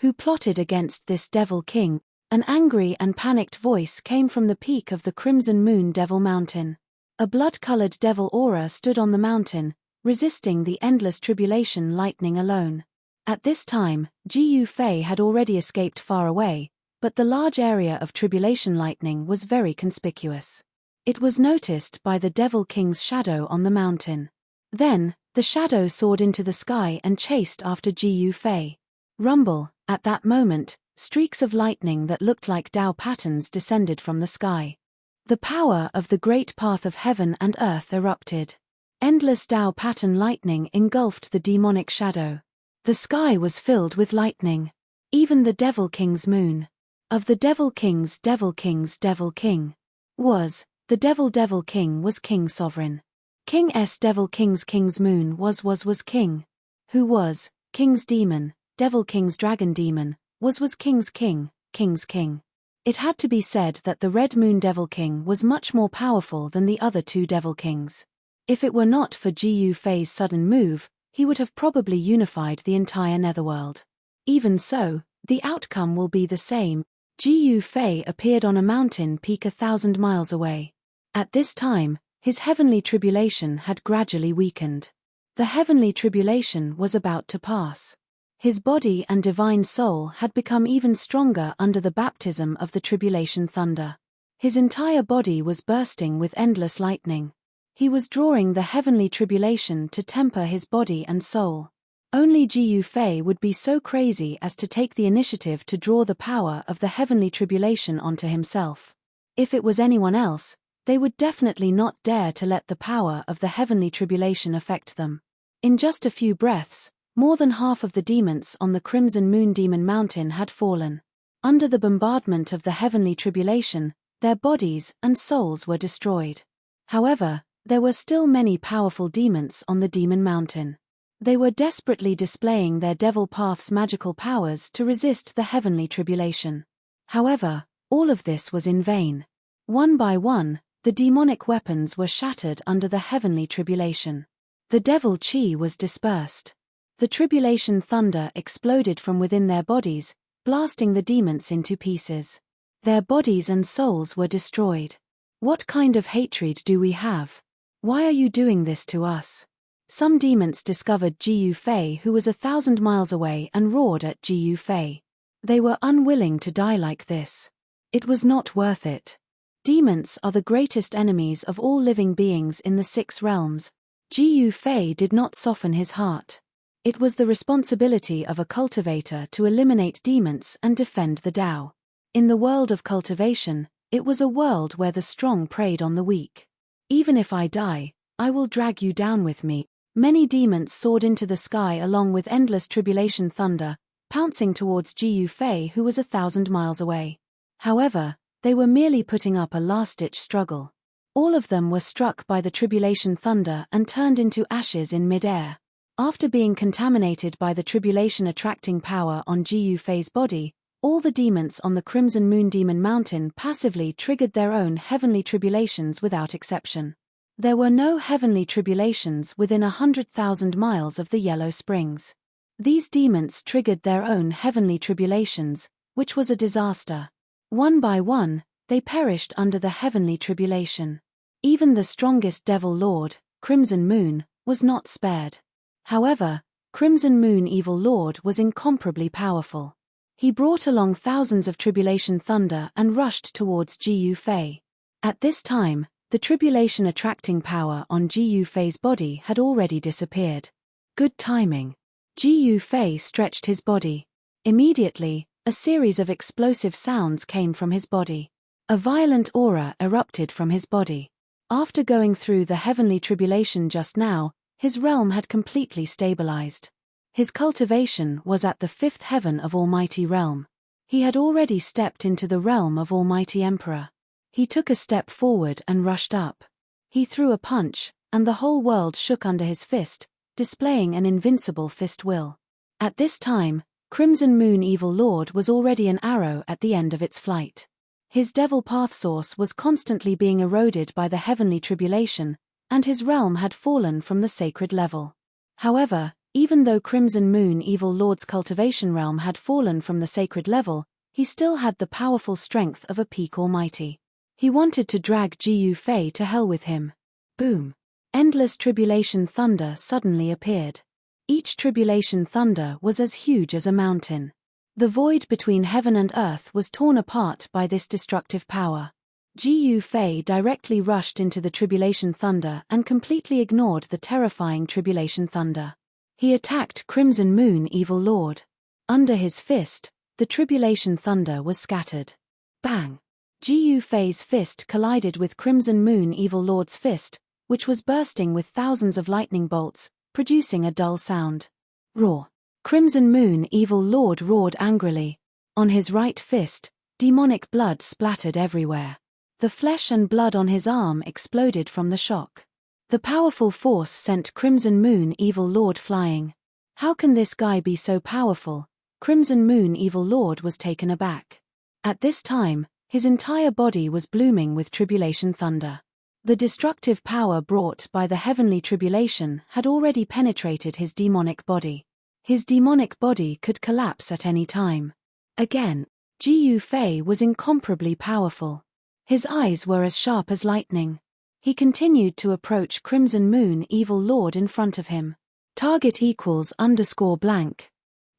Who plotted against this devil king? An angry and panicked voice came from the peak of the Crimson Moon Devil Mountain. A blood-colored devil aura stood on the mountain, resisting the endless tribulation lightning alone. At this time, Gu Fei had already escaped far away, but the large area of tribulation lightning was very conspicuous. It was noticed by the Devil King's shadow on the mountain. Then, the shadow soared into the sky and chased after Gu Fei. Rumble. At that moment, streaks of lightning that looked like Tao patterns descended from the sky. The power of the great path of heaven and earth erupted. Endless Tao pattern lightning engulfed the demonic shadow. The sky was filled with lightning. Even the Devil King's moon. Of the Devil King's Devil King was, the Devil King was King Sovereign. King's Devil King's moon was king. Who was, King's demon, Devil King's dragon demon, was King's king. It had to be said that the Red Moon Devil King was much more powerful than the other two Devil Kings. If it were not for Gu Fei's sudden move, he would have probably unified the entire netherworld. Even so, the outcome will be the same. Gu Fei appeared on a mountain peak 1,000 miles away. At this time, his heavenly tribulation had gradually weakened. The heavenly tribulation was about to pass. His body and divine soul had become even stronger under the baptism of the tribulation thunder. His entire body was bursting with endless lightning. He was drawing the heavenly tribulation to temper his body and soul. Only Gu Fei would be so crazy as to take the initiative to draw the power of the heavenly tribulation onto himself. If it was anyone else, they would definitely not dare to let the power of the heavenly tribulation affect them. In just a few breaths, more than half of the demons on the Crimson Moon Demon Mountain had fallen. Under the bombardment of the heavenly tribulation, their bodies and souls were destroyed. However, there were still many powerful demons on the Demon Mountain. They were desperately displaying their Devil Path's magical powers to resist the heavenly tribulation. However, all of this was in vain. One by one, the demonic weapons were shattered under the heavenly tribulation. The devil chi was dispersed. The tribulation thunder exploded from within their bodies, blasting the demons into pieces. Their bodies and souls were destroyed. What kind of hatred do we have? Why are you doing this to us? Some demons discovered Gu Fei, who was 1,000 miles away, and roared at Gu Fei. They were unwilling to die like this. It was not worth it. Demons are the greatest enemies of all living beings in the 6 realms. Gu Fei did not soften his heart. It was the responsibility of a cultivator to eliminate demons and defend the Tao. In the world of cultivation, it was a world where the strong preyed on the weak. Even if I die, I will drag you down with me. Many demons soared into the sky along with endless tribulation thunder, pouncing towards Gu Fei, who was 1,000 miles away. However, they were merely putting up a last-ditch struggle. All of them were struck by the tribulation thunder and turned into ashes in mid-air. After being contaminated by the tribulation attracting power on Gu Fei's body, all the demons on the Crimson Moon Demon Mountain passively triggered their own heavenly tribulations without exception. There were no heavenly tribulations within 100,000 miles of the Yellow Springs. These demons triggered their own heavenly tribulations, which was a disaster. One by one, they perished under the heavenly tribulation. Even the strongest Devil Lord, Crimson Moon, was not spared. However, Crimson Moon Evil Lord was incomparably powerful. He brought along thousands of tribulation thunder and rushed towards Gu Fei. At this time, the tribulation attracting power on Gu Fei's body had already disappeared. Good timing. Gu Fei stretched his body. Immediately, a series of explosive sounds came from his body. A violent aura erupted from his body. After going through the heavenly tribulation just now, his realm had completely stabilized. His cultivation was at the 5th heaven of Almighty Realm. He had already stepped into the realm of Almighty Emperor. He took a step forward and rushed up. He threw a punch, and the whole world shook under his fist, displaying an invincible fist will. At this time, Crimson Moon Evil Lord was already an arrow at the end of its flight. His devil path source was constantly being eroded by the heavenly tribulation, and his realm had fallen from the sacred level. However, even though Crimson Moon Evil Lord's cultivation realm had fallen from the sacred level, he still had the powerful strength of a peak almighty. He wanted to drag Jiyu Fei to hell with him. Boom! Endless tribulation thunder suddenly appeared. Each tribulation thunder was as huge as a mountain. The void between heaven and earth was torn apart by this destructive power. Jiyu Fei directly rushed into the tribulation thunder and completely ignored the terrifying tribulation thunder. He attacked Crimson Moon Evil Lord. Under his fist, the tribulation thunder was scattered. Bang! Jiyu Fei's fist collided with Crimson Moon Evil Lord's fist, which was bursting with thousands of lightning bolts, producing a dull sound. Roar! Crimson Moon Evil Lord roared angrily. On his right fist, demonic blood splattered everywhere. The flesh and blood on his arm exploded from the shock. The powerful force sent Crimson Moon Evil Lord flying. How can this guy be so powerful? Crimson Moon Evil Lord was taken aback. At this time, his entire body was blooming with tribulation thunder. The destructive power brought by the heavenly tribulation had already penetrated his demonic body. His demonic body could collapse at any time. Again, Jiyu Fei was incomparably powerful. His eyes were as sharp as lightning. He continued to approach Crimson Moon Evil Lord in front of him. Target =_blank.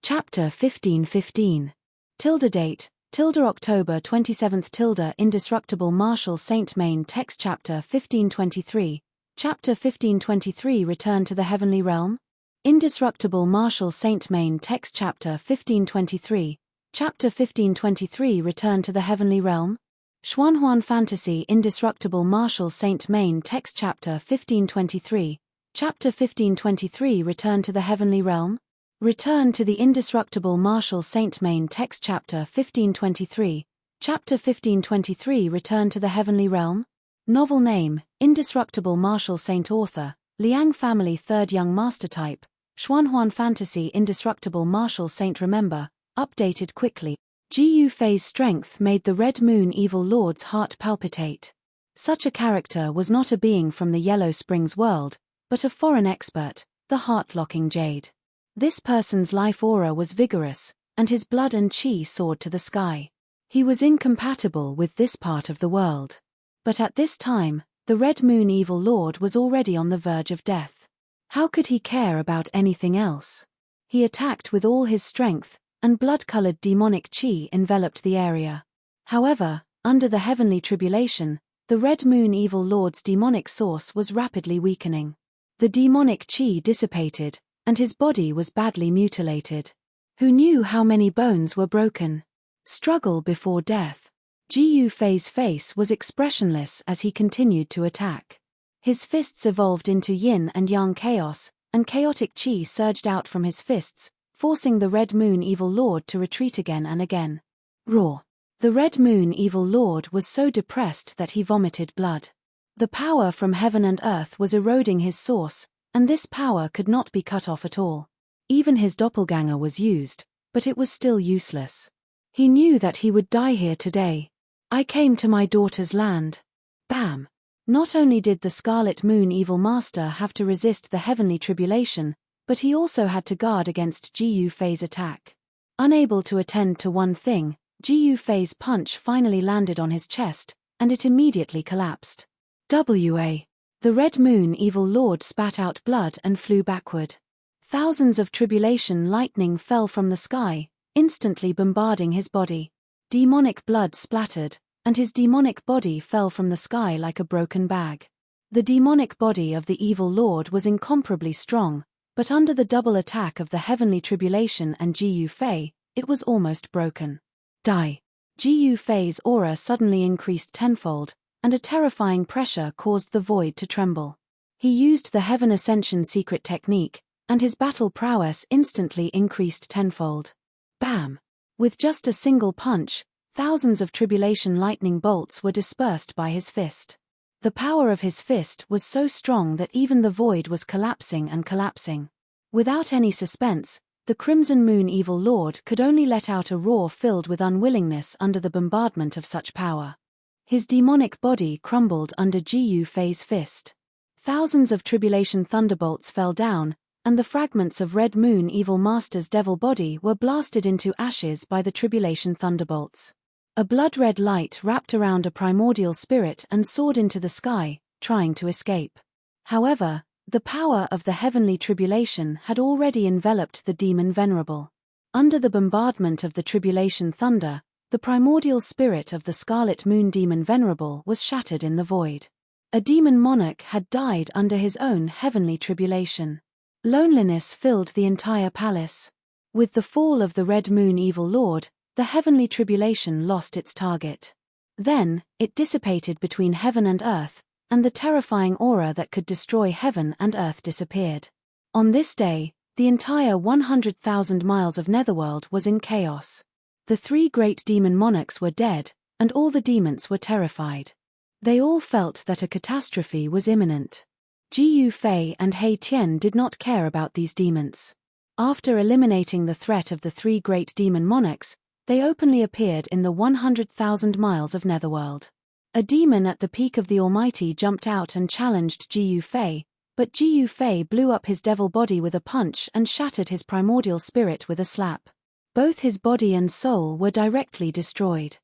Chapter 1515. Date, October 27th Indestructible Marshal Saint Main Text Chapter 1523. Chapter 1523 Return to the Heavenly Realm. Indestructible Marshal Saint Main Text Chapter 1523. Chapter 1523 Return to the Heavenly Realm. Xuanhuan Fantasy Indestructible Marshal Saint Main Text Chapter 1523. Chapter 1523 Return to the Heavenly Realm. Return to the Indestructible Marshal Saint Main Text Chapter 1523. Chapter 1523 Return to the Heavenly Realm. Novel name, Indestructible Marshal Saint. Author, Liang Family. Third Young Master Type, Xuanhuan Fantasy Indestructible Marshal Saint. Remember, updated quickly. Jiyu Fei's strength made the Red Moon Evil Lord's heart palpitate. Such a character was not a being from the Yellow Springs world, but a foreign expert, the heart-locking Jade. This person's life aura was vigorous, and his blood and chi soared to the sky. He was incompatible with this part of the world. But at this time, the Red Moon Evil Lord was already on the verge of death. How could he care about anything else? He attacked with all his strength, and blood-colored demonic chi enveloped the area. However, under the heavenly tribulation, the Red Moon Evil Lord's demonic source was rapidly weakening. The demonic chi dissipated, and his body was badly mutilated. Who knew how many bones were broken? Struggle before death. Jiyu Fei's face was expressionless as he continued to attack. His fists evolved into yin and yang chaos, and chaotic chi surged out from his fists, forcing the Red Moon Evil Lord to retreat again and again. Roar! The Red Moon Evil Lord was so depressed that he vomited blood. The power from heaven and earth was eroding his source, and this power could not be cut off at all. Even his doppelganger was used, but it was still useless. He knew that he would die here today. I came to my daughter's land. Bam! Not only did the Scarlet Moon Evil Master have to resist the heavenly tribulation, but he also had to guard against Jiyu Fei's attack. Unable to attend to one thing, Jiyu Fei's punch finally landed on his chest, and it immediately collapsed. The Red Moon Evil Lord spat out blood and flew backward. Thousands of tribulation lightning fell from the sky, instantly bombarding his body. Demonic blood splattered, and his demonic body fell from the sky like a broken bag. The demonic body of the Evil Lord was incomparably strong, but under the double attack of the heavenly tribulation and Jiyu Fei, it was almost broken. Die! Jiyu Fei's aura suddenly increased tenfold, and a terrifying pressure caused the void to tremble. He used the Heaven Ascension secret technique, and his battle prowess instantly increased tenfold. Bam! With just a single punch, thousands of tribulation lightning bolts were dispersed by his fist. The power of his fist was so strong that even the void was collapsing and collapsing. Without any suspense, the Crimson Moon Evil Lord could only let out a roar filled with unwillingness under the bombardment of such power. His demonic body crumbled under Gu Fei's fist. Thousands of tribulation thunderbolts fell down, and the fragments of Red Moon Evil Master's devil body were blasted into ashes by the tribulation thunderbolts. A blood-red light wrapped around a primordial spirit and soared into the sky, trying to escape. However, the power of the heavenly tribulation had already enveloped the demon Venerable. Under the bombardment of the tribulation thunder, the primordial spirit of the Scarlet Moon Demon Venerable was shattered in the void. A demon monarch had died under his own heavenly tribulation. Loneliness filled the entire palace. With the fall of the Red Moon Evil Lord, the heavenly tribulation lost its target. Then, it dissipated between heaven and earth, and the terrifying aura that could destroy heaven and earth disappeared. On this day, the entire 100,000 miles of Netherworld was in chaos. The three great demon monarchs were dead, and all the demons were terrified. They all felt that a catastrophe was imminent. Gu Fei and He Tian did not care about these demons. After eliminating the threat of the three great demon monarchs, they openly appeared in the 100,000 miles of Netherworld. A demon at the peak of the Almighty jumped out and challenged Gu Fei, but Gu Fei blew up his devil body with a punch and shattered his primordial spirit with a slap. Both his body and soul were directly destroyed.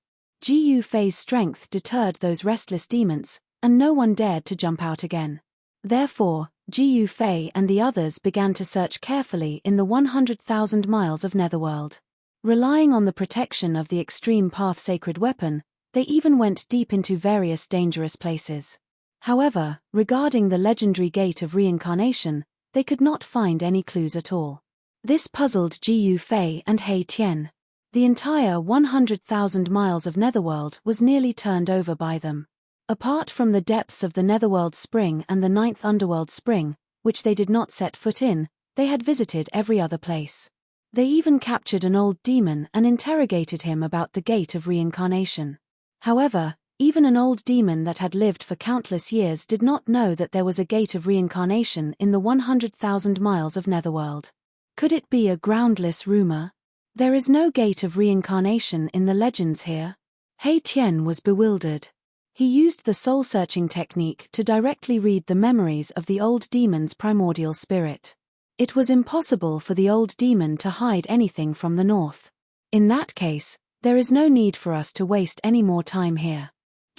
Gu Fei's strength deterred those restless demons, and no one dared to jump out again. Therefore, Gu Fei and the others began to search carefully in the 100,000 miles of Netherworld. Relying on the protection of the Extreme Path sacred weapon, they even went deep into various dangerous places. However, regarding the legendary Gate of Reincarnation, they could not find any clues at all. This puzzled Gu Fei and He Tian. The entire 100,000 miles of Netherworld was nearly turned over by them. Apart from the depths of the Netherworld Spring and the 9th Underworld Spring, which they did not set foot in, they had visited every other place. They even captured an old demon and interrogated him about the Gate of Reincarnation. However, even an old demon that had lived for countless years did not know that there was a Gate of Reincarnation in the 100,000 miles of Netherworld. Could it be a groundless rumor? There is no Gate of Reincarnation in the legends here. He Tian was bewildered. He used the soul-searching technique to directly read the memories of the old demon's primordial spirit. It was impossible for the old demon to hide anything from the north. In that case, there is no need for us to waste any more time here.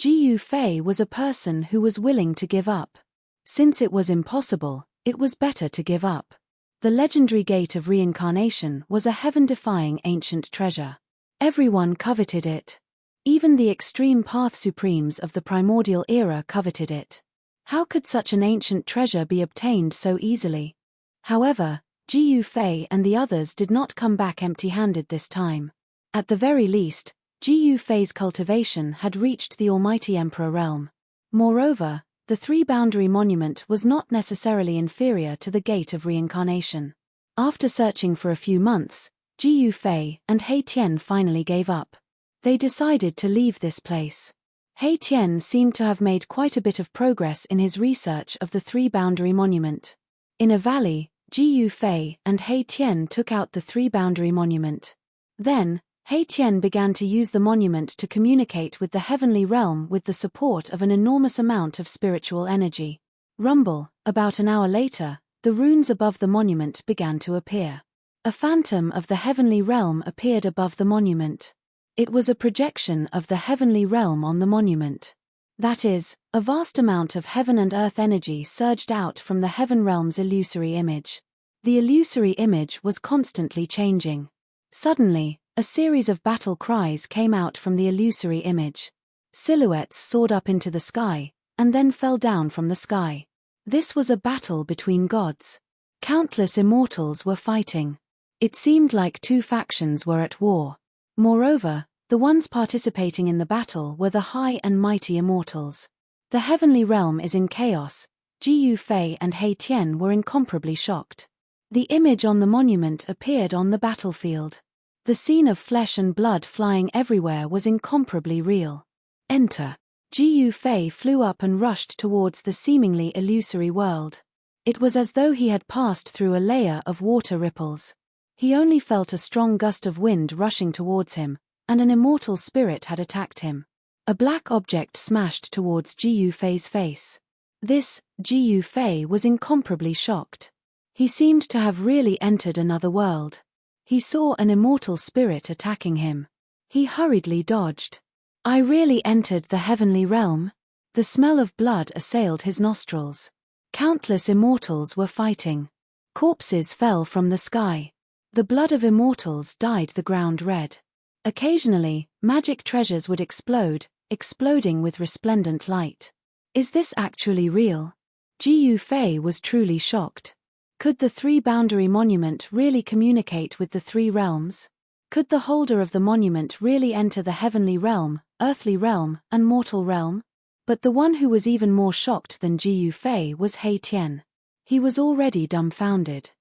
Gu Fei was a person who was willing to give up. Since it was impossible, it was better to give up. The legendary Gate of Reincarnation was a heaven-defying ancient treasure. Everyone coveted it. Even the Extreme Path Supremes of the primordial era coveted it. How could such an ancient treasure be obtained so easily? However, Gu Fei and the others did not come back empty-handed this time. At the very least, Gu Fei's cultivation had reached the Almighty Emperor realm. Moreover, the three-boundary monument was not necessarily inferior to the Gate of Reincarnation. After searching for a few months, Gu Fei and He Tian finally gave up. They decided to leave this place. He Tian seemed to have made quite a bit of progress in his research of the three-boundary monument. In a valley, Gu Fei and He Tian took out the three-boundary monument. Then, He Tian began to use the monument to communicate with the heavenly realm with the support of an enormous amount of spiritual energy. Rumble, about an hour later, the runes above the monument began to appear. A phantom of the heavenly realm appeared above the monument. It was a projection of the heavenly realm on the monument. That is, a vast amount of heaven and earth energy surged out from the heaven realm's illusory image. The illusory image was constantly changing. Suddenly, a series of battle cries came out from the illusory image. Silhouettes soared up into the sky, and then fell down from the sky. This was a battle between gods. Countless immortals were fighting. It seemed like two factions were at war. Moreover, the ones participating in the battle were the high and mighty immortals. The heavenly realm is in chaos. Gu Fei and He Tian were incomparably shocked. The image on the monument appeared on the battlefield. The scene of flesh and blood flying everywhere was incomparably real. Enter. Ji Yufei flew up and rushed towards the seemingly illusory world. It was as though he had passed through a layer of water ripples. He only felt a strong gust of wind rushing towards him, and an immortal spirit had attacked him. A black object smashed towards Ji Yufei's face. This, Ji Yufei was incomparably shocked. He seemed to have really entered another world. He saw an immortal spirit attacking him. He hurriedly dodged. I really entered the heavenly realm? The smell of blood assailed his nostrils. Countless immortals were fighting. Corpses fell from the sky. The blood of immortals dyed the ground red. Occasionally, magic treasures would explode, exploding with resplendent light. Is this actually real? Ji Yufei was truly shocked. Could the three-boundary monument really communicate with the three realms? Could the holder of the monument really enter the heavenly realm, earthly realm, and mortal realm? But the one who was even more shocked than Ji Yufei was He Tian. He was already dumbfounded.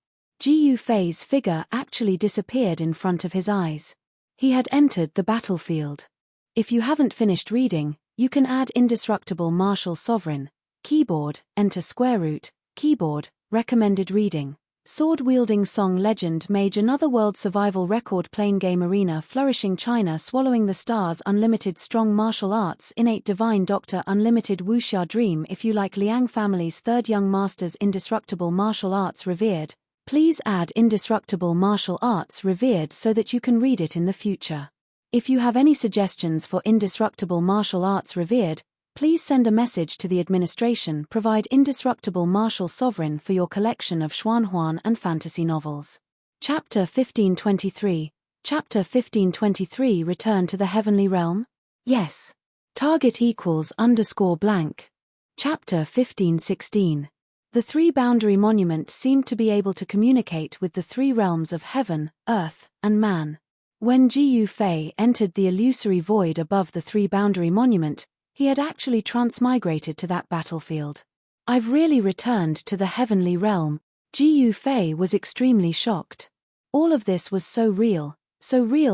Ji Yufei's figure actually disappeared in front of his eyes. He had entered the battlefield. If you haven't finished reading, you can add indestructible martial sovereign, keyboard, enter square root, keyboard, recommended reading. Sword-wielding song legend mage another world survival record playing game arena flourishing China swallowing the stars unlimited strong martial arts innate divine doctor unlimited wuxia dream. If you like Liang family's third young masters indestructible martial arts revered, please add indestructible martial arts revered so that you can read it in the future. If you have any suggestions for indestructible martial arts revered, please send a message to the administration. Provide indestructible martial sovereign for your collection of Xuanhuan and fantasy novels. Chapter 1523. Chapter 1523 Return to the Heavenly Realm? Yes. Target equals _blank. Chapter 1516. The three-boundary monument seemed to be able to communicate with the three realms of heaven, earth, and man. When Ji Yufei entered the illusory void above the three-boundary monument, he had actually transmigrated to that battlefield. I've really returned to the heavenly realm. Ji Yufei was extremely shocked. All of this was so real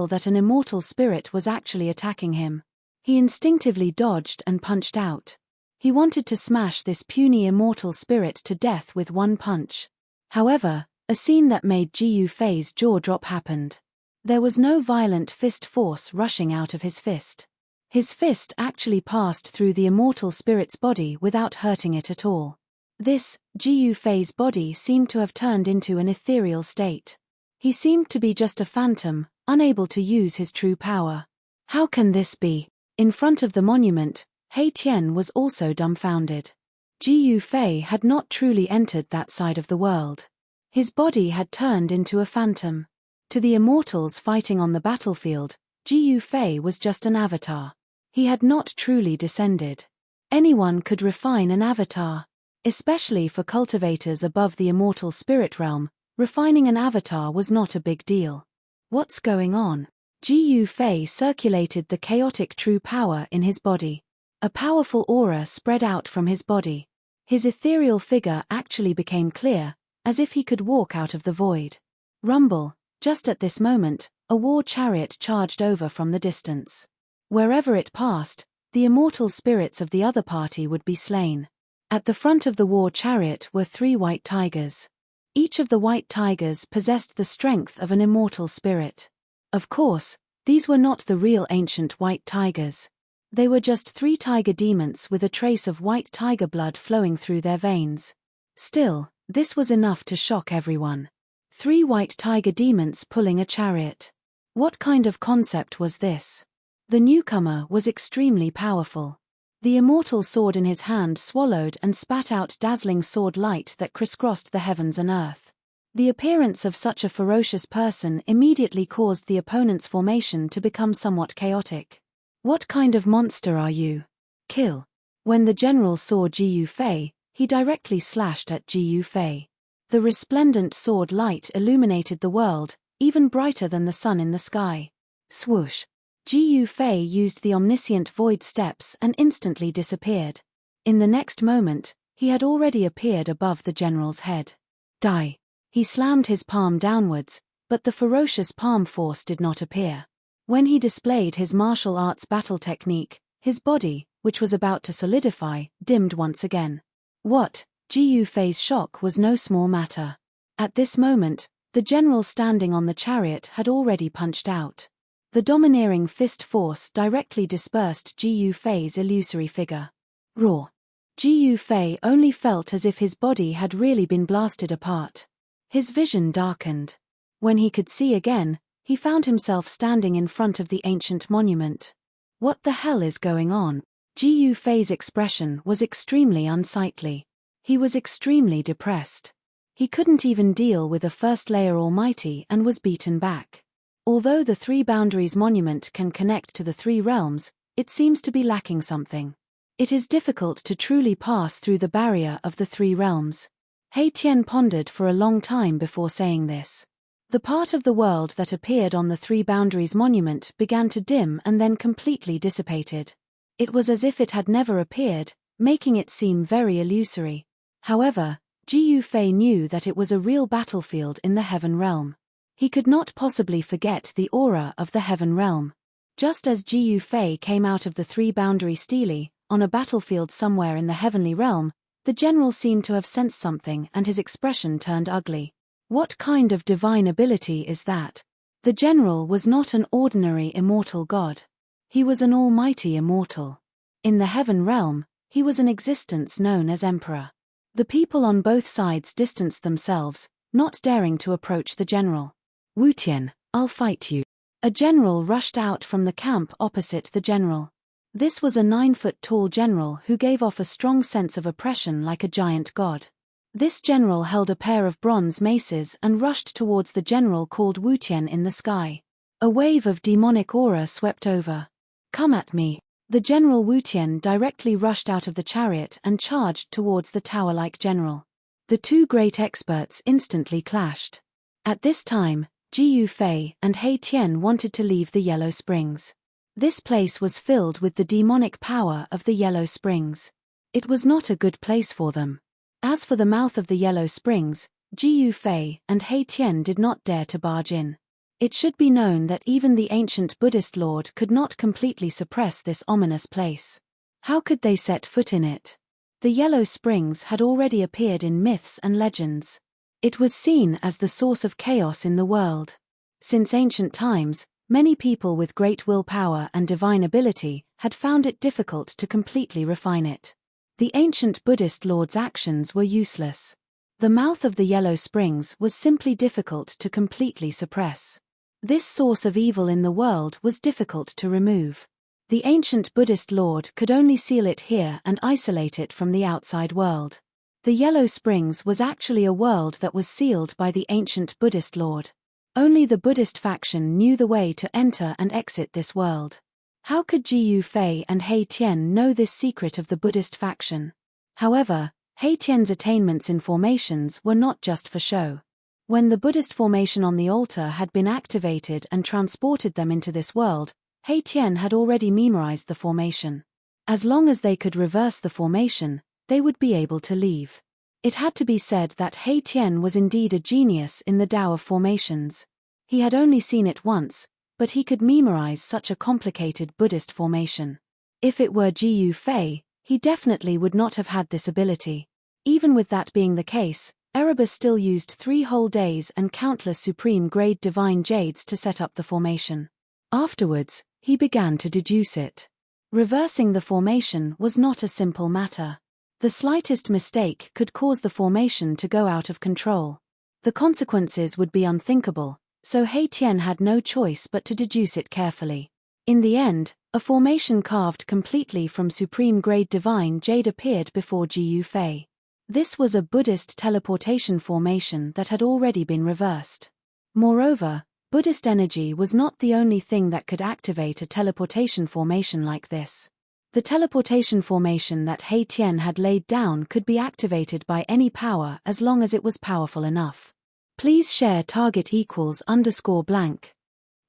that an immortal spirit was actually attacking him. He instinctively dodged and punched out. He wanted to smash this puny immortal spirit to death with one punch. However, a scene that made Ji Yufei's jaw drop happened. There was no violent fist force rushing out of his fist. His fist actually passed through the immortal spirit's body without hurting it at all. This, Ji Yufei's body seemed to have turned into an ethereal state. He seemed to be just a phantom, unable to use his true power. How can this be? In front of the monument, He Tian was also dumbfounded. Ji Yufei had not truly entered that side of the world. His body had turned into a phantom. To the immortals fighting on the battlefield, Ji Yufei was just an avatar. He had not truly descended. Anyone could refine an avatar. Especially for cultivators above the immortal spirit realm, refining an avatar was not a big deal. What's going on? Ji Yufei circulated the chaotic true power in his body. A powerful aura spread out from his body. His ethereal figure actually became clear, as if he could walk out of the void. Rumble, just at this moment, a war chariot charged over from the distance. Wherever it passed, the immortal spirits of the other party would be slain. At the front of the war chariot were 3 white tigers. Each of the white tigers possessed the strength of an immortal spirit. Of course, these were not the real ancient white tigers. They were just 3 tiger demons with a trace of white tiger blood flowing through their veins. Still, this was enough to shock everyone. 3 white tiger demons pulling a chariot. What kind of concept was this? The newcomer was extremely powerful. The immortal sword in his hand swallowed and spat out dazzling sword light that crisscrossed the heavens and earth. The appearance of such a ferocious person immediately caused the opponent's formation to become somewhat chaotic. What kind of monster are you? Kill. When the general saw Ji Yufei, he directly slashed at Ji Yufei. The resplendent sword light illuminated the world, even brighter than the sun in the sky. Swoosh. Ji Yufei used the omniscient void steps and instantly disappeared. In the next moment, he had already appeared above the general's head. Die. He slammed his palm downwards, but the ferocious palm force did not appear. When he displayed his martial arts battle technique, his body, which was about to solidify, dimmed once again. What? Ji Yufei's shock was no small matter. At this moment, the general standing on the chariot had already punched out. The domineering fist force directly dispersed Ji Yufei's illusory figure. Raw. Ji Yufei only felt as if his body had really been blasted apart. His vision darkened. When he could see again, he found himself standing in front of the ancient monument. What the hell is going on? Ji Yufei's expression was extremely unsightly. He was extremely depressed. He couldn't even deal with a first-layer almighty and was beaten back. Although the Three Boundaries monument can connect to the three realms, it seems to be lacking something. It is difficult to truly pass through the barrier of the three realms. He Tian pondered for a long time before saying this. The part of the world that appeared on the Three Boundaries monument began to dim and then completely dissipated. It was as if it had never appeared, making it seem very illusory. However, Ji Yufei knew that it was a real battlefield in the Heaven Realm. He could not possibly forget the aura of the Heaven Realm. Just as Ji Yufei came out of the Three Boundary stele, on a battlefield somewhere in the Heavenly Realm, the general seemed to have sensed something and his expression turned ugly. What kind of divine ability is that? The general was not an ordinary immortal god. He was an almighty immortal. In the Heaven Realm, he was an existence known as Emperor. The people on both sides distanced themselves, not daring to approach the general. Wu Tian, I'll fight you. A general rushed out from the camp opposite the general. This was a 9-foot-tall general who gave off a strong sense of oppression like a giant god. This general held a pair of bronze maces and rushed towards the general called Wu Tian in the sky. A wave of demonic aura swept over. Come at me. The general Wu Tian directly rushed out of the chariot and charged towards the tower-like general. The two great experts instantly clashed. At this time, Ji Yufei and He Tian wanted to leave the Yellow Springs. This place was filled with the demonic power of the Yellow Springs. It was not a good place for them. As for the mouth of the Yellow Springs, Ji Yufei and He Tian did not dare to barge in. It should be known that even the ancient Buddhist lord could not completely suppress this ominous place. How could they set foot in it? The Yellow Springs had already appeared in myths and legends. It was seen as the source of chaos in the world. Since ancient times, many people with great willpower and divine ability had found it difficult to completely refine it. The ancient Buddhist lord's actions were useless. The mouth of the Yellow Springs was simply difficult to completely suppress. This source of evil in the world was difficult to remove. The ancient Buddhist lord could only seal it here and isolate it from the outside world. The Yellow Springs was actually a world that was sealed by the ancient Buddhist lord. Only the Buddhist faction knew the way to enter and exit this world. How could Ji Yufei and He Tian know this secret of the Buddhist faction? However, He Tian's attainments in formations were not just for show. When the Buddhist formation on the altar had been activated and transported them into this world, He Tian had already memorized the formation. As long as they could reverse the formation, they would be able to leave. It had to be said that He Tian was indeed a genius in the Tao of formations. He had only seen it once, but he could memorize such a complicated Buddhist formation. If it were Ji Yufei, he definitely would not have had this ability. Even with that being the case, Erebus still used 3 whole days and countless supreme-grade divine jades to set up the formation. Afterwards, he began to deduce it. Reversing the formation was not a simple matter. The slightest mistake could cause the formation to go out of control. The consequences would be unthinkable, so He Tian had no choice but to deduce it carefully. In the end, a formation carved completely from supreme-grade divine jade appeared before Ji Yufei. This was a Buddhist teleportation formation that had already been reversed. Moreover, Buddhist energy was not the only thing that could activate a teleportation formation like this. The teleportation formation that He Tian had laid down could be activated by any power as long as it was powerful enough. Please share target=_blank.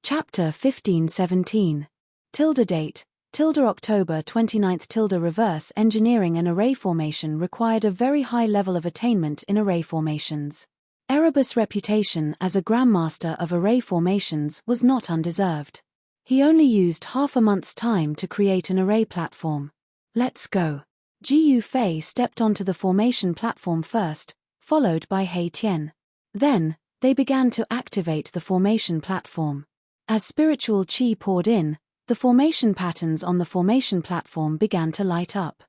Chapter 1517. Date. October 29. Reverse engineering an array formation required a very high level of attainment in array formations. Erebus' reputation as a grandmaster of array formations was not undeserved. He only used half a month's time to create an array platform. Let's go. Ji Yufei stepped onto the formation platform first, followed by He Tian. Then, they began to activate the formation platform. As spiritual qi poured in, the formation patterns on the formation platform began to light up.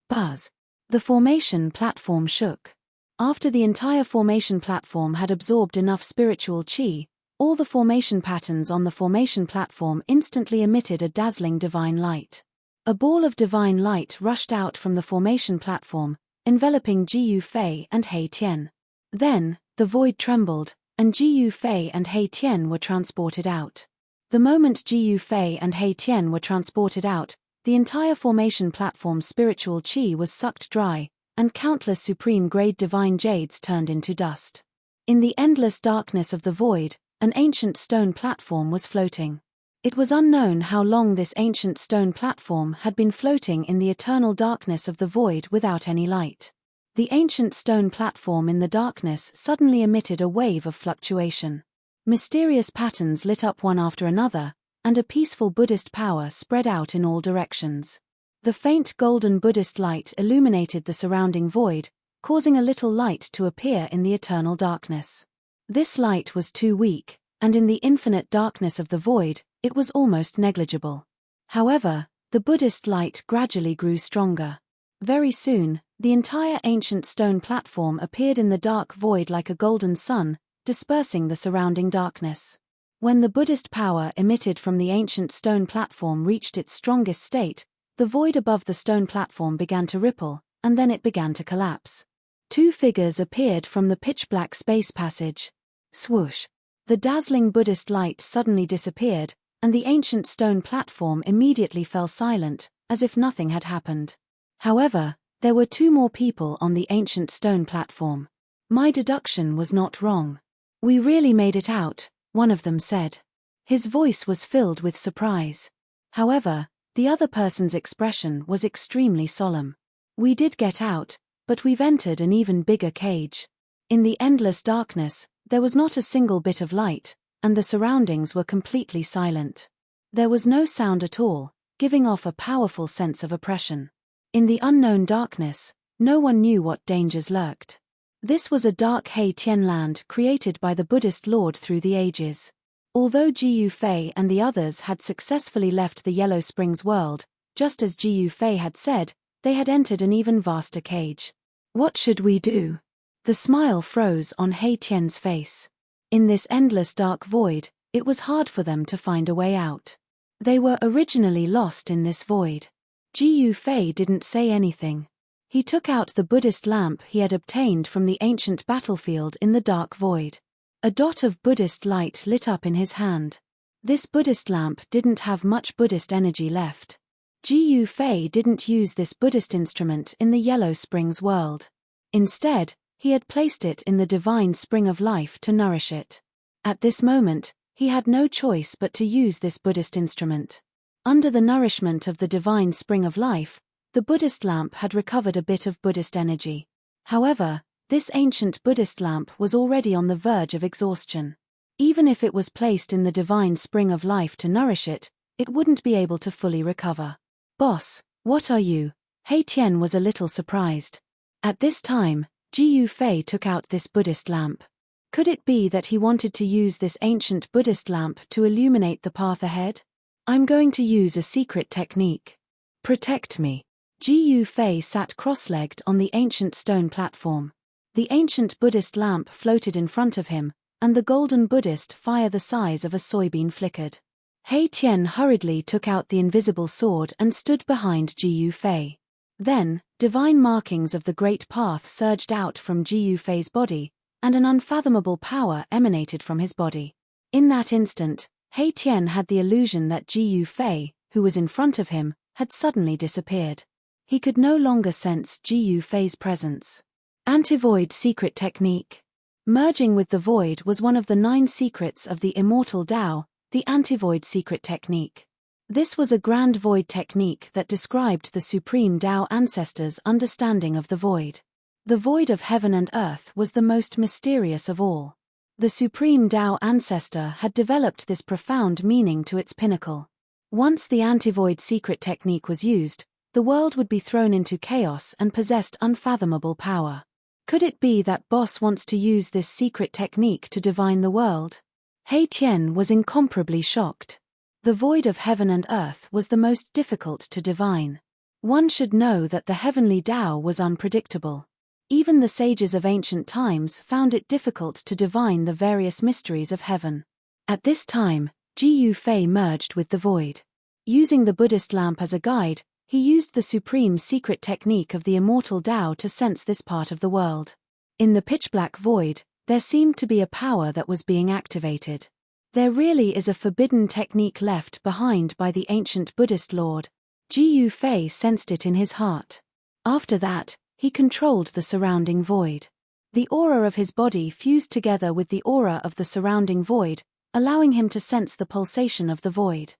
Buzz. The formation platform shook. After the entire formation platform had absorbed enough spiritual qi, all the formation patterns on the formation platform instantly emitted a dazzling divine light. A ball of divine light rushed out from the formation platform, enveloping Ji Yufei and He Tian. Then, the void trembled, and Ji Yufei and He Tian were transported out. The moment Ji Yufei and He Tian were transported out, the entire formation platform's spiritual qi was sucked dry, and countless supreme-grade divine jades turned into dust. In the endless darkness of the void, an ancient stone platform was floating. It was unknown how long this ancient stone platform had been floating in the eternal darkness of the void without any light. The ancient stone platform in the darkness suddenly emitted a wave of fluctuation. Mysterious patterns lit up one after another, and a peaceful Buddhist power spread out in all directions. The faint golden Buddhist light illuminated the surrounding void, causing a little light to appear in the eternal darkness. This light was too weak, and in the infinite darkness of the void, it was almost negligible. However, the Buddhist light gradually grew stronger. Very soon, the entire ancient stone platform appeared in the dark void like a golden sun, dispersing the surrounding darkness. When the Buddhist power emitted from the ancient stone platform reached its strongest state, the void above the stone platform began to ripple, and then it began to collapse. Two figures appeared from the pitch-black space passage. Swoosh! The dazzling Buddhist light suddenly disappeared, and the ancient stone platform immediately fell silent, as if nothing had happened. However, there were two more people on the ancient stone platform. My deduction was not wrong. We really made it out, one of them said. His voice was filled with surprise. However, the other person's expression was extremely solemn. We did get out, but we've entered an even bigger cage. In the endless darkness, there was not a single bit of light, and the surroundings were completely silent. There was no sound at all, giving off a powerful sense of oppression. In the unknown darkness, no one knew what dangers lurked. This was a dark He Tian land created by the Buddhist Lord through the ages. Although Ji Yufei and the others had successfully left the Yellow Springs world, just as Ji Yufei had said, they had entered an even vaster cage. What should we do? The smile froze on He Tian's face. In this endless dark void, it was hard for them to find a way out. They were originally lost in this void. Ji Yufei didn't say anything. He took out the Buddhist lamp he had obtained from the ancient battlefield in the dark void. A dot of Buddhist light lit up in his hand. This Buddhist lamp didn't have much Buddhist energy left. Ji Yufei didn't use this Buddhist instrument in the Yellow Springs world. Instead, he had placed it in the divine spring of life to nourish it. At this moment, he had no choice but to use this Buddhist instrument. Under the nourishment of the divine spring of life, the Buddhist lamp had recovered a bit of Buddhist energy. However, this ancient Buddhist lamp was already on the verge of exhaustion. Even if it was placed in the divine spring of life to nourish it, it wouldn't be able to fully recover. Boss, what are you? He Tian was a little surprised. At this time, Ji Yufei took out this Buddhist lamp. Could it be that he wanted to use this ancient Buddhist lamp to illuminate the path ahead? I'm going to use a secret technique. Protect me. Ji Yufei sat cross-legged on the ancient stone platform. The ancient Buddhist lamp floated in front of him, and the golden Buddhist fire the size of a soybean flickered. He Tian hurriedly took out the invisible sword and stood behind Ji Yufei. Then, divine markings of the Great Path surged out from Ji Yufei's body, and an unfathomable power emanated from his body. In that instant, He Tian had the illusion that Ji Yufei, who was in front of him, had suddenly disappeared. He could no longer sense Ji Yufei's presence. Anti-void secret technique. Merging with the void was one of the 9 secrets of the immortal Tao, the anti-void secret technique. This was a grand void technique that described the supreme Tao ancestors' understanding of the void. The void of heaven and earth was the most mysterious of all. The supreme Tao ancestor had developed this profound meaning to its pinnacle. Once the anti-void secret technique was used, the world would be thrown into chaos and possessed unfathomable power. Could it be that Boss wants to use this secret technique to divine the world? He Tian was incomparably shocked. The void of heaven and earth was the most difficult to divine. One should know that the heavenly Tao was unpredictable. Even the sages of ancient times found it difficult to divine the various mysteries of heaven. At this time, Ji Yufei merged with the void. Using the Buddhist lamp as a guide, he used the supreme secret technique of the immortal Tao to sense this part of the world. In the pitch-black void, there seemed to be a power that was being activated. There really is a forbidden technique left behind by the ancient Buddhist lord. Ji Yufei sensed it in his heart. After that, he controlled the surrounding void. The aura of his body fused together with the aura of the surrounding void, allowing him to sense the pulsation of the void.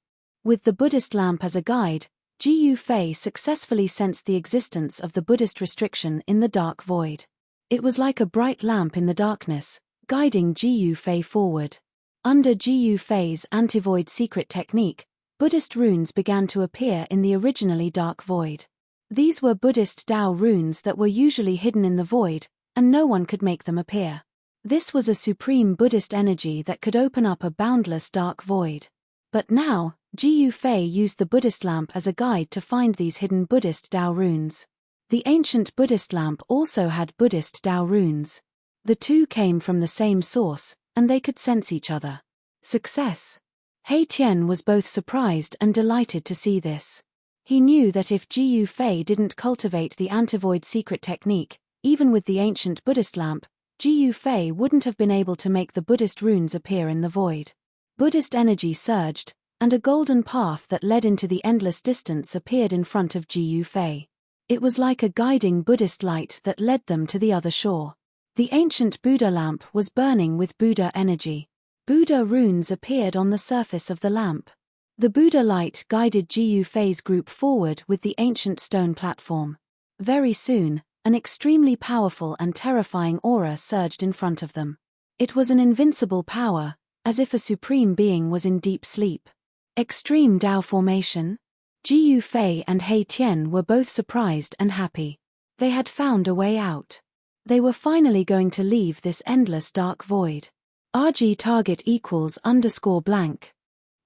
With the Buddhist lamp as a guide, Ji Yufei successfully sensed the existence of the Buddhist restriction in the dark void. It was like a bright lamp in the darkness, guiding Ji Yufei forward. Under Ji Yufei's anti-void secret technique, Buddhist runes began to appear in the originally dark void. These were Buddhist Tao runes that were usually hidden in the void, and no one could make them appear. This was a supreme Buddhist energy that could open up a boundless dark void. But now, Ji Yufei used the Buddhist lamp as a guide to find these hidden Buddhist Tao runes. The ancient Buddhist lamp also had Buddhist Tao runes. The two came from the same source, and they could sense each other. Success! He Tian was both surprised and delighted to see this. He knew that if Ji Yufei didn't cultivate the anti-void secret technique, even with the ancient Buddhist lamp, Ji Yufei wouldn't have been able to make the Buddhist runes appear in the void. Buddhist energy surged, and a golden path that led into the endless distance appeared in front of Ji Yufei. It was like a guiding Buddhist light that led them to the other shore. The ancient Buddha lamp was burning with Buddha energy. Buddha runes appeared on the surface of the lamp. The Buddha light guided Ji Yufei's group forward with the ancient stone platform. Very soon, an extremely powerful and terrifying aura surged in front of them. It was an invincible power, as if a supreme being was in deep sleep. Extreme Tao formation? Ji Yufei and He Tian were both surprised and happy. They had found a way out. They were finally going to leave this endless dark void. RG target equals _blank.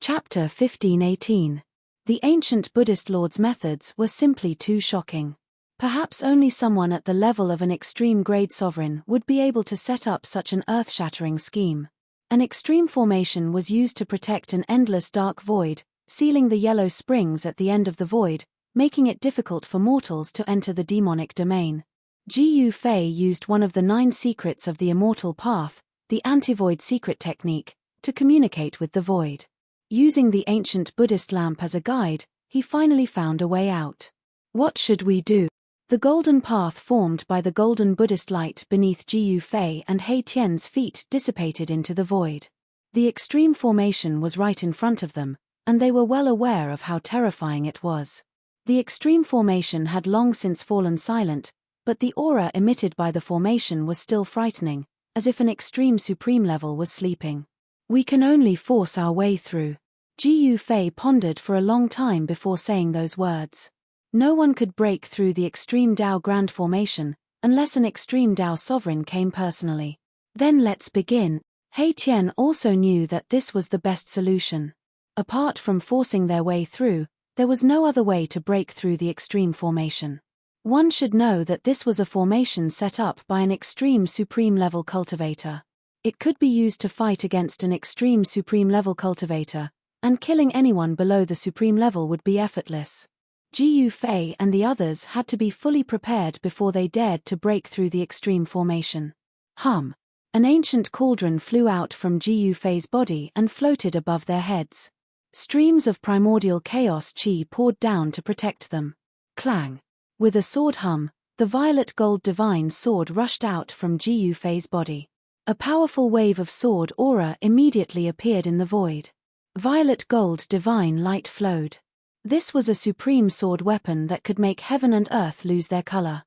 Chapter 1518. The ancient Buddhist lord's methods were simply too shocking. Perhaps only someone at the level of an extreme-grade sovereign would be able to set up such an earth-shattering scheme. An extreme formation was used to protect an endless dark void, sealing the yellow springs at the end of the void, making it difficult for mortals to enter the demonic domain. Ji Yufei used one of the 9 secrets of the immortal path, the anti-void secret technique, to communicate with the void. Using the ancient Buddhist lamp as a guide, he finally found a way out. What should we do? The golden path formed by the golden Buddhist light beneath Ji Yufei and He Tian's feet dissipated into the void. The extreme formation was right in front of them, and they were well aware of how terrifying it was. The extreme formation had long since fallen silent, but the aura emitted by the formation was still frightening, as if an extreme supreme level was sleeping. We can only force our way through. Ji Yufei pondered for a long time before saying those words. No one could break through the extreme Tao Grand Formation, unless an extreme Tao sovereign came personally. Then let's begin. He Tian also knew that this was the best solution. Apart from forcing their way through, there was no other way to break through the extreme formation. One should know that this was a formation set up by an extreme supreme level cultivator. It could be used to fight against an extreme supreme level cultivator, and killing anyone below the supreme level would be effortless. Ji Yufei and the others had to be fully prepared before they dared to break through the extreme formation. Hum! An ancient cauldron flew out from Ji Yufei's body and floated above their heads. Streams of primordial chaos chi poured down to protect them. Clang! With a sword hum, the violet gold divine sword rushed out from Ji Yufei's body. A powerful wave of sword aura immediately appeared in the void. Violet gold divine light flowed. This was a supreme sword weapon that could make heaven and earth lose their color.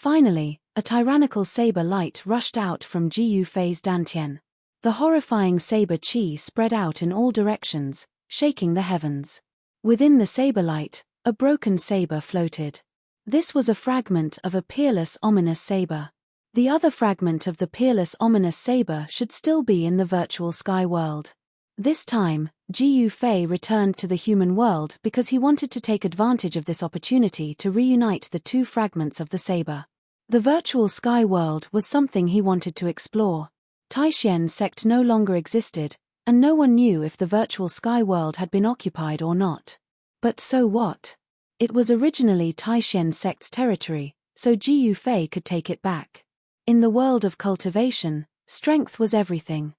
Finally, a tyrannical saber light rushed out from Ji Yufei's dantian. The horrifying saber chi spread out in all directions, shaking the heavens. Within the saber light, a broken saber floated. This was a fragment of a peerless, ominous saber. The other fragment of the peerless, ominous saber should still be in the virtual sky world. This time, Ji Yufei returned to the human world because he wanted to take advantage of this opportunity to reunite the two fragments of the saber. The virtual sky world was something he wanted to explore. Taishan sect no longer existed, and no one knew if the virtual sky world had been occupied or not. But so what? It was originally Taishan sect's territory, so Ji Yufei could take it back. In the world of cultivation, strength was everything.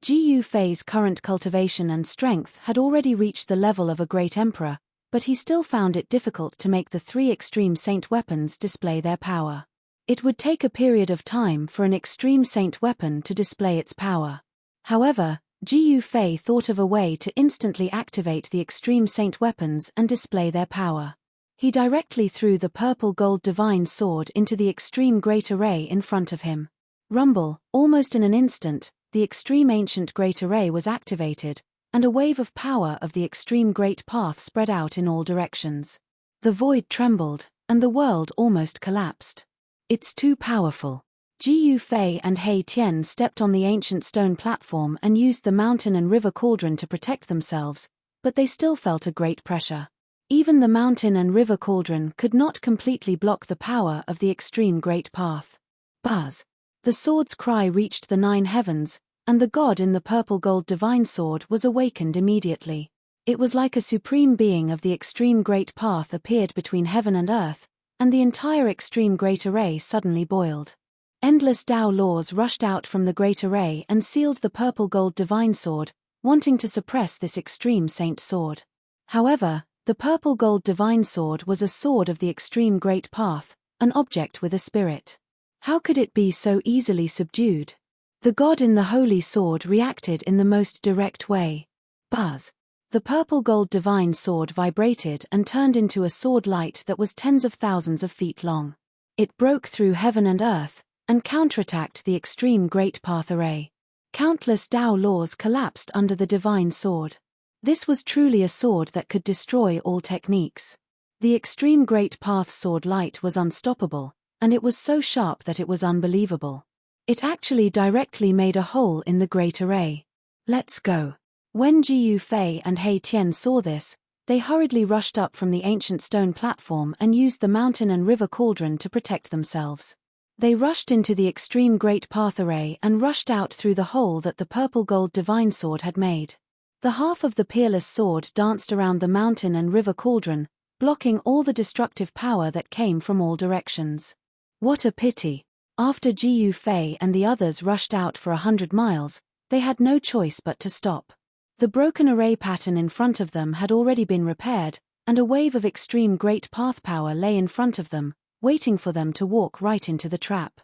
Ji Yufei's current cultivation and strength had already reached the level of a great emperor, but he still found it difficult to make the three extreme saint weapons display their power. It would take a period of time for an extreme saint weapon to display its power. However, Ji Yufei thought of a way to instantly activate the extreme saint weapons and display their power. He directly threw the purple gold divine sword into the extreme great array in front of him. Rumble, almost in an instant, the extreme ancient great array was activated, and a wave of power of the extreme great path spread out in all directions. The void trembled, and the world almost collapsed. It's too powerful. Ji Yufei and He Tian stepped on the ancient stone platform and used the mountain and river cauldron to protect themselves, but they still felt a great pressure. Even the mountain and river cauldron could not completely block the power of the extreme great path. Buzz! The sword's cry reached the 9 heavens, and the god in the purple gold divine sword was awakened immediately. It was like a supreme being of the extreme great path appeared between heaven and earth, and the entire extreme great array suddenly boiled. Endless Tao laws rushed out from the great array and sealed the purple gold divine sword, wanting to suppress this extreme saint sword. However, the purple gold divine sword was a sword of the extreme great path, an object with a spirit. How could it be so easily subdued? The god in the holy sword reacted in the most direct way. Buzz! The purple gold divine sword vibrated and turned into a sword light that was tens of thousands of feet long. It broke through heaven and earth, and counterattacked the extreme great path array. Countless Tao laws collapsed under the divine sword. This was truly a sword that could destroy all techniques. The extreme great path sword light was unstoppable, and it was so sharp that it was unbelievable. It actually directly made a hole in the great array. Let's go. When Ji Yufei and He Tian saw this, they hurriedly rushed up from the ancient stone platform and used the mountain and river cauldron to protect themselves. They rushed into the extreme great path array and rushed out through the hole that the purple gold divine sword had made. The half of the peerless sword danced around the mountain and river cauldron, blocking all the destructive power that came from all directions. What a pity! After Ji Yufei and the others rushed out for 100 miles, they had no choice but to stop. The broken array pattern in front of them had already been repaired, and a wave of extreme great path power lay in front of them, waiting for them to walk right into the trap.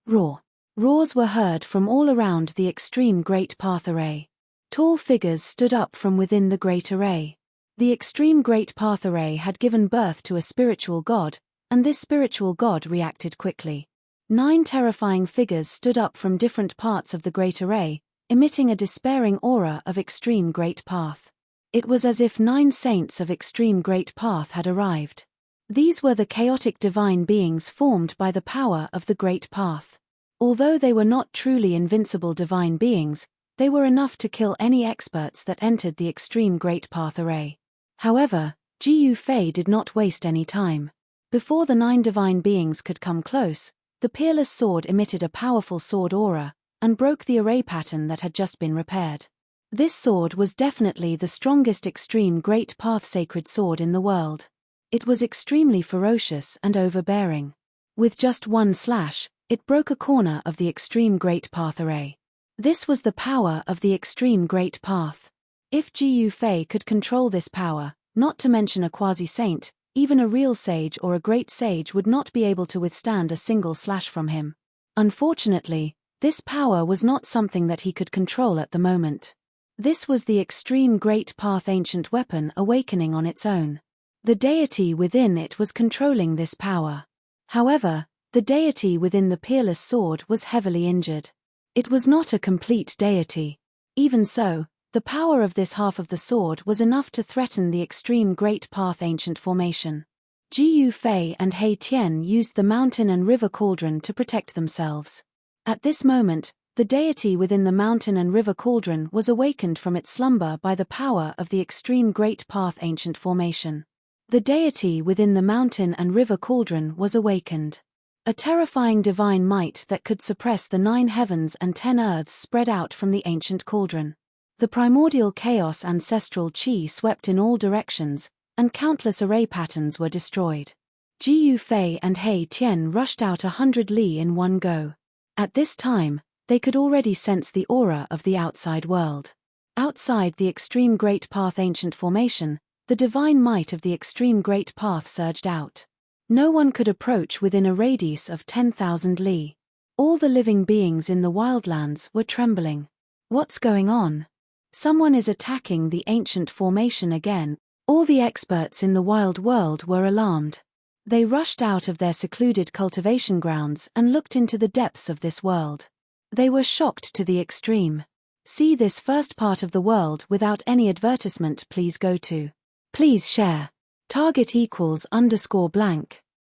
Roar! Roars were heard from all around the extreme great path array. Tall figures stood up from within the great array. The extreme great path array had given birth to a spiritual god, and this spiritual god reacted quickly. 9 terrifying figures stood up from different parts of the great array, emitting a despairing aura of extreme great path. It was as if 9 saints of extreme great path had arrived. These were the chaotic divine beings formed by the power of the great path. Although they were not truly invincible divine beings, they were enough to kill any experts that entered the extreme great path array. However, Ji Yufei did not waste any time. Before the 9 divine beings could come close, the peerless sword emitted a powerful sword aura, and broke the array pattern that had just been repaired. This sword was definitely the strongest extreme great path sacred sword in the world. It was extremely ferocious and overbearing. With just one slash, it broke a corner of the extreme great path array. This was the power of the extreme great path. If Ji Yufei could control this power, not to mention a quasi-saint, even a real sage or a great sage would not be able to withstand a single slash from him. Unfortunately, this power was not something that he could control at the moment. This was the extreme great path ancient weapon awakening on its own. The deity within it was controlling this power. However, The deity within the peerless sword was heavily injured. It was not a complete deity. Even so, the power of this half of the sword was enough to threaten the extreme Great Path ancient formation. Jiyu Fei and He Tian used the mountain and river cauldron to protect themselves. At this moment, the deity within the mountain and river cauldron was awakened from its slumber by the power of the extreme Great Path ancient formation. The deity within the mountain and river cauldron was awakened. A terrifying divine might that could suppress the 9 heavens and 10 earths spread out from the ancient cauldron. The primordial chaos ancestral chi swept in all directions, and countless array patterns were destroyed. Jiyu Fei and He Tian rushed out 100 li in one go. At this time, they could already sense the aura of the outside world. Outside the extreme Great Path ancient formation, the divine might of the extreme Great Path surged out. No one could approach within a radius of 10,000 li. All the living beings in the wildlands were trembling. What's going on? Someone is attacking the ancient formation again. All the experts in the wild world were alarmed. They rushed out of their secluded cultivation grounds and looked into the depths of this world. They were shocked to the extreme. See this first part of the world without any advertisement. Please go to. Please share. Target =_blank.